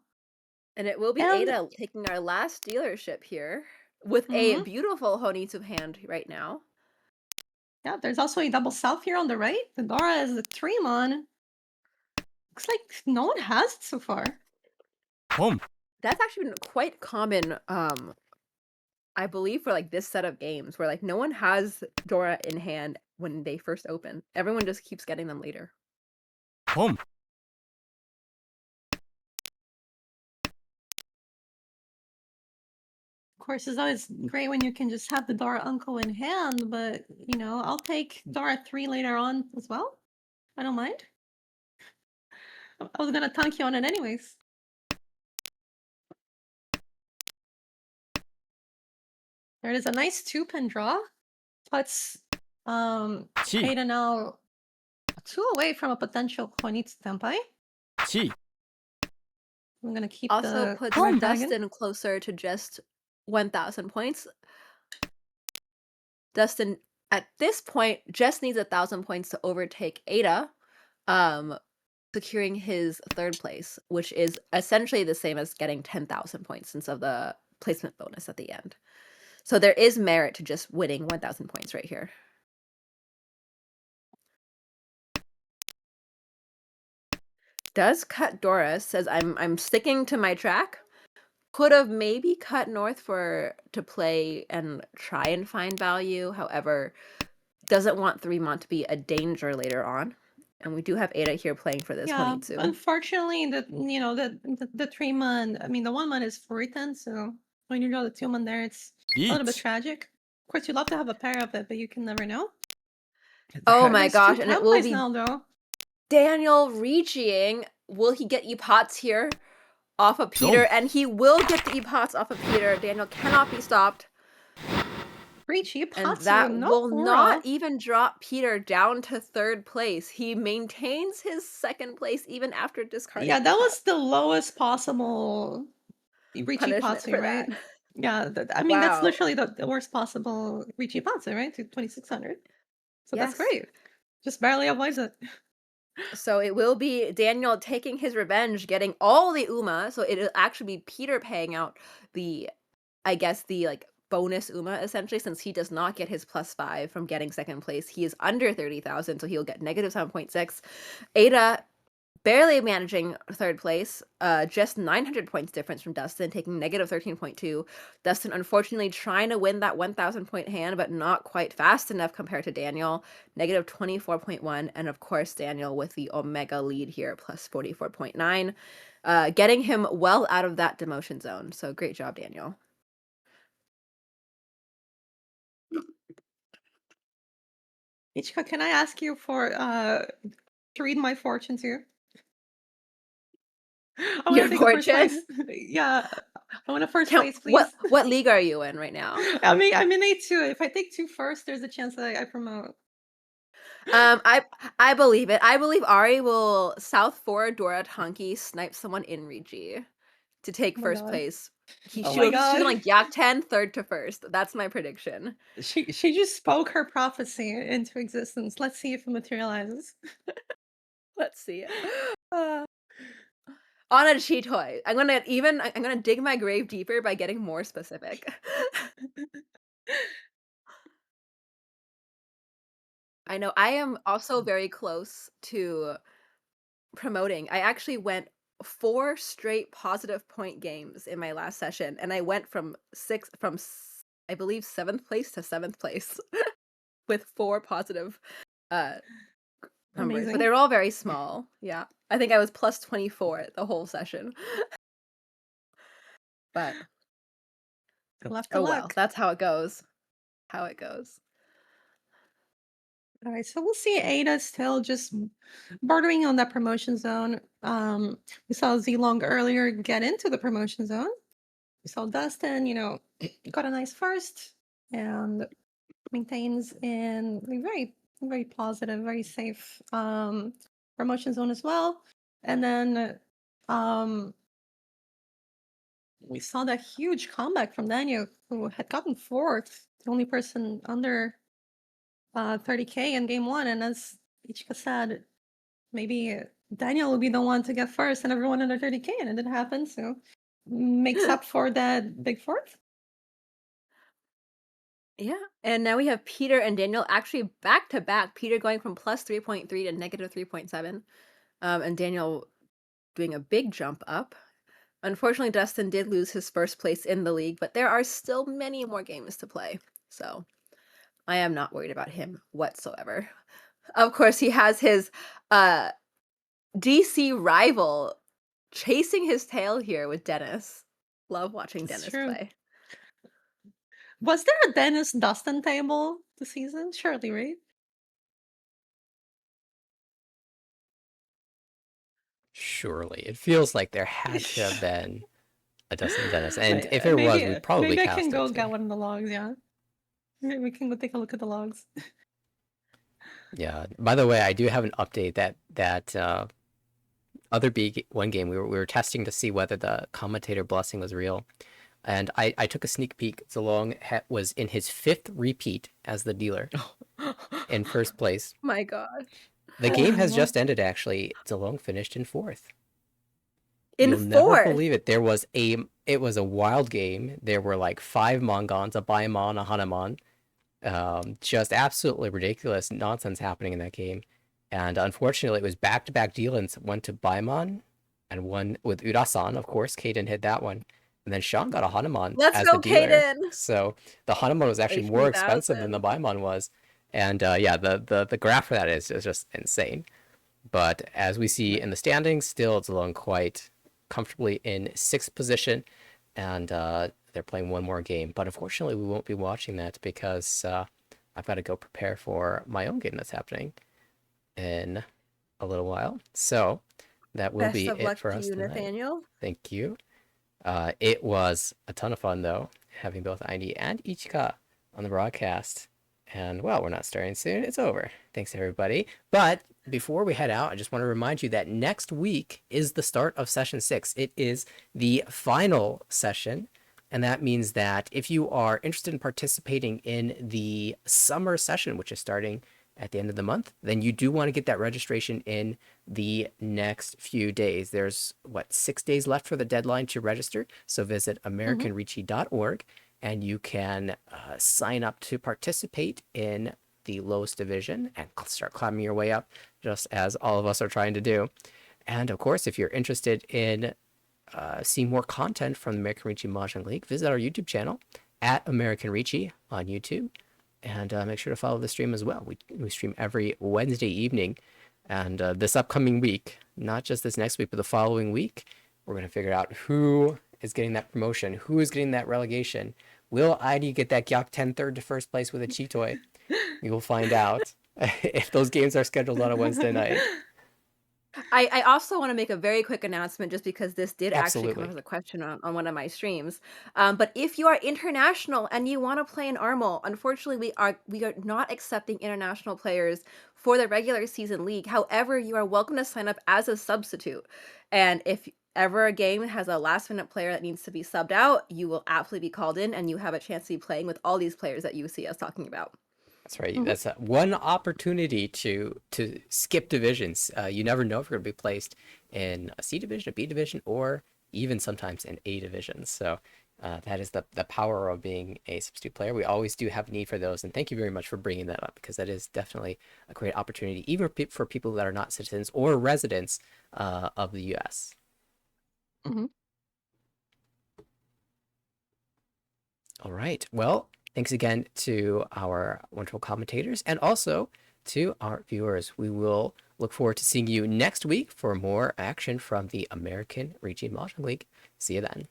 And it will be Ada taking our last dealership here with a beautiful Honitsu hand right now. Yeah, there's also a double south here on the right. The Dora is the 3-mon. Looks like no one has it so far. That's actually been quite common, I believe, for like this set of games where like no one has Dora in hand when they first open. Everyone just keeps getting them later. Of course, it's always great when you can just have the Dora Uncle in hand, but you know, I'll take Dora 3 later on as well. I don't mind. I was gonna tank you on it anyways. There is a nice 2-pin draw. Puts Ada now 2 away from a potential Honitsu Tempai. I'm gonna keep also puts Dustin closer to just 1,000 points. Dustin at this point just needs 1,000 points to overtake Ada. securing his third place, which is essentially the same as getting 10,000 points since of the placement bonus at the end. So there is merit to just winning 1,000 points right here. Does cut Doris, says I'm sticking to my track. Could have maybe cut north to play and try and find value. However, doesn't want 3-mon to be a danger later on. And we do have Ada here playing for this Yeah, Honitsu. unfortunately, the 3-mon, I mean, the 1-mon is 4-10, so when you draw the 2-mon there, it's a little bit 1 tragic. Of course, you'd love to have a pair of it, but you can never know. Oh my There's gosh, 2 and it pound will plays be now, though. Daniel reaching. Will he get E-Pots here off of Peter? Don't. And he will get the E-Pots off of Peter. Daniel cannot be stopped. Richie, And Patsu, that no will Quora. not even drop Peter down to 3rd place. He maintains his 2nd place even after discarding. Yeah, that E-Pot. was the lowest possible Richie Punishment Patsu, for right? that. Yeah, I mean, that's Wow. literally the worst possible Richie Patsu, right? To 2,600. So that's Yes. great. Just barely avoids it. So it will be Daniel taking his revenge, getting all the Uma. So it'll actually be Peter paying out the, I guess, the like bonus Uma essentially, since he does not get his +5 from getting 2nd place. He is under 30,000, so he'll get -7.6. Ada barely managing 3rd place, just 900 points difference from Dustin, taking -13.2. Dustin unfortunately trying to win that 1,000 point hand, but not quite fast enough compared to Daniel, -24.1. And of course, Daniel with the Omega lead here, +44.9, getting him well out of that demotion zone. So great job, Daniel. Ichika, can I ask you to read my fortune too? I want Your to take a first fortune? place. Yeah, I want a first place, please. What league are you in right now? I'm in A2. If I take 2 first, there's a chance that I promote. I believe it. I believe Ari will South 4 Dora Tonki snipe someone in Rigi to take Oh my first God. place. Oh She's my gonna God. like Yak 10, 3rd to 1st. That's my prediction. She just spoke her prophecy into existence. Let's see if it materializes. Let's see. Uh, on a cheat toy. I'm gonna dig my grave deeper by getting more specific. I know I am also very close to promoting. I actually went 4 straight positive point games in my last session, and I went from I believe 7th place to 7th place with 4 positive numbers, but Amazing. they were all very small. Yeah, I think I was +24 the whole session. But Left to oh well, luck. that's how it goes. How it goes. All right, so we'll see Ada still just bordering on that promotion zone. We saw Zlong earlier get into the promotion zone. We saw Dustin, got a nice first and maintains in a very, very positive, very safe promotion zone as well. And then we saw that huge comeback from Daniel, who had gotten 4th, the only person under 30K in game 1. And as Ichika said, maybe Daniel will be the one to get first and everyone under 30K, and it didn't happen. So makes up for that big 4th. Yeah, and now we have Peter and Daniel actually back to back. Peter going from +3.3 to -3.7, and Daniel doing a big jump up. Unfortunately, Dustin did lose his first place in the league, but there are still many more games to play, so I am not worried about him whatsoever. Of course, he has his DC rival chasing his tail here with Dennis. Love watching That's Dennis true. play. Was there a Dennis Dustin table this season? Surely, right? Surely. It feels like there had to have been a Dustin Dennis. And if Maybe, it was, we'd probably maybe I cast can it go too. get one of the logs. Yeah, maybe we can go take a look at the logs. Yeah. By the way, I do have an update that other one game we were testing to see whether the commentator blessing was real, and I took a sneak peek. Zalong was in his 5th repeat as the dealer in first place. My gosh. The game has Oh. just ended, actually. Zilong finished in 4th. In You'll never fourth. believe it. It was a wild game. There were like 5 Mongons, a Baimon, a Hanuman. Just absolutely ridiculous nonsense happening in that game. And unfortunately, it was back-to-back dealings. One to Baimon and one with Urasan, of course. Kaden hit that one. And then Sean got a Hanuman Let's as go, the dealer. Kaden. So the Hanuman was actually more expensive than the 18,000. Baimon was. And yeah, the graph for that is just insane. But as we see in the standings, still it's along quite comfortably in 6th position. And they're playing one more game. But unfortunately, we won't be watching that because I've got to go prepare for my own game that's happening in a little while. So that will Best be of it luck for to us you, tonight. Nathaniel. Thank you. It was a ton of fun, though, having both Aini and Ichika on the broadcast. And, well, we're not starting soon. It's over. Thanks, everybody. But before we head out, I just want to remind you that next week is the start of session 6. It is the final session. And that means that if you are interested in participating in the summer session, which is starting at the end of the month, then you do want to get that registration in the next few days. There's 6 days left for the deadline to register. So visit americanreachy.org and you can sign up to participate in the lowest division and start climbing your way up, just as all of us are trying to do. And of course, if you're interested in seeing more content from the American Ricci Mahjong League, visit our YouTube channel at American Ricci on YouTube. And make sure to follow the stream as well. We stream every Wednesday evening. And this upcoming week, not just this next week, but the following week, we're going to figure out who is getting that promotion, who is getting that relegation. Will ID get that Gyak 10 third to first place with a Cheetoy? We will find out if those games are scheduled on a Wednesday night. I also want to make a very quick announcement just because this did actually come Absolutely. up as a question on one of my streams. But if you are international and you want to play in Armel, unfortunately we are not accepting international players for the regular season league. However, you are welcome to sign up as a substitute. And if ever a game has a last minute player that needs to be subbed out, you will absolutely be called in and you have a chance to be playing with all these players that you see us talking about. That's right. That's one opportunity to skip divisions. You never know if you're going to be placed in a C division, a B division, or even sometimes an A division. So that is the power of being a substitute player. We always do have need for those. And thank you very much for bringing that up, because that is definitely a great opportunity, even for people that are not citizens or residents of the U.S. All right. Well, thanks again to our wonderful commentators and also to our viewers. We will look forward to seeing you next week for more action from the American Ricci Mahjong League. See you then.